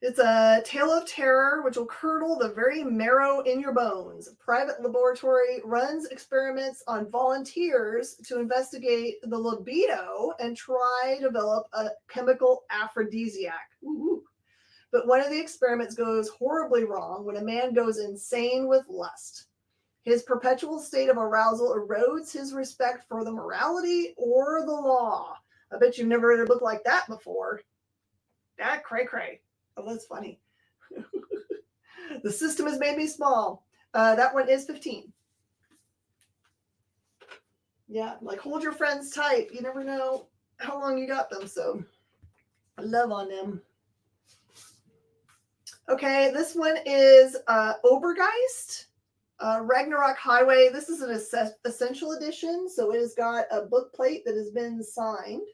it's a tale of terror which will curdle the very marrow in your bones. A private laboratory runs experiments on volunteers to investigate the libido and try to develop a chemical aphrodisiac. Ooh. But one of the experiments goes horribly wrong when a man goes insane with lust. His perpetual state of arousal erodes his respect for the morality or the law. I bet you've never read a book like that before. That cray-cray. Oh, that's funny. The system has made me small. That one is 15. Yeah, hold your friends tight. You never know how long you got them, so I love on them. Okay, this one is Obergeist, Ragnarok Highway. This is an essential edition, so it has got a book plate that has been signed.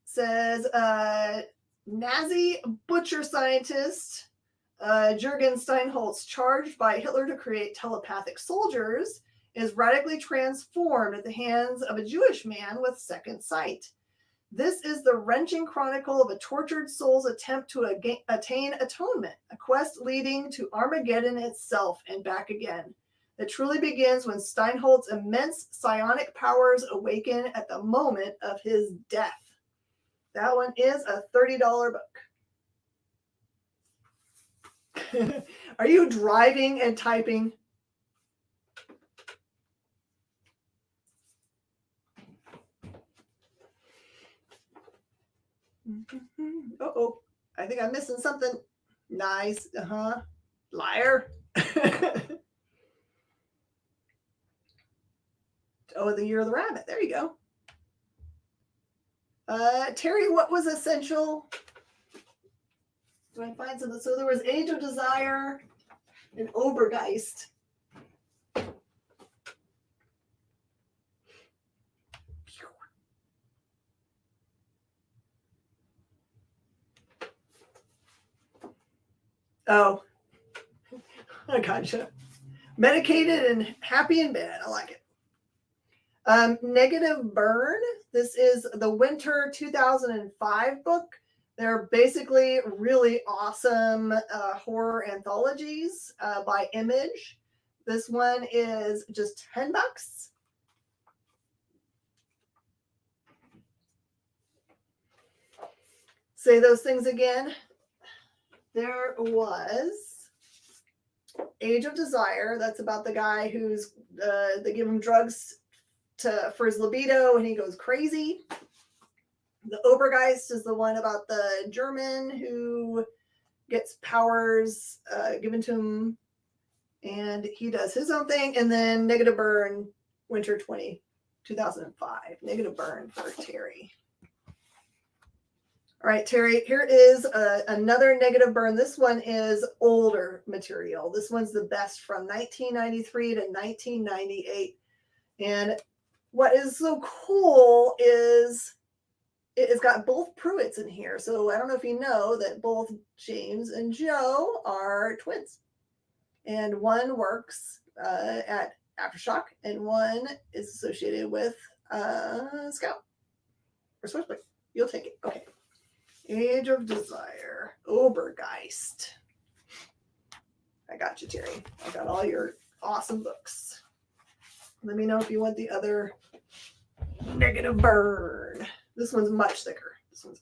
Says Nazi butcher scientist Jürgen Steinholz, charged by Hitler to create telepathic soldiers, is radically transformed at the hands of a Jewish man with second sight. This is the wrenching chronicle of a tortured soul's attempt to attain atonement, a quest leading to Armageddon itself and back again. It truly begins when Steinholtz's immense psionic powers awaken at the moment of his death. That one is a $30 book. Are you driving and typing? Uh-oh. I think I'm missing something. Nice. Liar. Oh, the Year of the Rabbit. There you go. Terry, what was essential? Do I find something? So there was Age of Desire and Obergeist. Oh, I gotcha. Medicated and happy in bed. I like it. Negative Burn. This is the Winter 2005 book. They're basically really awesome horror anthologies by Image. This one is just $10. Say those things again. There was Age of Desire. That's about the guy who's they give him drugs for his libido and he goes crazy. The Obergeist is the one about the German who gets powers given to him and he does his own thing. And then Negative Burn, Winter 2005. Negative Burn for Terry. All right, Terry, here is another Negative Burn. This one is older material. This one's the best from 1993 to 1998. And what is so cool is it's got both Pruitts in here. So I don't know if you know that both James and Joe are twins. And one works at Aftershock and one is associated with Scout or Switchblade. You'll take it. Okay. Age of Desire, Obergeist. I got you, Terry. I got all your awesome books. Let me know if you want the other Negative Burn. This one's much thicker. This one's.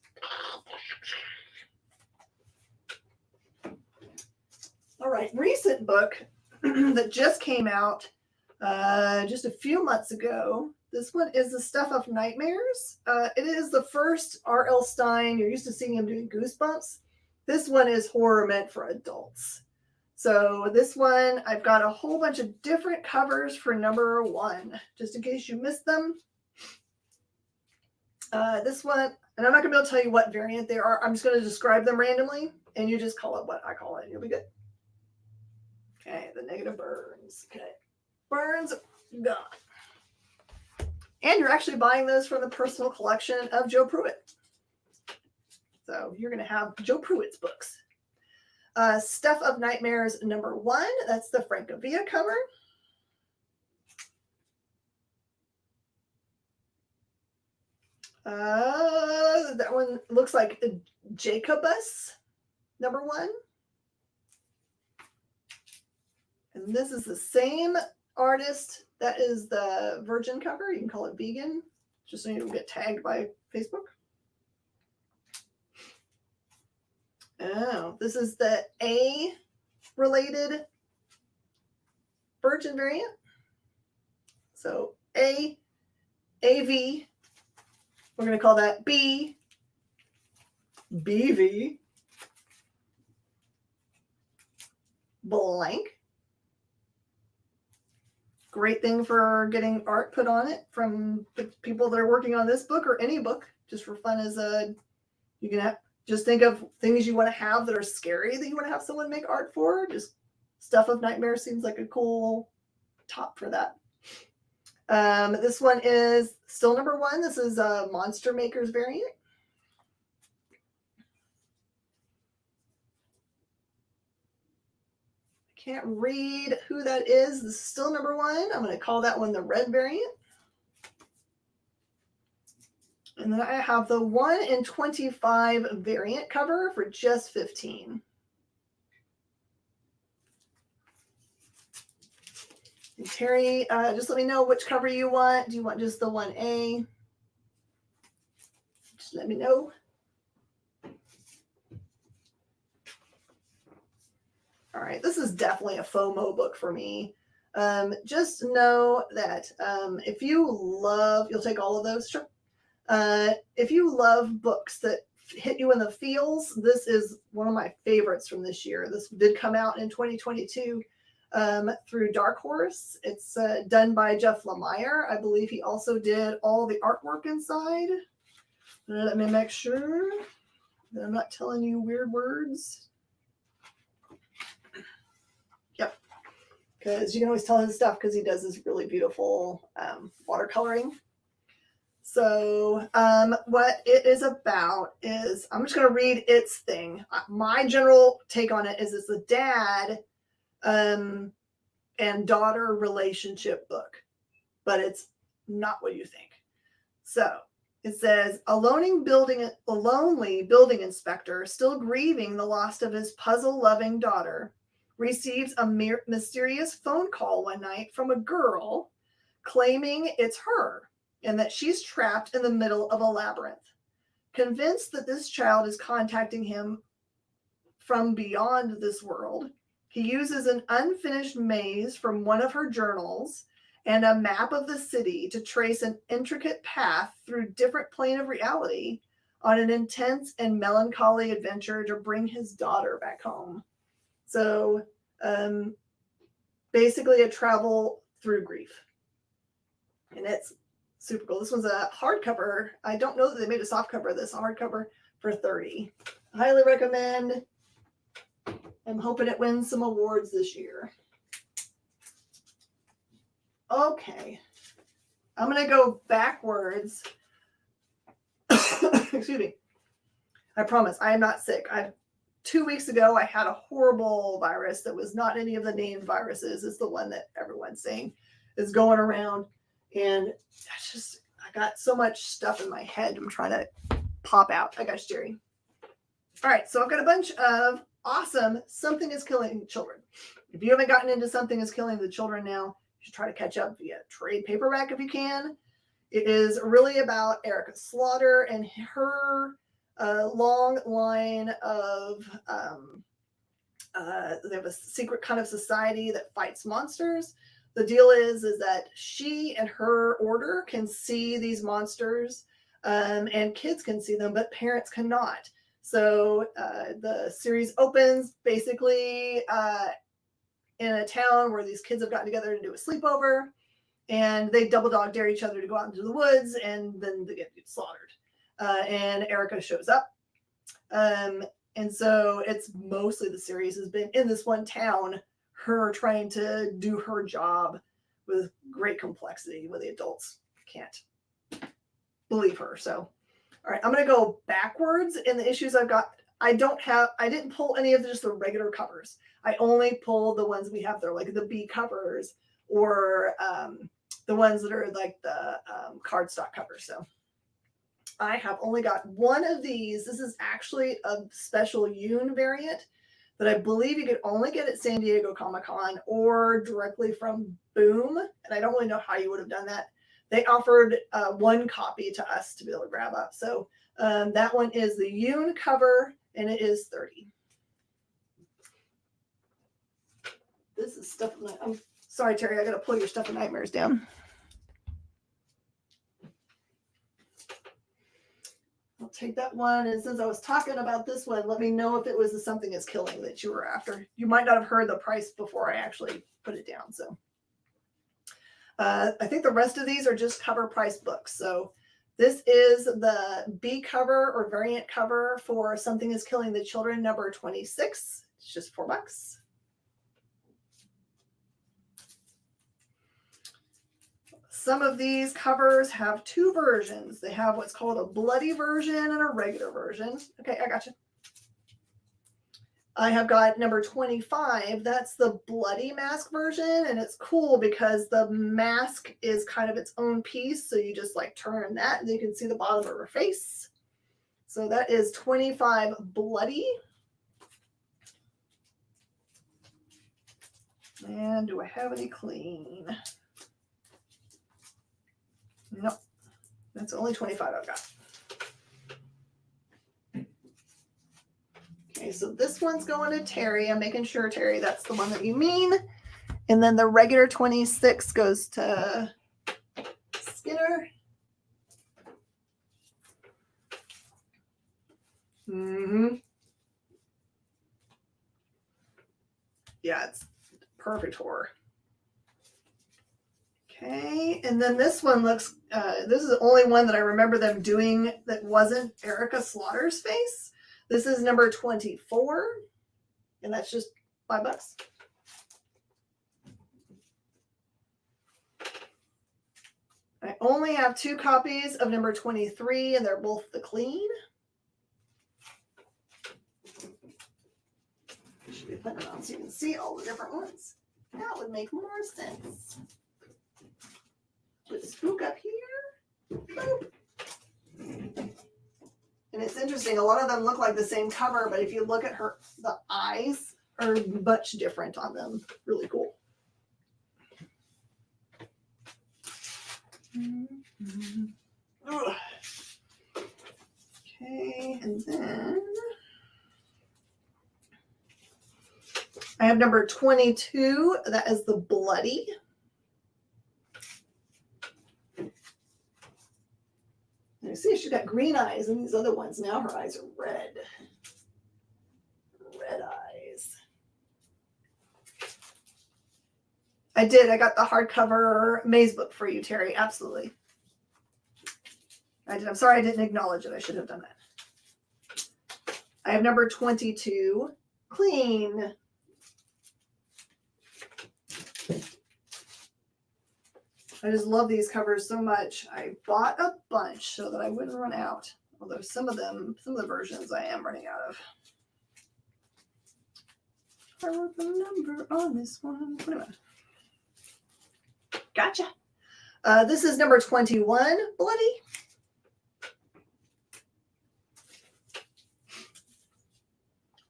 All right, recent book that just came out just a few months ago. This one is The Stuff of Nightmares. It is the first R.L. Stine. You're used to seeing him doing Goosebumps. This one is horror meant for adults. So this one, I've got a whole bunch of different covers for number 1, just in case you missed them. This one, and I'm not going to be able to tell you what variant they are. I'm just going to describe them randomly, and you just call it what I call it, and you'll be good. Okay, the Negative Burns. Okay, Burns, gone. And you're actually buying those from the personal collection of Joe Pruitt. So you're going to have Joe Pruitt's books. Stuff of Nightmares number 1. That's the Francavilla cover. That one looks like Jacobus number 1. And this is the same artist. That is the Virgin cover. You can call it vegan, just so you don't get tagged by Facebook. Oh, this is the A-related Virgin variant. So A, AV. We're going to call that B, BV, blank. Great thing for getting art put on it from the people that are working on this book or any book, just for fun. As you can have, just think of things you want to have that are scary that you want to have someone make art for. Just Stuff of Nightmares seems like a cool top for that. This one is still number 1. This is a Monster Makers variant. Can't read who that is. This is still number 1. I'm going to call that one the red variant. And then I have the 1 in 25 variant cover for just $15. And Terry, just let me know which cover you want. Do you want just the 1A? Just let me know. definitely a FOMO book for me. Just know that if you love, you'll take all of those. Sure. If you love books that hit you in the feels, this is one of my favorites from this year. This did come out in 2022 through Dark Horse. It's done by Jeff Lemire. I believe he also did all the artwork inside. Let me make sure that I'm not telling you weird words. Yep. Because you can always tell his stuff because he does this really beautiful watercoloring. So what it is about is, I'm just going to read its thing. My general take on it is it's a dad and daughter relationship book, but it's not what you think. So it says, a lonely building inspector, still grieving the loss of his puzzle-loving daughter, receives a mysterious phone call one night from a girl claiming it's her and that she's trapped in the middle of a labyrinth. Convinced that this child is contacting him from beyond this world, he uses an unfinished maze from one of her journals and a map of the city to trace an intricate path through different plane of reality on an intense and melancholy adventure to bring his daughter back home. So basically a travel through grief. And it's super cool. This one's a hardcover. I don't know that they made a soft cover of this, a hardcover for $30. Highly recommend. I'm hoping it wins some awards this year. Okay. I'm going to go backwards. Excuse me. I promise I am not sick. 2 weeks ago, I had a horrible virus that was not any of the named viruses. It's the one that everyone's saying is going around. And I got so much stuff in my head. I'm trying to pop out. I got Jerry. All right. So I've got a bunch of awesome Something is Killing Children. If you haven't gotten into Something is Killing the Children now, you should try to catch up via trade paperback if you can. It is really about Erica Slaughter and her long line of, they have a secret kind of society that fights monsters. The deal is that she and her order can see these monsters, and kids can see them, but parents cannot. So the series opens basically in a town where these kids have gotten together to do a sleepover, and they double dog dare each other to go out into the woods, and then they get slaughtered. And Erica shows up. And so it's mostly the series has been in this one town, her trying to do her job with great complexity where the adults can't believe her. So, all right, I'm going to go backwards in the issues I've got. I didn't pull any of just the regular covers. I only pulled the ones we have there, like the B covers or the ones that are like the cardstock covers. So I have only got one of these. This is actually a special Yoon variant that I believe you could only get at San Diego Comic-Con or directly from Boom. And I don't really know how you would have done that. They offered one copy to us to be able to grab up. So that one is the Yoon cover, and it is $30. This is stuff. I'm sorry, Terry. I got to pull your Stuff of Nightmares down. I'll take that one. And since I was talking about this one, let me know if it was the Something is Killing that you were after. You might not have heard the price before I actually put it down. So I think the rest of these are just cover price books. So this is the B cover or variant cover for Something is Killing the Children, number 26. It's just $4. Some of these covers have two versions. They have what's called a bloody version and a regular version. Okay, I got you. I have got number 25. That's the bloody mask version. And it's cool because the mask is kind of its own piece. So you just like turn that and you can see the bottom of her face. So that is 25 bloody. And do I have any clean? Nope. That's only 25 I've got. Okay, so this one's going to Terry. I'm making sure, Terry, that's the one that you mean. And then the regular 26 goes to Skinner. Mm-hmm. Yeah, it's perfect horror. Okay, and then this one looks, this is the only one that I remember them doing that wasn't Erica Slaughter's face. This is number 24, and that's just $5. I only have 2 copies of number 23, and they're both the clean. Should be putting it on so you can see all the different ones. That would make more sense. Put Spook up here. Boop. And it's interesting. A lot of them look like the same cover, but if you look at her, the eyes are much different on them. Really cool. Mm-hmm. Okay, and then I have number 22. That is the Bloody. You see, she's got green eyes, and these other ones now her eyes are red. Red eyes. I did. I got the hardcover maze book for you, Terry. Absolutely. I did. I'm sorry I didn't acknowledge it. I should have done that. I have number 22, Clean. I just love these covers so much. I bought a bunch so that I wouldn't run out. Although some of the versions I am running out of. I wrote the number on this one. Wait a minute. Gotcha. This is number 21, Bloody.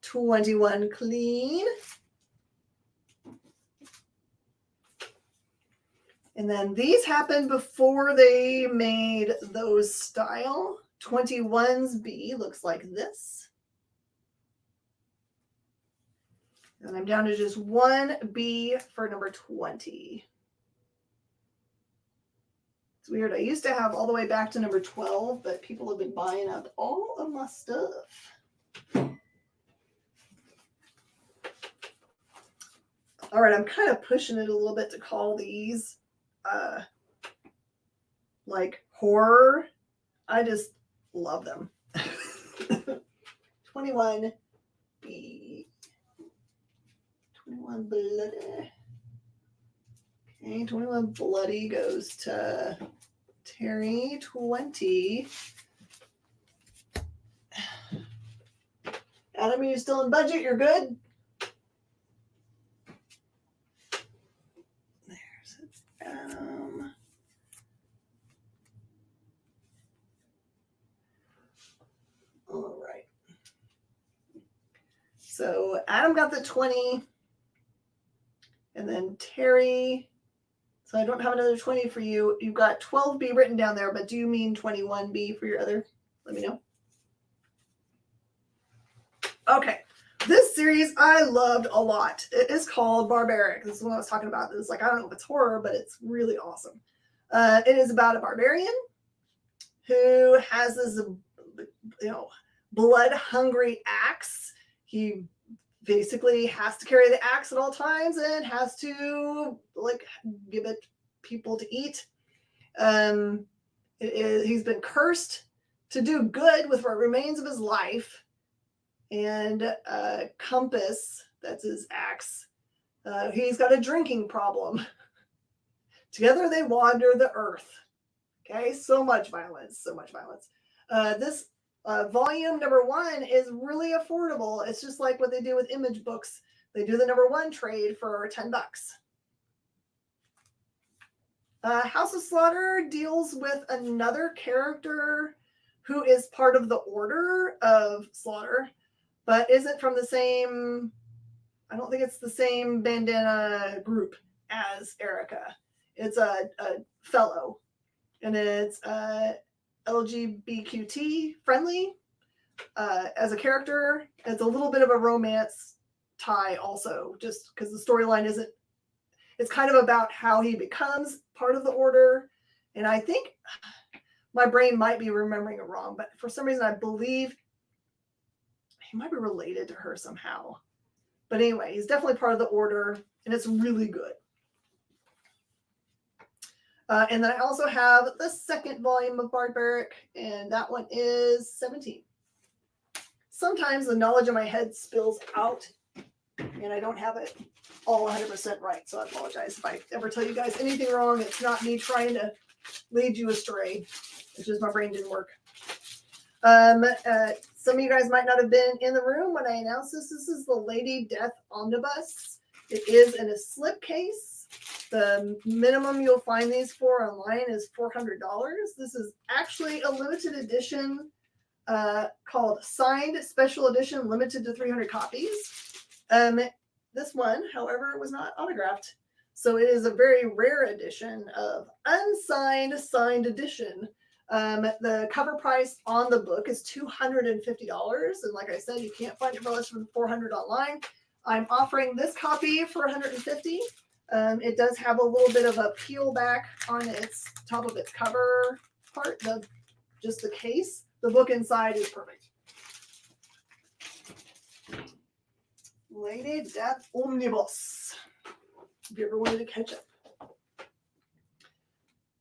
$21 Clean. And then these happened before they made those style. 21's B looks like this. And I'm down to just one B for number 20. It's weird. I used to have all the way back to number 12, but people have been buying up all of my stuff. All right, I'm kind of pushing it a little bit to call these like horror. I just love them. 21 B. 21 Bloody. Okay, 21 Bloody goes to Terry. 20. Adam, are you still in budget? You're good? There's Adam. All right. So Adam got the 20. And then Terry. So I don't have another 20 for you. You've got 12B written down there, but do you mean 21B for your other? Let me know. Okay. This series I loved a lot. It is called Barbaric. This is what I was talking about. It's like, I don't know if it's horror, but it's really awesome. It is about a barbarian who has this, blood-hungry axe. He basically has to carry the axe at all times and has to give it people to eat. He's been cursed to do good with what remains of his life. And Compass, that's his axe, he's got a drinking problem. Together they wander the earth. Okay, so much violence, so much violence. This volume number 1 is really affordable. It's just like what they do with image books. They do the number 1 trade for $10. House of Slaughter deals with another character who is part of the Order of Slaughter, but isn't from the same, I don't think it's the same bandana group as Erica. It's a fellow, and it's LGBTQ friendly. as a character. It's a little bit of a romance tie also, just because the storyline isn't, it's kind of about how he becomes part of the order. And I think my brain might be remembering it wrong, but for some reason I believe he might be related to her somehow. But anyway, he's definitely part of the order, and it's really good. And then I also have the second volume of Barbaric, and that one is 17. Sometimes the knowledge in my head spills out, and I don't have it all 100% right, so I apologize if I ever tell you guys anything wrong. It's not me trying to lead you astray. It's just my brain didn't work. Some of you guys might not have been in the room when I announced this. This is the Lady Death Omnibus. It is in a slipcase. The minimum you'll find these for online is $400. This is actually a limited edition called Signed Special Edition, limited to 300 copies. This one, however, was not autographed. So it is a very rare edition of unsigned signed edition. The cover price on the book is $250. And like I said, you can't find it for less than $400 online. I'm offering this copy for $150. It does have a little bit of a peel back on its top of its cover part, just the case. The book inside is perfect. Lady Death Omnibus. If you ever wanted to catch up.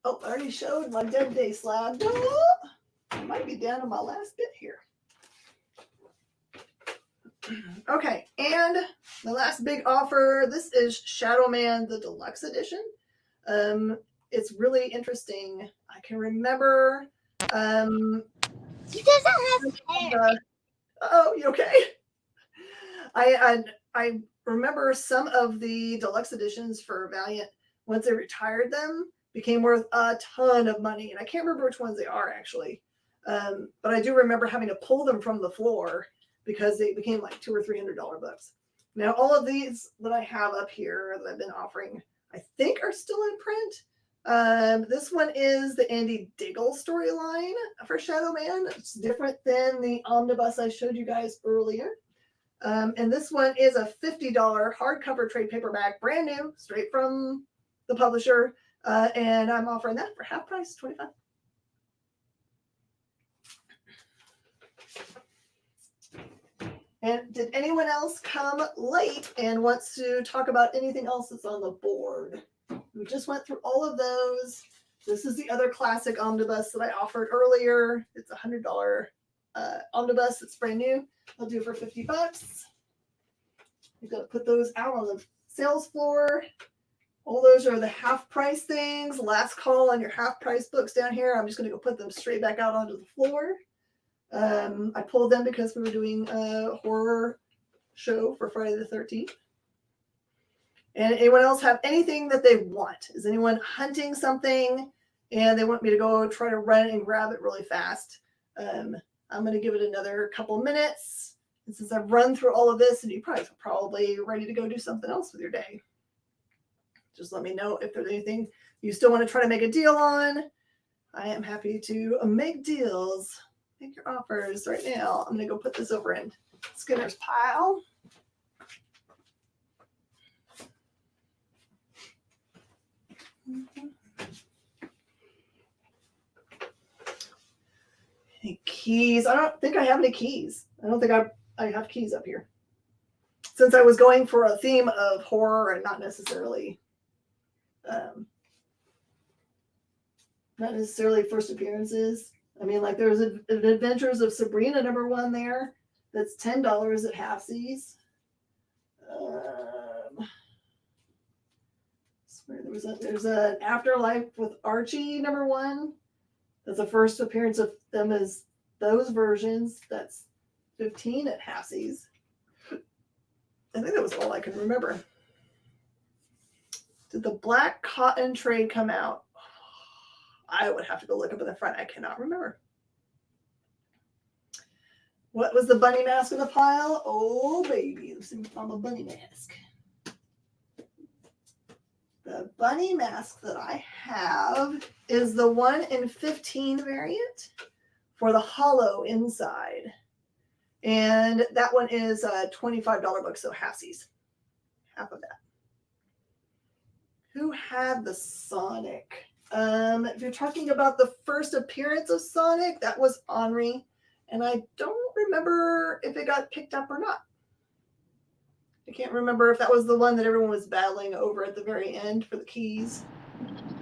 Oh, I already showed my Dead Day slab. I might be down to my last bit here. Okay, and the last big offer, this is Shadow Man, the Deluxe Edition. It's really interesting. I can remember... He doesn't have hair. Oh, you okay? I remember some of the deluxe editions for Valiant, once they retired them, became worth a ton of money. And I can't remember which ones they are actually. But I do remember having to pull them from the floor because they became like $200 or $300 books. Now, all of these that I have up here that I've been offering, I think are still in print. This one is the Andy Diggle storyline for Shadow Man. It's different than the omnibus I showed you guys earlier. And this one is a $50 hardcover trade paperback, brand new, straight from the publisher. And I'm offering that for half price, $25. And did anyone else come late and wants to talk about anything else that's on the board? We just went through all of those. This is the other classic omnibus that I offered earlier. It's a $100 omnibus. It's brand new. I'll do it for $50. I'm going to put those out on the sales floor. All those are the half price things. Last call on your half price books down here. I'm just going to go put them straight back out onto the floor. I pulled them because we were doing a horror show for Friday the 13th. And anyone else have anything that they want? Is anyone hunting something and they want me to go try to run and grab it really fast? I'm going to give it another couple minutes. And since I've run through all of this, and you're probably ready to go do something else with your day, just let me know if there's anything you still want to try to make a deal on. I am happy to make deals. Make your offers right now. I'm going to go put this over in Skinner's pile. Any keys? I don't think I have any keys. I don't think I have keys up here. Since I was going for a theme of horror and not necessarily first appearances. I mean, like there's an Adventures of Sabrina #1 there. That's $10 at halfsies. There's an Afterlife with Archie #1. That's the first appearance of them as those versions. That's $15 at halfsies. I think that was all I can remember. Did the Black Cotton trade come out? I would have to go look up in the front. I cannot remember. What was the bunny mask in the pile? Oh, baby. Let's see if I'm a bunny mask. The bunny mask that I have is the 1 in 15 variant for the hollow inside. And that one is a $25 book, so halfsies. Half of that. Who had the Sonic? If you're talking about the first appearance of Sonic, that was Onrie. And I don't remember if it got picked up or not. I can't remember if that was the one that everyone was battling over at the very end for the keys.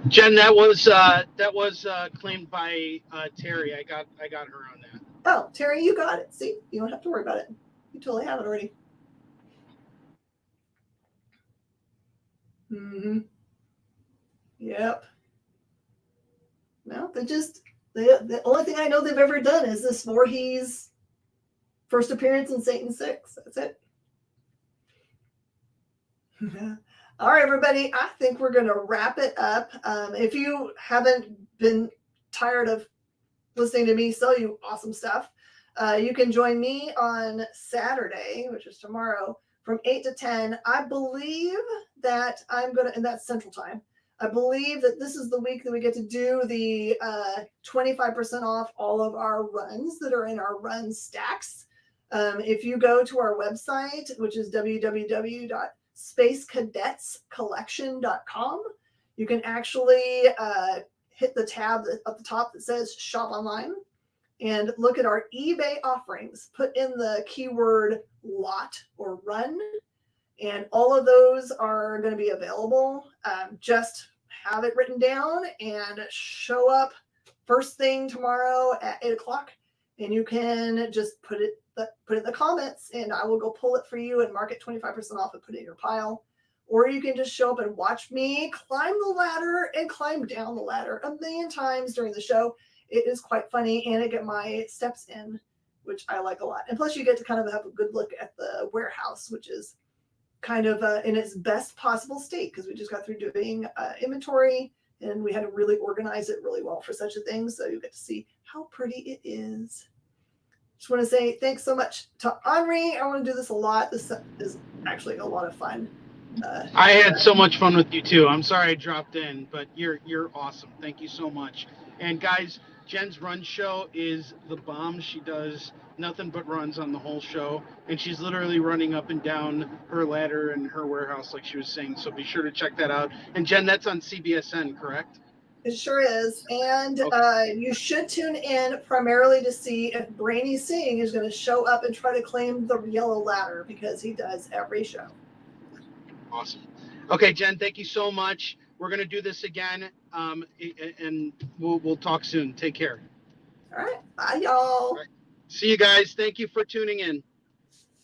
Jen, that was claimed by Terry. I got her on that. Oh, Terry, you got it. See, you don't have to worry about it. You totally have it already. Mm-hmm. Yep. No, the only thing I know they've ever done is this Voorhees first appearance in Satan 6. That's it. All right, everybody. I think we're going to wrap it up. If you haven't been tired of listening to me sell you awesome stuff, you can join me on Saturday, which is tomorrow, from 8 to 10. I believe that and that's Central Time. I believe that this is the week that we get to do the 25% off all of our runs that are in our run stacks. If you go to our website, which is www.spacecadetscollection.com, you can actually hit the tab at the top that says Shop Online and look at our eBay offerings. Put in the keyword lot or run, and all of those are going to be available. Just have it written down and show up first thing tomorrow at 8 o'clock. And you can just put it in the comments, and I will go pull it for you and mark it 25% off and put it in your pile. Or you can just show up and watch me climb the ladder and climb down the ladder a million times during the show. It is quite funny, and I get my steps in, which I like a lot. And plus, you get to kind of have a good look at the warehouse, which is kind of in its best possible state, because we just got through doing inventory, and we had to really organize it really well for such a thing. So you get to see how pretty it is. Just want to say thanks so much to Onrie. I want to do this a lot. This is actually a lot of fun. I had so much fun with you too. I'm sorry I dropped in, but you're awesome. Thank you so much. And guys, Jen's run show is the bomb. She does nothing but runs on the whole show, and she's literally running up and down her ladder in her warehouse like she was saying. So be sure to check that out. And Jen, that's on CBSN, correct? It sure is. And you should tune in primarily to see if Brainy Singh is going to show up and try to claim the yellow ladder, because he does every show. Awesome. Okay, Jen, thank you so much. We're going to do this again, and we'll talk soon. Take care. All right. Bye, y'all. All right. See you guys. Thank you for tuning in.